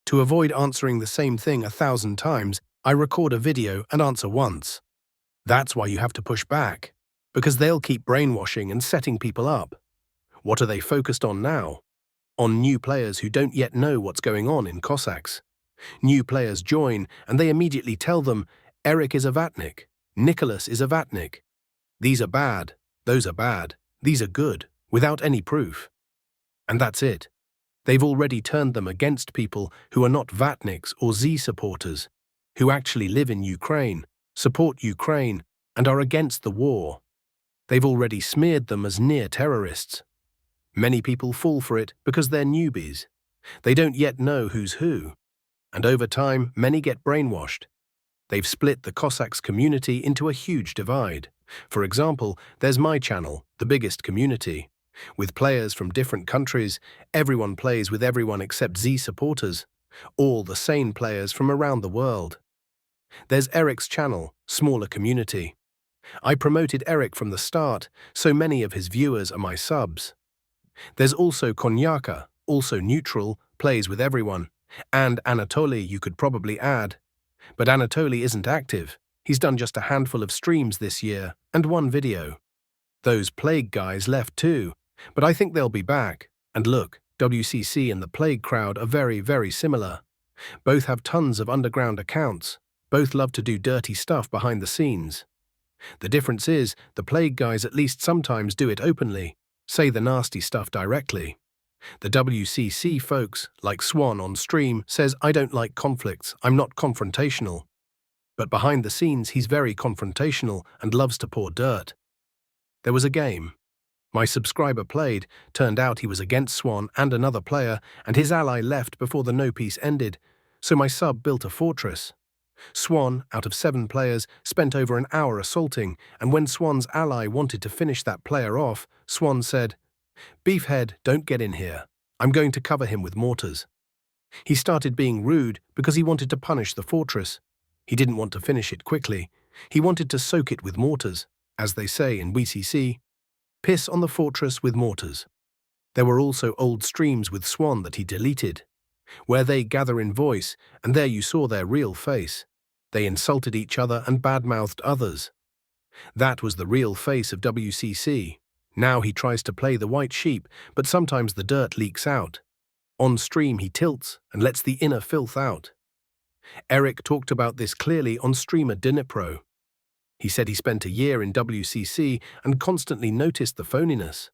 To avoid answering the same thing 1,000 times, I record a video and answer once. That's why you have to push back, because they'll keep brainwashing and setting people up. What are they focused on now? On new players who don't yet know what's going on in Cossacks. New players join and they immediately tell them, Eric is a Vatnik, Nicholas is a Vatnik. These are bad, those are bad, these are good, without any proof. And that's it. They've already turned them against people who are not Vatniks or Z supporters, who actually live in Ukraine, support Ukraine, and are against the war. They've already smeared them as near terrorists. Many people fall for it because they're newbies. They don't yet know who's who. And over time, many get brainwashed. They've split the Cossacks community into a huge divide. For example, there's my channel, the biggest community. With players from different countries, everyone plays with everyone except Z supporters, all the sane players from around the world. There's Eric's channel, smaller community. I promoted Eric from the start, so many of his viewers are my subs. There's also Konyaka, also neutral, plays with everyone. And Anatoly you could probably add. But Anatoly isn't active. He's done just a handful of streams this year, and one video. Those Plague guys left too, but I think they'll be back. And look, WCC and the Plague crowd are very, very similar. Both have tons of underground accounts. Both love to do dirty stuff behind the scenes. The difference is, the Plague guys at least sometimes do it openly, say the nasty stuff directly. The WCC folks, like Swan on stream, says I don't like conflicts, I'm not confrontational. But behind the scenes he's very confrontational and loves to pour dirt. There was a game. My subscriber played, turned out he was against Swan and another player, and his ally left before the no-peace ended, so my sub built a fortress. Swan, out of 7 players, spent over an hour assaulting, and when Swan's ally wanted to finish that player off, Swan said, Beefhead, don't get in here. I'm going to cover him with mortars. He started being rude because he wanted to punish the fortress. He didn't want to finish it quickly. He wanted to soak it with mortars, as they say in WCC. Piss on the fortress with mortars. There were also old streams with Swan that he deleted, where they gather in voice, and there you saw their real face. They insulted each other and badmouthed others. That was the real face of WCC. Now he tries to play the white sheep, but sometimes the dirt leaks out. On stream he tilts and lets the inner filth out. Eric talked about this clearly on streamer Dnipro. He said he spent a year in WCC and constantly noticed the phoniness.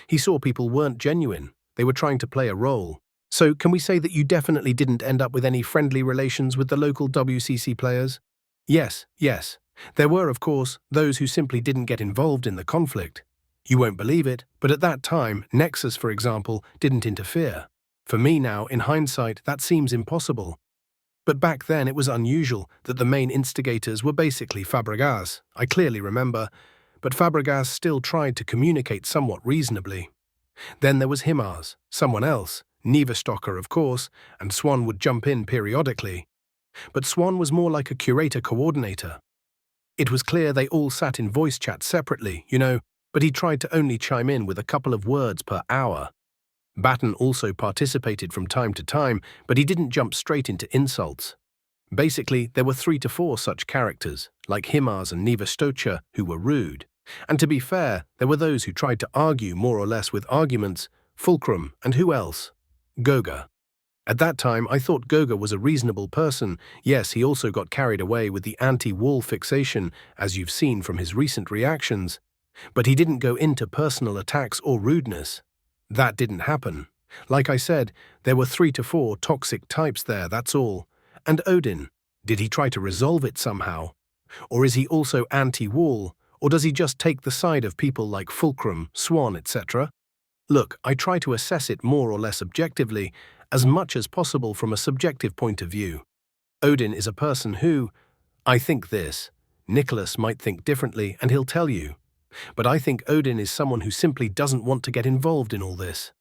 He saw people weren't genuine, they were trying to play a role. So can we say that you definitely didn't end up with any friendly relations with the local WCC players? Yes. There were, of course, those who simply didn't get involved in the conflict. You won't believe it, but at that time, Nexus, for example, didn't interfere. For me now, in hindsight, that seems impossible. But back then it was unusual that the main instigators were basically Fabregas, I clearly remember, but Fabregas still tried to communicate somewhat reasonably. Then there was Himars, someone else, Neverstocker of course, and Swan would jump in periodically. But Swan was more like a curator-coordinator. It was clear they all sat in voice chat separately, but he tried to only chime in with a couple of words per hour. Batten also participated from time to time, but he didn't jump straight into insults. Basically, there were 3 to 4 such characters, like Himars and Neva Stocha, who were rude. And to be fair, there were those who tried to argue more or less with arguments, Fulcrum, and who else? Goga. At that time, I thought Goga was a reasonable person. Yes, he also got carried away with the anti-wall fixation, as you've seen from his recent reactions. But he didn't go into personal attacks or rudeness. That didn't happen. Like I said, there were 3 to 4 toxic types there, that's all. And Odin, did he try to resolve it somehow? Or is he also anti-wall? Or does he just take the side of people like Fulcrum, Swan, etc.? Look, I try to assess it more or less objectively, as much as possible from a subjective point of view. Odin is a person who, I think this, Nicholas might think differently and he'll tell you. But I think Odin is someone who simply doesn't want to get involved in all this.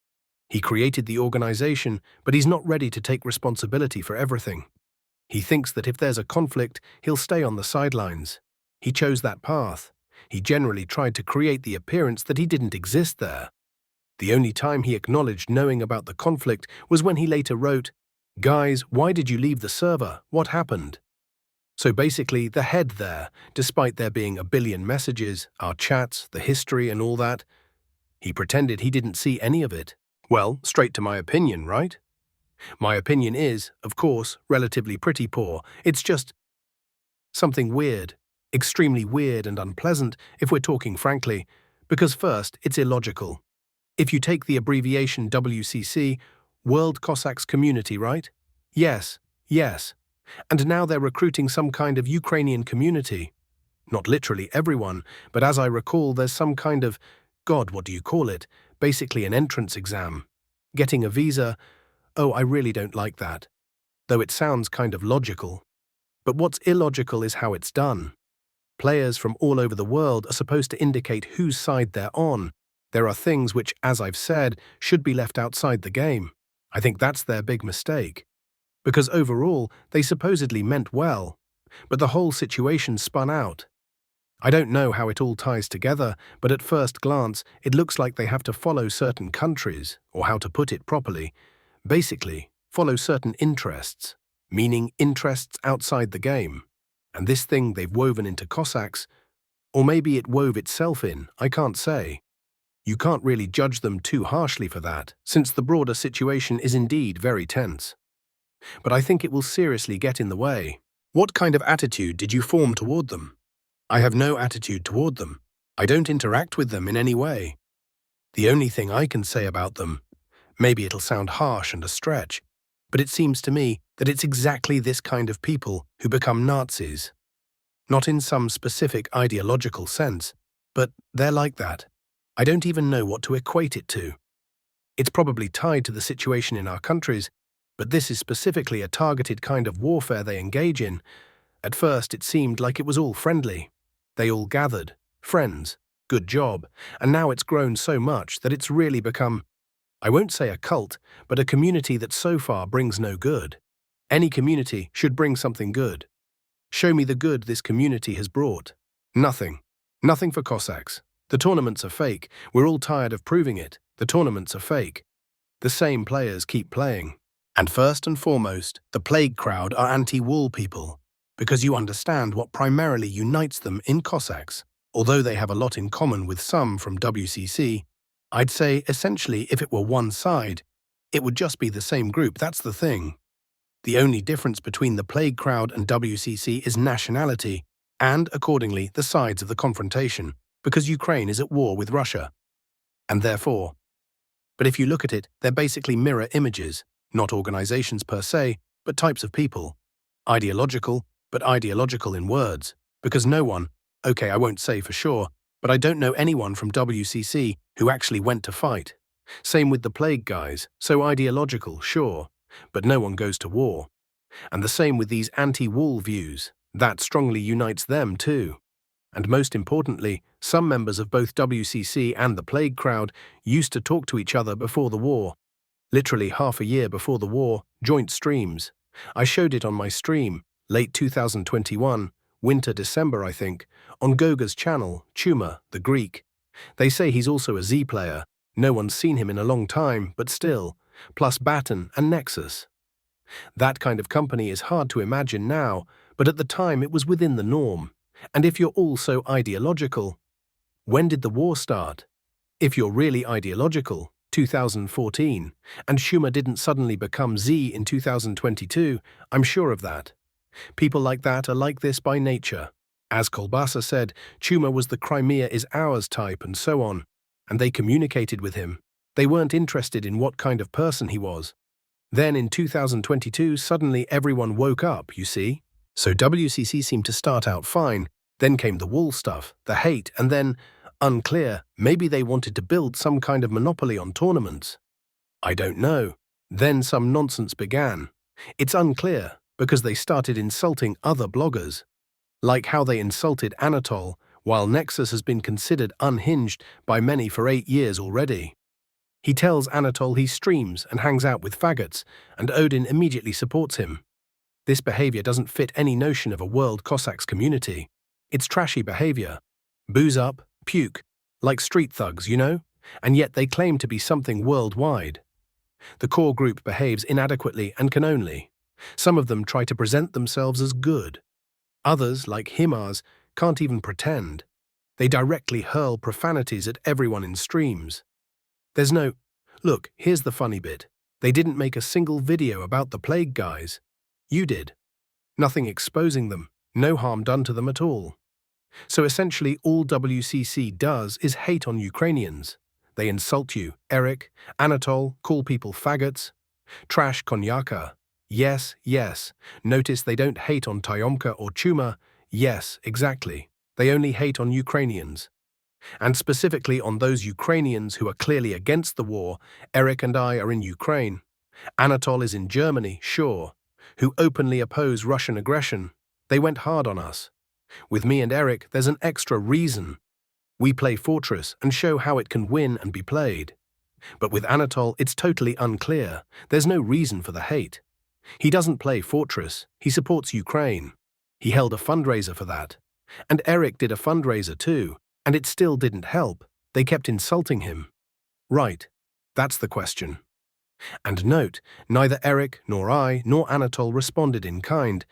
He created the organization, but he's not ready to take responsibility for everything. He thinks that if there's a conflict, he'll stay on the sidelines. He chose that path. He generally tried to create the appearance that he didn't exist there. The only time he acknowledged knowing about the conflict was when he later wrote, "Guys, why did you leave the server? What happened?" So basically, the head there, despite there being a billion messages, our chats, the history and all that, he pretended he didn't see any of it. Well, straight to my opinion, right? My opinion is, of course, relatively pretty poor. It's just something weird, extremely weird and unpleasant if we're talking frankly, because first, it's illogical. If you take the abbreviation WCC, World Cossacks Community, right? Yes. And now they're recruiting some kind of Ukrainian community. Not literally everyone, but as I recall, there's some kind of, God, what do you call it? Basically an entrance exam. Getting a visa. Oh, I really don't like that. Though it sounds kind of logical. But what's illogical is how it's done. Players from all over the world are supposed to indicate whose side they're on. There are things which, as I've said, should be left outside the game. I think that's their big mistake. Because overall, they supposedly meant well, but the whole situation spun out. I don't know how it all ties together, but at first glance, it looks like they have to follow certain countries, or how to put it properly, basically, follow certain interests, meaning interests outside the game. And this thing they've woven into Cossacks, or maybe it wove itself in, I can't say. You can't really judge them too harshly for that, since the broader situation is indeed very tense. But I think it will seriously get in the way. What kind of attitude did you form toward them? I have no attitude toward them. I don't interact with them in any way. The only thing I can say about them, maybe it'll sound harsh and a stretch, but it seems to me that it's exactly this kind of people who become Nazis. Not in some specific ideological sense, but they're like that. I don't even know what to equate it to. It's probably tied to the situation in our countries, but this is specifically a targeted kind of warfare they engage in. At first it seemed like it was all friendly. They all gathered, friends, good job, and now it's grown so much that it's really become, I won't say a cult, but a community that so far brings no good. Any community should bring something good. Show me the good this community has brought. Nothing. Nothing for Cossacks. The tournaments are fake. We're all tired of proving it. The tournaments are fake. The same players keep playing. And first and foremost, the Plague crowd are anti-wall people, because you understand what primarily unites them in Cossacks. Although they have a lot in common with some from WCC, I'd say essentially if it were one side, it would just be the same group, that's the thing. The only difference between the Plague crowd and WCC is nationality, and, accordingly, the sides of the confrontation, because Ukraine is at war with Russia. And therefore. But if you look at it, they're basically mirror images. Not organizations per se, but types of people. Ideological, but ideological in words. Because no one, okay, I won't say for sure, but I don't know anyone from WCC who actually went to fight. Same with the Plague guys, so ideological, sure, but no one goes to war. And the same with these anti-wall views, that strongly unites them too. And most importantly, some members of both WCC and the Plague crowd used to talk to each other before the war. Literally half a year before the war, joint streams. I showed it on my stream, late 2021, winter-December I think, on Goga's channel, Tuma, the Greek. They say he's also a Z player, No one's seen him in a long time, but still, plus Baton and Nexus. That kind of company is hard to imagine now, but at the time it was within the norm. And if you're all so ideological, when did the war start? If you're really ideological, 2014, and Schumer didn't suddenly become Z in 2022, I'm sure of that. People like that are like this by nature. As Kolbasa said, Schumer was the Crimea is ours type and so on, and they communicated with him. They weren't interested in what kind of person he was. Then in 2022, suddenly everyone woke up, you see? So WCC seemed to start out fine, then came the wall stuff, the hate, and then, unclear, maybe they wanted to build some kind of monopoly on tournaments. I don't know. Then some nonsense began. It's unclear, because they started insulting other bloggers. Like how they insulted Anatol, while Nexus has been considered unhinged by many for 8 years already. He tells Anatol he streams and hangs out with faggots, and Odin immediately supports him. This behavior doesn't fit any notion of a World Cossacks community. It's trashy behavior. Booze up, puke, like street thugs, you know? And yet they claim to be something worldwide. The core group behaves inadequately and can only. Some of them try to present themselves as good. Others, like HIMARS, can't even pretend. They directly hurl profanities at everyone in streams. There's no, look, here's the funny bit. They didn't make a single video about the Plague guys. You did. Nothing exposing them, no harm done to them at all. So essentially all WCC does is hate on Ukrainians. They insult you, Eric, Anatol, call people faggots. Trash Konyaka. Yes, yes. Notice they don't hate on Tyomka or Chuma. Yes, exactly. They only hate on Ukrainians. And specifically on those Ukrainians who are clearly against the war. Eric and I are in Ukraine. Anatol is in Germany, sure, who openly oppose Russian aggression. They went hard on us. With me and Eric, there's an extra reason. We play Fortress and show how it can win and be played. But with Anatol, it's totally unclear. There's no reason for the hate. He doesn't play Fortress. He supports Ukraine. He held a fundraiser for that. And Eric did a fundraiser too, and it still didn't help. They kept insulting him. Right. That's the question. And note, neither Eric, nor I, nor Anatol responded in kind.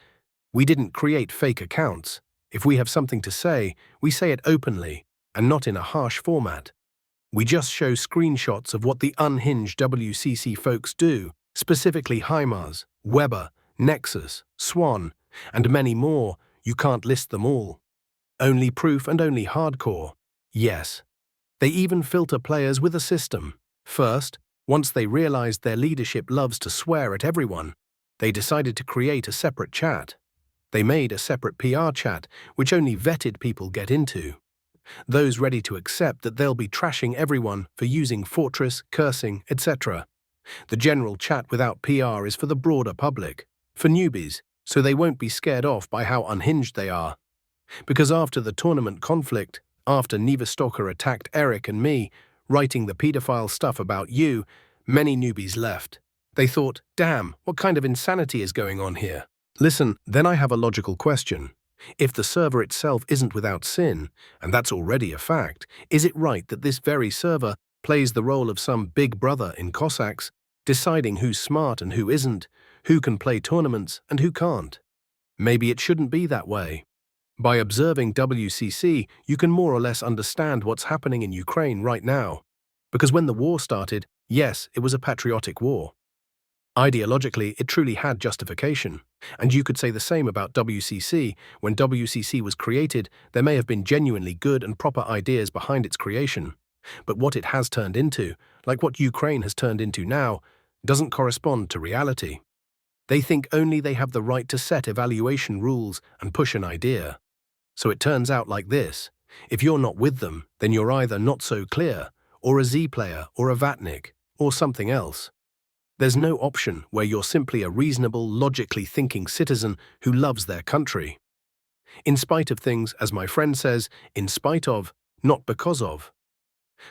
We didn't create fake accounts. If we have something to say, we say it openly, and not in a harsh format. We just show screenshots of what the unhinged WCC folks do, specifically HIMARS, Weber, Nexus, Swan, and many more. You can't list them all. Only proof and only hardcore. Yes. They even filter players with a system. First, once they realized their leadership loves to swear at everyone, they decided to create a separate chat. They made a separate PR chat, which only vetted people get into. Those ready to accept that they'll be trashing everyone for using Fortress, cursing, etc. The general chat without PR is for the broader public, for newbies, so they won't be scared off by how unhinged they are. Because after the tournament conflict, after Neva Stalker attacked Eric and me, writing the pedophile stuff about you, many newbies left. They thought, damn, what kind of insanity is going on here? Listen, then I have a logical question. If the server itself isn't without sin, and that's already a fact, is it right that this very server plays the role of some big brother in Cossacks, deciding who's smart and who isn't, who can play tournaments and who can't? Maybe it shouldn't be that way. By observing WCC, you can more or less understand what's happening in Ukraine right now. Because when the war started, yes, it was a patriotic war. Ideologically, it truly had justification. And you could say the same about WCC. When WCC was created, there may have been genuinely good and proper ideas behind its creation. But what it has turned into, like what Ukraine has turned into now, doesn't correspond to reality. They think only they have the right to set evaluation rules and push an idea. So it turns out like this. If you're not with them, then you're either not so clear, or a Z player, or a Vatnik, or something else. There's no option where you're simply a reasonable, logically thinking citizen who loves their country. In spite of things, as my friend says, in spite of, not because of.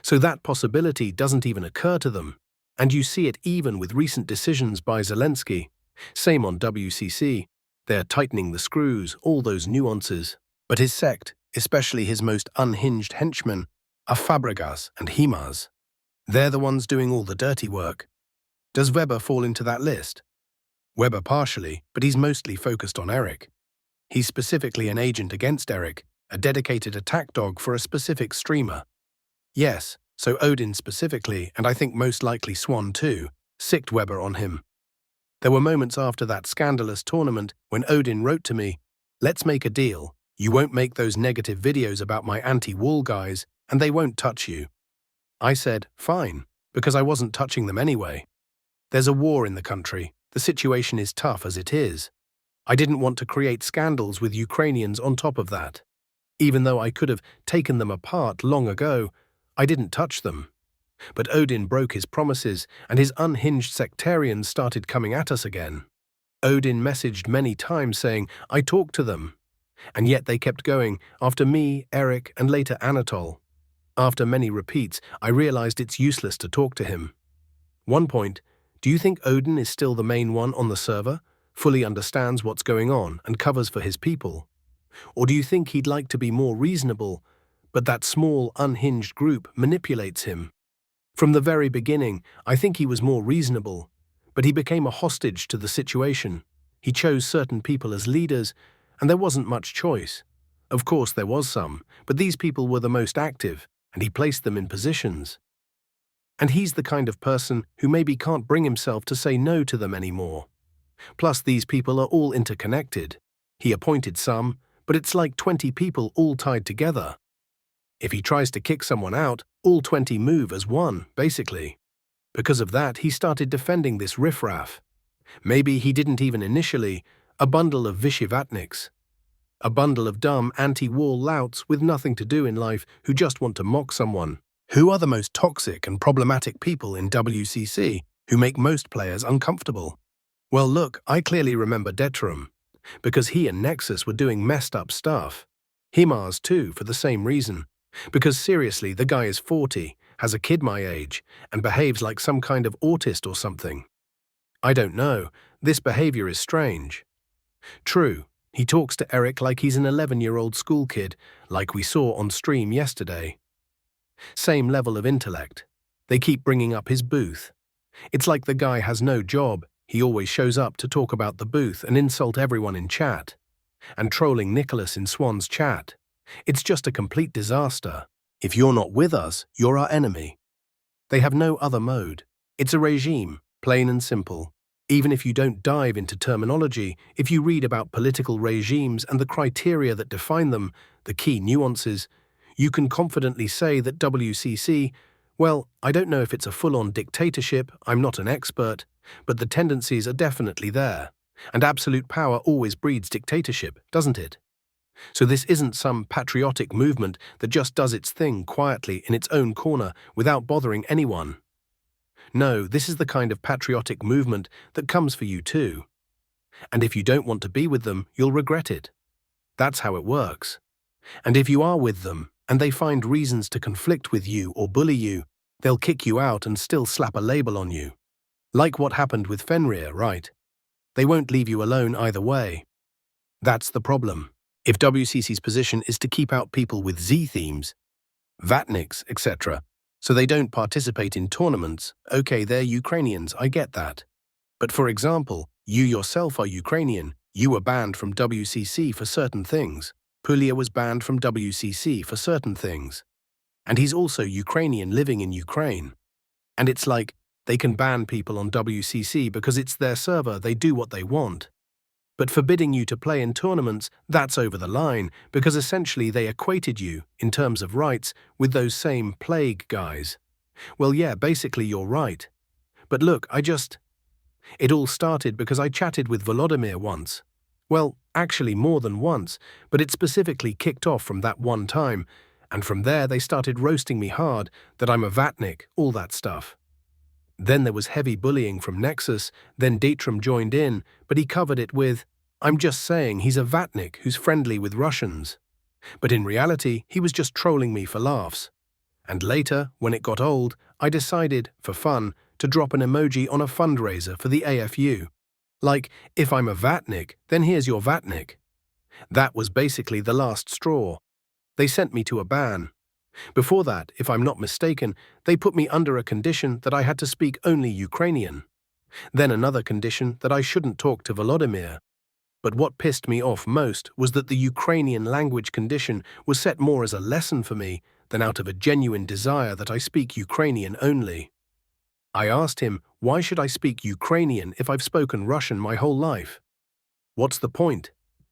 So that possibility doesn't even occur to them. And you see it even with recent decisions by Zelensky. Same on WCC. They're tightening the screws, all those nuances. But his sect, especially his most unhinged henchmen, are Fabregas and HIMARS. They're the ones doing all the dirty work. Does Weber fall into that list? Weber partially, but he's mostly focused on Eric. He's specifically an agent against Eric, a dedicated attack dog for a specific streamer. Yes, so Odin specifically, and I think most likely Swan too, sicked Weber on him. There were moments after that scandalous tournament when Odin wrote to me, "Let's make a deal. You won't make those negative videos about my anti-wall guys, and they won't touch you." I said, fine, because I wasn't touching them anyway. There's a war in the country. The situation is tough as it is. I didn't want to create scandals with Ukrainians on top of that. Even though I could have taken them apart long ago, I didn't touch them. But Odin broke his promises, and his unhinged sectarians started coming at us again. Odin messaged many times saying, "I talked to them." And yet they kept going, after me, Eric, and later Anatol. After many repeats, I realized it's useless to talk to him. One point, do you think Odin is still the main one on the server, fully understands what's going on and covers for his people? Or do you think he'd like to be more reasonable, but that small, unhinged group manipulates him? From the very beginning, I think he was more reasonable, but he became a hostage to the situation. He chose certain people as leaders, and there wasn't much choice. Of course there was some, but these people were the most active, and he placed them in positions. And he's the kind of person who maybe can't bring himself to say no to them anymore. Plus, these people are all interconnected. He appointed some, but it's like 20 people all tied together. If he tries to kick someone out, all 20 move as one, basically. Because of that, he started defending this riffraff. Maybe he didn't even initially, a bundle of Vishivatniks. A bundle of dumb, anti-wall louts with nothing to do in life who just want to mock someone. Who are the most toxic and problematic people in WCC who make most players uncomfortable? Well, look, I clearly remember Detram, because he and Nexus were doing messed up stuff. Himars too, for the same reason. Because seriously, the guy is 40, has a kid my age, and behaves like some kind of autist or something. I don't know, this behavior is strange. True, he talks to Eric like he's an 11-year-old school kid, like we saw on stream yesterday. Same level of intellect. They keep bringing up his booth. It's like the guy has no job. He always shows up to talk about the booth and insult everyone in chat. And trolling Nicholas in Swan's chat. It's just a complete disaster. If you're not with us, you're our enemy. They have no other mode. It's a regime, plain and simple. Even if you don't dive into terminology, if you read about political regimes and the criteria that define them, the key nuances, you can confidently say that WCC, well, I don't know if it's a full-on dictatorship, I'm not an expert, but the tendencies are definitely there. And absolute power always breeds dictatorship, doesn't it? So this isn't some patriotic movement that just does its thing quietly in its own corner without bothering anyone. No, this is the kind of patriotic movement that comes for you too. And if you don't want to be with them, you'll regret it. That's how it works. And if you are with them, and they find reasons to conflict with you or bully you, they'll kick you out and still slap a label on you. Like what happened with Fenrir, right? They won't leave you alone either way. That's the problem. If WCC's position is to keep out people with Z themes, Vatniks, etc., so they don't participate in tournaments, okay, they're Ukrainians, I get that. But for example, you yourself are Ukrainian, you were banned from WCC for certain things. Pulia was banned from WCC for certain things. And he's also Ukrainian living in Ukraine. And it's like, they can ban people on WCC because it's their server, they do what they want. But forbidding you to play in tournaments, that's over the line, because essentially they equated you, in terms of rights, with those same plague guys. Well, yeah, basically you're right. But look, it all started because I chatted with Volodymyr once. Well, actually more than once, but it specifically kicked off from that one time, and from there they started roasting me hard, that I'm a Vatnik, all that stuff. Then there was heavy bullying from Nexus, then Detram joined in, but he covered it with, I'm just saying he's a Vatnik who's friendly with Russians. But in reality, he was just trolling me for laughs. And later, when it got old, I decided, for fun, to drop an emoji on a fundraiser for the AFU. Like, if I'm a Vatnik, then here's your Vatnik. That was basically the last straw. They sent me to a ban. Before that, if I'm not mistaken, they put me under a condition that I had to speak only Ukrainian. Then another condition that I shouldn't talk to Volodymyr. But what pissed me off most was that the Ukrainian language condition was set more as a lesson for me than out of a genuine desire that I speak Ukrainian only. I asked him, why should I speak Ukrainian if I've spoken Russian my whole life? What's the point?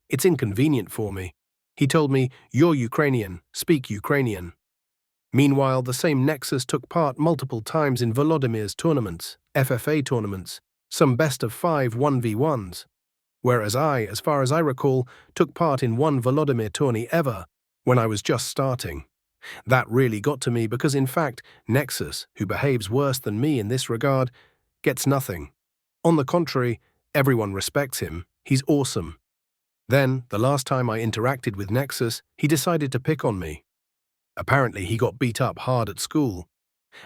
It's inconvenient for me. He told me, you're Ukrainian, speak Ukrainian. Meanwhile, the same Nexus took part multiple times in Volodymyr's tournaments, FFA tournaments, some best-of-5 1v1s, whereas I, as far as I recall, took part in one Volodymyr tourney ever, when I was just starting. That really got to me because, in fact, Nexus, who behaves worse than me in this regard, gets nothing. On the contrary, everyone respects him. He's awesome. Then, the last time I interacted with Nexus, he decided to pick on me. Apparently, he got beat up hard at school,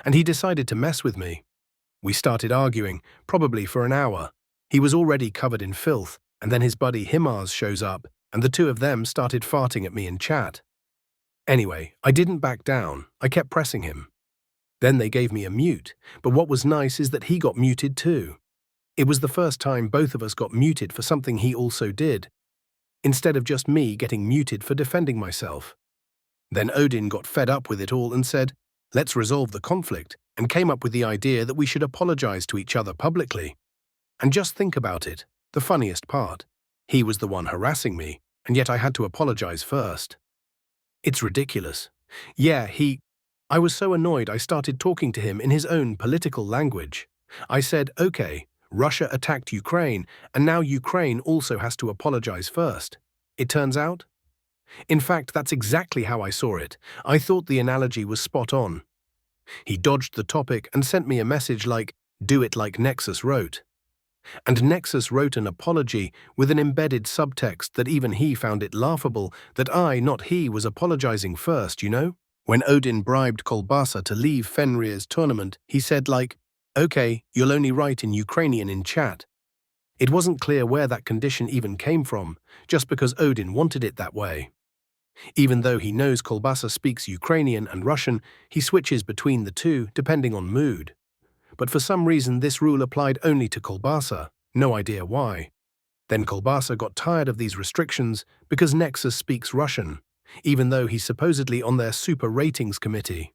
and he decided to mess with me. We started arguing, probably for an hour. He was already covered in filth, and then his buddy Himars shows up, and the two of them started farting at me in chat. Anyway, I didn't back down. I kept pressing him. Then they gave me a mute, but what was nice is that he got muted too. It was the first time both of us got muted for something he also did, instead of just me getting muted for defending myself. Then Odin got fed up with it all and said, let's resolve the conflict, and came up with the idea that we should apologize to each other publicly. And just think about it, the funniest part. He was the one harassing me, and yet I had to apologize first. It's ridiculous. Yeah, I was so annoyed I started talking to him in his own political language. I said, okay, Russia attacked Ukraine, and now Ukraine also has to apologize first. It turns out? In fact, that's exactly how I saw it. I thought the analogy was spot on. He dodged the topic and sent me a message like, do it like Nexus wrote. And Nexus wrote an apology with an embedded subtext that even he found it laughable that I, not he, was apologizing first, you know? When Odin bribed Kolbasa to leave Fenrir's tournament, he said like, okay, you'll only write in Ukrainian in chat. It wasn't clear where that condition even came from, just because Odin wanted it that way. Even though he knows Kolbasa speaks Ukrainian and Russian, he switches between the two depending on mood. But for some reason this rule applied only to Kolbasa, no idea why. Then Kolbasa got tired of these restrictions because Nexus speaks Russian, even though he's supposedly on their super ratings committee.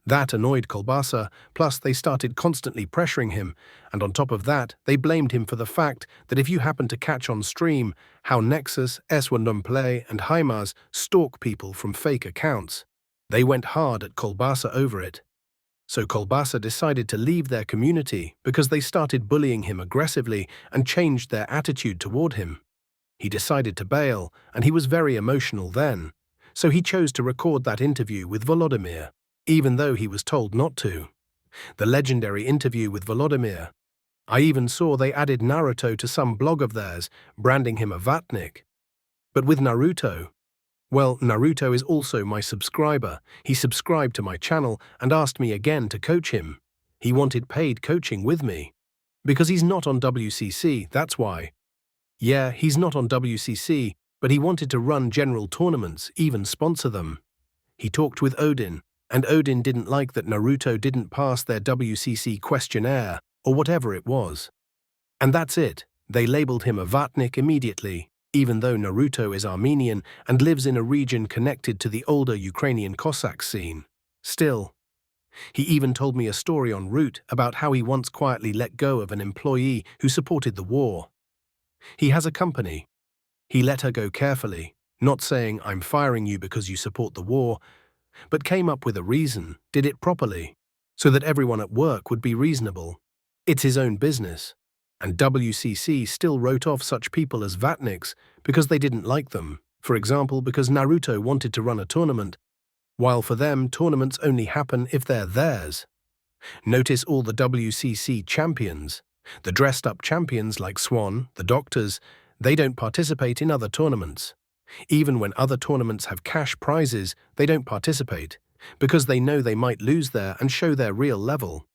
That annoyed Kolbasa, plus they started constantly pressuring him, and on top of that, they blamed him for the fact that if you happen to catch on stream how Nexus, S1Play, and Himars stalk people from fake accounts. They went hard at Kolbasa over it. So Kolbasa decided to leave their community because they started bullying him aggressively and changed their attitude toward him. He decided to bail, and he was very emotional then, so he chose to record that interview with Volodymyr, even though he was told not to. The legendary interview with Volodymyr. I even saw they added Naruto to some blog of theirs, branding him a Vatnik. But with Naruto, well, Naruto is also my subscriber. He subscribed to my channel and asked me again to coach him. He wanted paid coaching with me. Because he's not on WCC, that's why. Yeah, he's not on WCC, but he wanted to run general tournaments, even sponsor them. He talked with Odin, and Odin didn't like that Naruto didn't pass their WCC questionnaire, or whatever it was. And that's it. They labeled him a Vatnik immediately, even though Naruto is Armenian and lives in a region connected to the older Ukrainian Cossack scene. Still, he even told me a story en route about how he once quietly let go of an employee who supported the war. He has a company. He let her go carefully, not saying, I'm firing you because you support the war, but came up with a reason, did it properly, so that everyone at work would be reasonable. It's his own business. And WCC still wrote off such people as Vatniks because they didn't like them, for example because Naruto wanted to run a tournament, while for them tournaments only happen if they're theirs. Notice all the WCC champions. The dressed-up champions like Swan, the doctors, they don't participate in other tournaments. Even when other tournaments have cash prizes, they don't participate, because they know they might lose there and show their real level.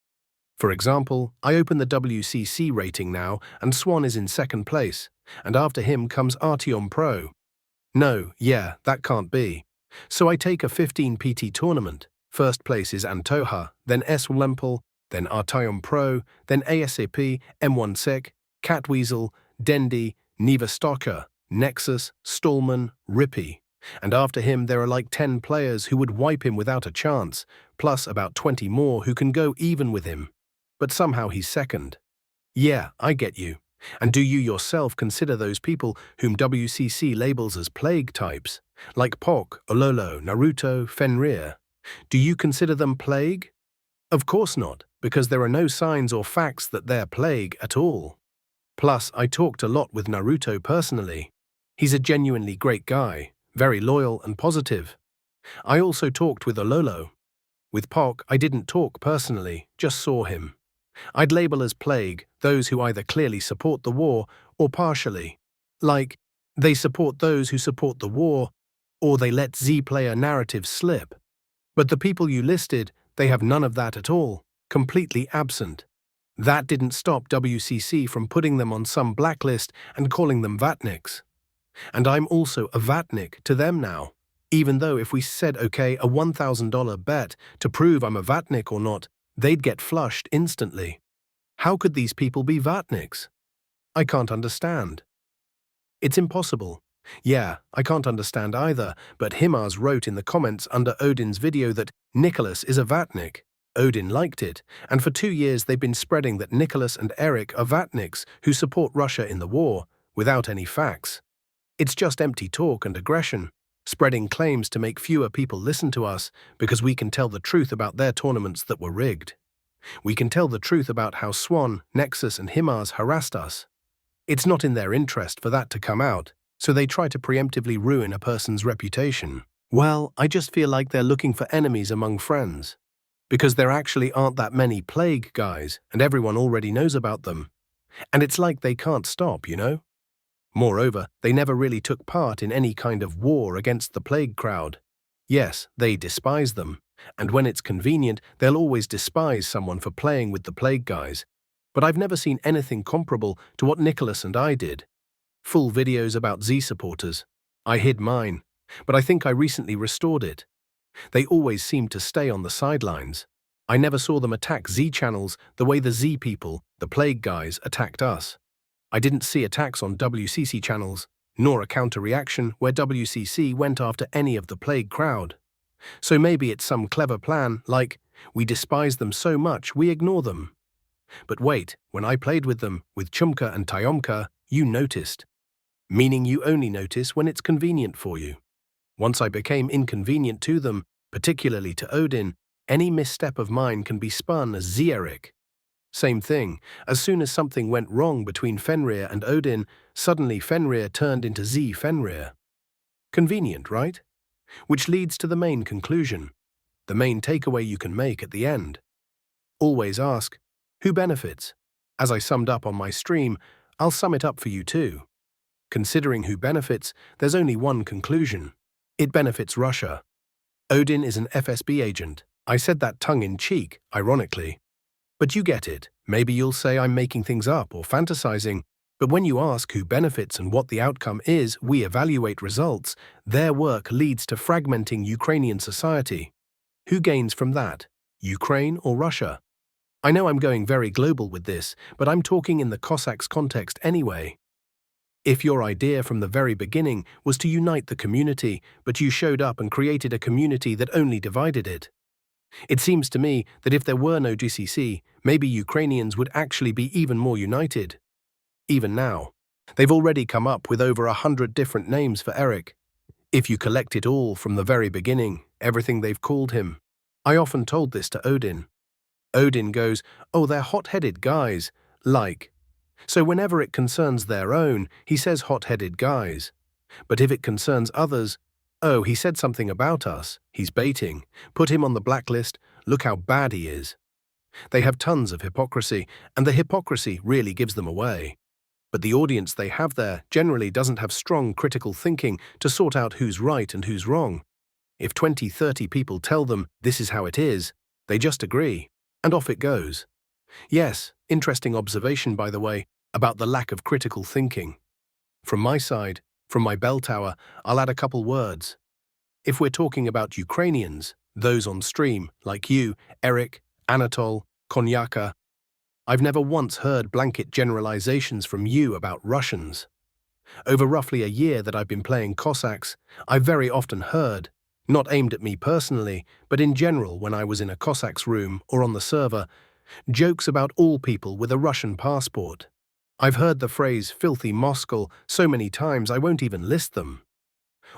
For example, I open the WCC rating now, and Swan is in second place, and after him comes Artyom Pro. No, yeah, that can't be. So I take a 15 PT tournament. First place is Antoha, then S-Lempel, then Artyom Pro, then ASAP, M1 Sec, Catweasel, Dendy, Neva Stocker, Nexus, Stallman, Rippy. And after him there are like 10 players who would wipe him without a chance, plus about 20 more who can go even with him. But somehow he's second. Yeah, I get you. And do you yourself consider those people whom WCC labels as plague types, like Pok, Ololo, Naruto, Fenrir? Do you consider them plague? Of course not, because there are no signs or facts that they're plague at all. Plus, I talked a lot with Naruto personally. He's a genuinely great guy, very loyal and positive. I also talked with Ololo. With Pok, I didn't talk personally, just saw him. I'd label as plague those who either clearly support the war or partially. Like, they support those who support the war, or they let Z-player narratives slip. But the people you listed, they have none of that at all, completely absent. That didn't stop WCC from putting them on some blacklist and calling them Vatniks. And I'm also a Vatnik to them now, even though if we said, okay, a $1,000 bet to prove I'm a Vatnik or not, they'd get flushed instantly. How could these people be Vatniks? I can't understand. It's impossible. Yeah, I can't understand either, but Himars wrote in the comments under Odin's video that Nicholas is a Vatnik. Odin liked it, and for 2 years they've been spreading that Nicholas and Eric are Vatniks who support Russia in the war, without any facts. It's just empty talk and aggression, spreading claims to make fewer people listen to us because we can tell the truth about their tournaments that were rigged. We can tell the truth about how Swan, Nexus and Himars harassed us. It's not in their interest for that to come out, so they try to preemptively ruin a person's reputation. Well, I just feel like they're looking for enemies among friends. Because there actually aren't that many plague guys, and everyone already knows about them. And it's like they can't stop, you know? Moreover, they never really took part in any kind of war against the plague crowd. Yes, they despise them, and when it's convenient, they'll always despise someone for playing with the plague guys. But I've never seen anything comparable to what Nicholas and I did. Full videos about Z supporters. I hid mine, but I think I recently restored it. They always seemed to stay on the sidelines. I never saw them attack Z channels the way the Z people, the plague guys, attacked us. I didn't see attacks on WCC channels, nor a counter-reaction where WCC went after any of the plague crowd. So maybe it's some clever plan, like, we despise them so much we ignore them. But wait, when I played with them, with Chumka and Tyomka, you noticed. Meaning you only notice when it's convenient for you. Once I became inconvenient to them, particularly to Odin, any misstep of mine can be spun as Z-Eric. Same thing, as soon as something went wrong between Fenrir and Odin, suddenly Fenrir turned into Z-Fenrir. Convenient, right? Which leads to the main conclusion, the main takeaway you can make at the end. Always ask, who benefits? As I summed up on my stream, I'll sum it up for you too. Considering who benefits, there's only one conclusion. It benefits Russia. Odin is an FSB agent. I said that tongue-in-cheek, ironically. But you get it. Maybe you'll say I'm making things up or fantasizing, but when you ask who benefits and what the outcome is, we evaluate results. Their work leads to fragmenting Ukrainian society. Who gains from that? Ukraine or Russia? I know I'm going very global with this, but I'm talking in the Cossacks context anyway. If your idea from the very beginning was to unite the community, but you showed up and created a community that only divided it. It seems to me that if there were no GCC, maybe Ukrainians would actually be even more united. Even now. They've already come up with over 100 different names for Eric. If you collect it all from the very beginning, everything they've called him. I often told this to Odin. Odin goes, oh, they're hot-headed guys, like. So whenever it concerns their own, he says hot-headed guys. But if it concerns others, oh, he said something about us, he's baiting, put him on the blacklist, look how bad he is. They have tons of hypocrisy, and the hypocrisy really gives them away. But the audience they have there generally doesn't have strong critical thinking to sort out who's right and who's wrong. If 20-30 people tell them this is how it is, they just agree, and off it goes. Yes, interesting observation, by the way, about the lack of critical thinking. From my side, from my bell tower, I'll add a couple words. If we're talking about Ukrainians, those on stream, like you, Eric, Anatol, Konyaka, I've never once heard blanket generalizations from you about Russians. Over roughly a year that I've been playing Cossacks, I've very often heard, not aimed at me personally, but in general when I was in a Cossacks room or on the server, jokes about all people with a Russian passport. I've heard the phrase filthy Moscow so many times I won't even list them.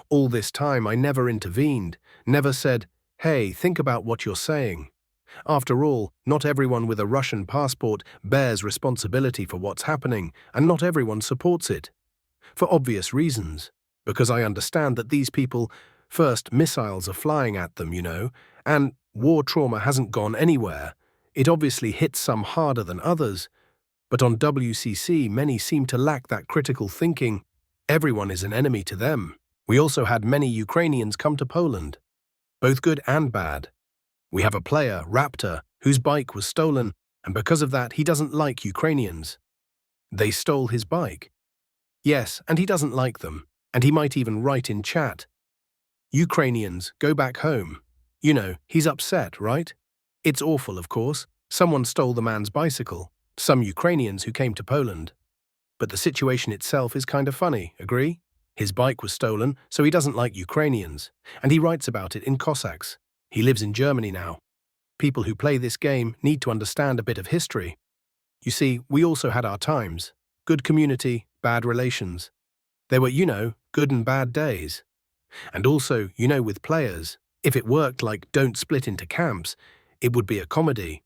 All this time I never intervened, never said, hey, think about what you're saying. After all, not everyone with a Russian passport bears responsibility for what's happening, and not everyone supports it. For obvious reasons, because I understand that these people, first missiles are flying at them, and war trauma hasn't gone anywhere. It obviously hits some harder than others, but on WCC many seem to lack that critical thinking. Everyone is an enemy to them. We also had many Ukrainians come to Poland, both good and bad. We have a player, Raptor, whose bike was stolen, and because of that he doesn't like Ukrainians. They stole his bike. Yes, and he doesn't like them, and he might even write in chat, Ukrainians, go back home. He's upset, right? It's awful, of course. Someone stole the man's bicycle, some Ukrainians who came to Poland. But the situation itself is kind of funny, agree? His bike was stolen, so he doesn't like Ukrainians, and he writes about it in Cossacks. He lives in Germany now. People who play this game need to understand a bit of history. You see, we also had our times. Good community, bad relations. There were, good and bad days. And also, with players, if it worked like don't split into camps, it would be a comedy.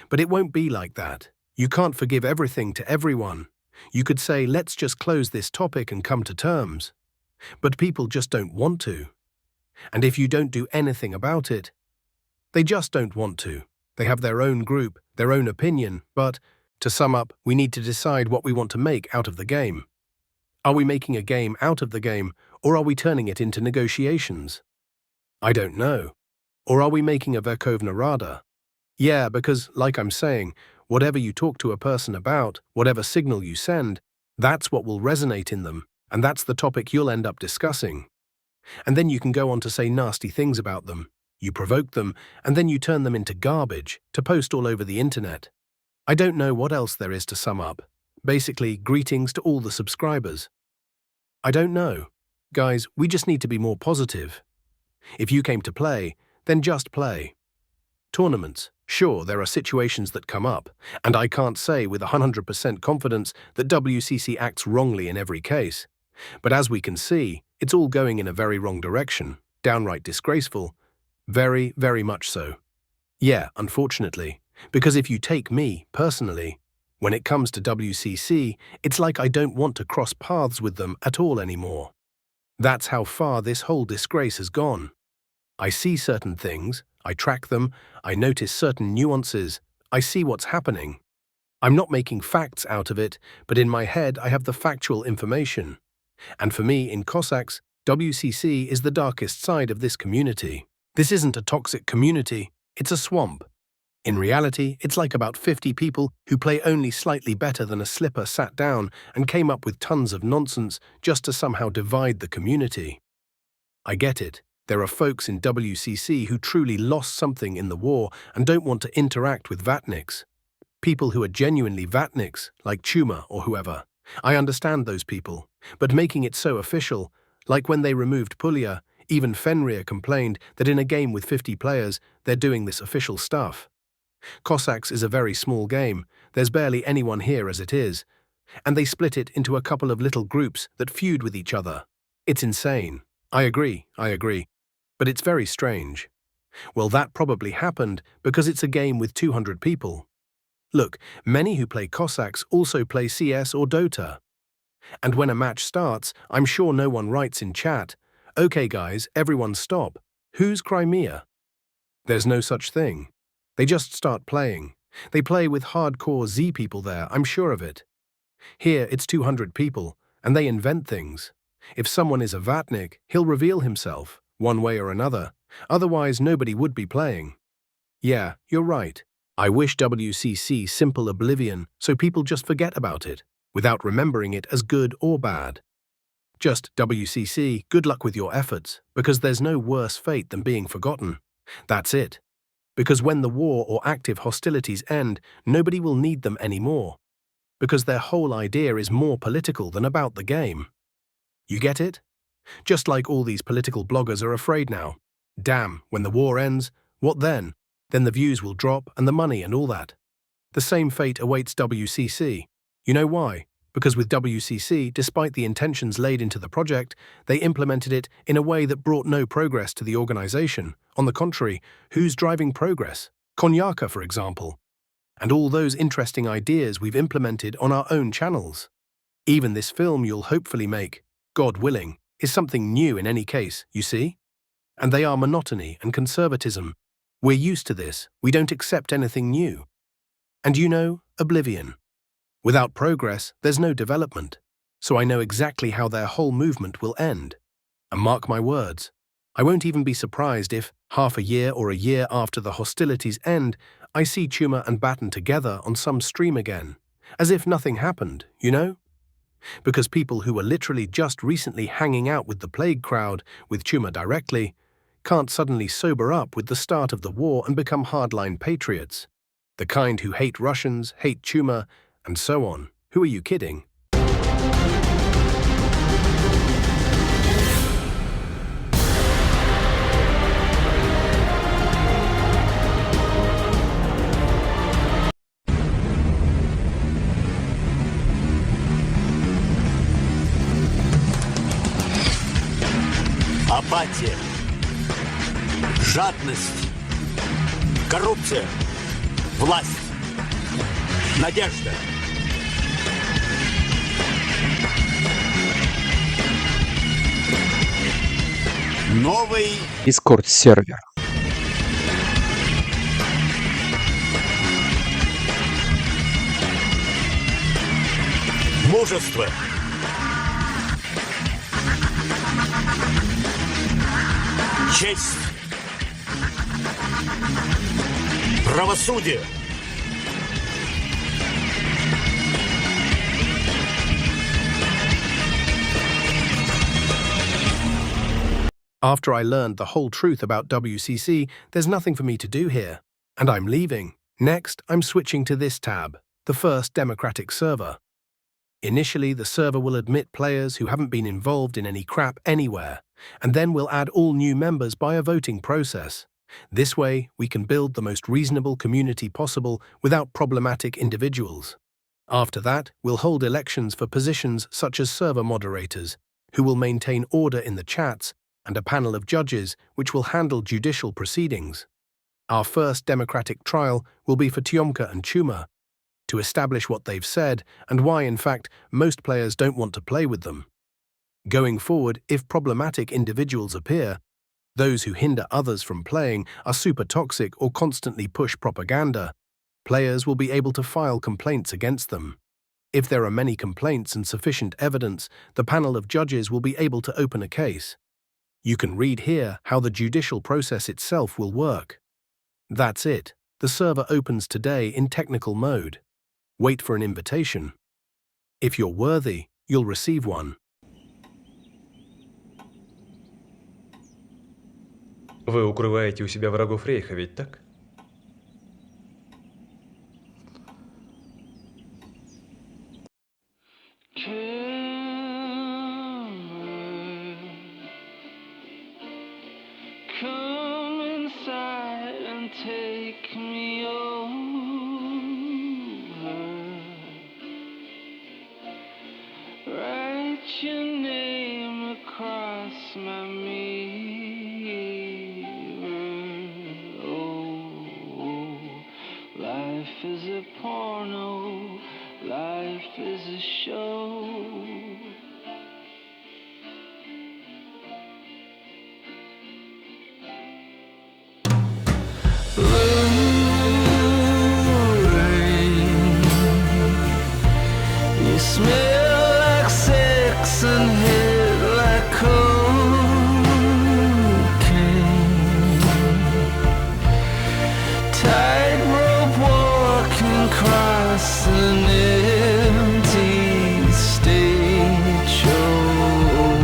But it won't be like that. You can't forgive everything to everyone. You could say, let's just close this topic and come to terms. But people just don't want to. And if you don't do anything about it, they just don't want to. They have their own group, their own opinion, but, to sum up, we need to decide what we want to make out of the game. Are we making a game out of the game, or are we turning it into negotiations? I don't know. Or are we making a Verkhovna Rada? Yeah, because, like I'm saying, whatever you talk to a person about, whatever signal you send, that's what will resonate in them, and that's the topic you'll end up discussing. And then you can go on to say nasty things about them. You provoke them, and then you turn them into garbage to post all over the internet. I don't know what else there is to sum up. Basically, greetings to all the subscribers. I don't know. Guys, we just need to be more positive. If you came to play, then just play. Tournaments, sure, there are situations that come up, and I can't say with 100% confidence that WCC acts wrongly in every case. But as we can see, it's all going in a very wrong direction, downright disgraceful. Very, very much so. Yeah, unfortunately, because if you take me, personally, when it comes to WCC, it's like I don't want to cross paths with them at all anymore. That's how far this whole disgrace has gone. I see certain things, I track them, I notice certain nuances, I see what's happening. I'm not making facts out of it, but in my head I have the factual information. And for me, in Cossacks, WCC is the darkest side of this community. This isn't a toxic community, it's a swamp. In reality, it's like about 50 people who play only slightly better than a slipper sat down and came up with tons of nonsense just to somehow divide the community. I get it. There are folks in WCC who truly lost something in the war and don't want to interact with Vatniks. People who are genuinely Vatniks, like Chuma or whoever. I understand those people, but making it so official, like when they removed Pulya, even Fenrir complained that in a game with 50 players, they're doing this official stuff. Cossacks is a very small game, there's barely anyone here as it is, and they split it into a couple of little groups that feud with each other. It's insane. I agree, but it's very strange. Well, that probably happened because it's a game with 200 people. Look, many who play Cossacks also play CS or Dota. And when a match starts, I'm sure no one writes in chat, "Okay guys, everyone stop. Who's Crimea?" There's no such thing. They just start playing. They play with hardcore Z people there, I'm sure of it. Here, it's 200 people, and they invent things. If someone is a Vatnik, he'll reveal himself, one way or another. Otherwise, nobody would be playing. Yeah, you're right. I wish WCC simple oblivion so people just forget about it, without remembering it as good or bad. Just WCC, good luck with your efforts, because there's no worse fate than being forgotten. That's it. Because when the war or active hostilities end, nobody will need them anymore. Because their whole idea is more political than about the game. You get it? Just like all these political bloggers are afraid now. Damn, when the war ends, what then? Then the views will drop and the money and all that. The same fate awaits WCC. You know why? Because with WCC, despite the intentions laid into the project, they implemented it in a way that brought no progress to the organization. On the contrary, who's driving progress? Konyaka, for example. And all those interesting ideas we've implemented on our own channels. Even this film you'll hopefully make, God willing, is something new in any case, you see? And they are monotony and conservatism. We're used to this, we don't accept anything new. And you know, oblivion. Without progress, there's no development. So I know exactly how their whole movement will end. And mark my words, I won't even be surprised if, half a year or a year after the hostilities end, I see Chuma and Batten together on some stream again, as if nothing happened, you know? Because people who were literally just recently hanging out with the plague crowd, with Chuma directly, can't suddenly sober up with the start of the war and become hardline patriots. The kind who hate Russians, hate Chuma, and so on. Who are you kidding? Апатия, жадность, коррупция, власть, надежда. Новый Discord-сервер. мужество, честь, правосудие. After I learned the whole truth about WCC, there's nothing for me to do here, and I'm leaving. Next, I'm switching to this tab, the first democratic server. Initially, the server will admit players who haven't been involved in any crap anywhere, and then we'll add all new members by a voting process. This way, we can build the most reasonable community possible without problematic individuals. After that, we'll hold elections for positions such as server moderators, who will maintain order in the chats, and a panel of judges which will handle judicial proceedings. Our first democratic trial will be for Tiomka and Chuma, to establish what they've said and why, in fact, most players don't want to play with them. Going forward, if problematic individuals appear, those who hinder others from playing, are super toxic or constantly push propaganda, players will be able to file complaints against them. If there are many complaints and sufficient evidence, the panel of judges will be able to open a case. You can read here how the judicial process itself will work. That's it. The server opens today in technical mode. Wait for an invitation. If you're worthy, you'll receive one. Вы укрываете у себя врагов Рейха, ведь так? Come inside and take me over. Write your name across my mirror. Oh, life is a porno, life is a show. You smell like sex and hit like cocaine. Tightrope walking across an empty stage show.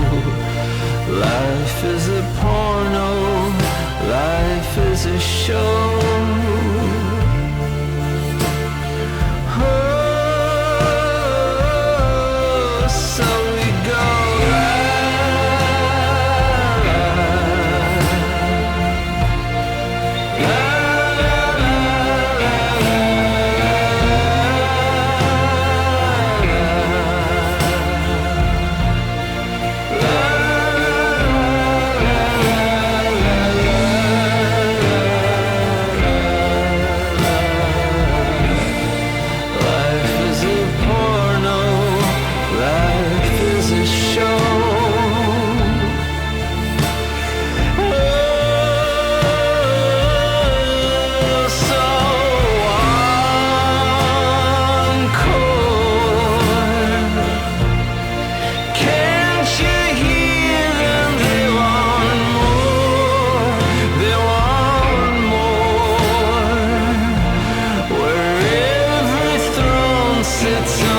sits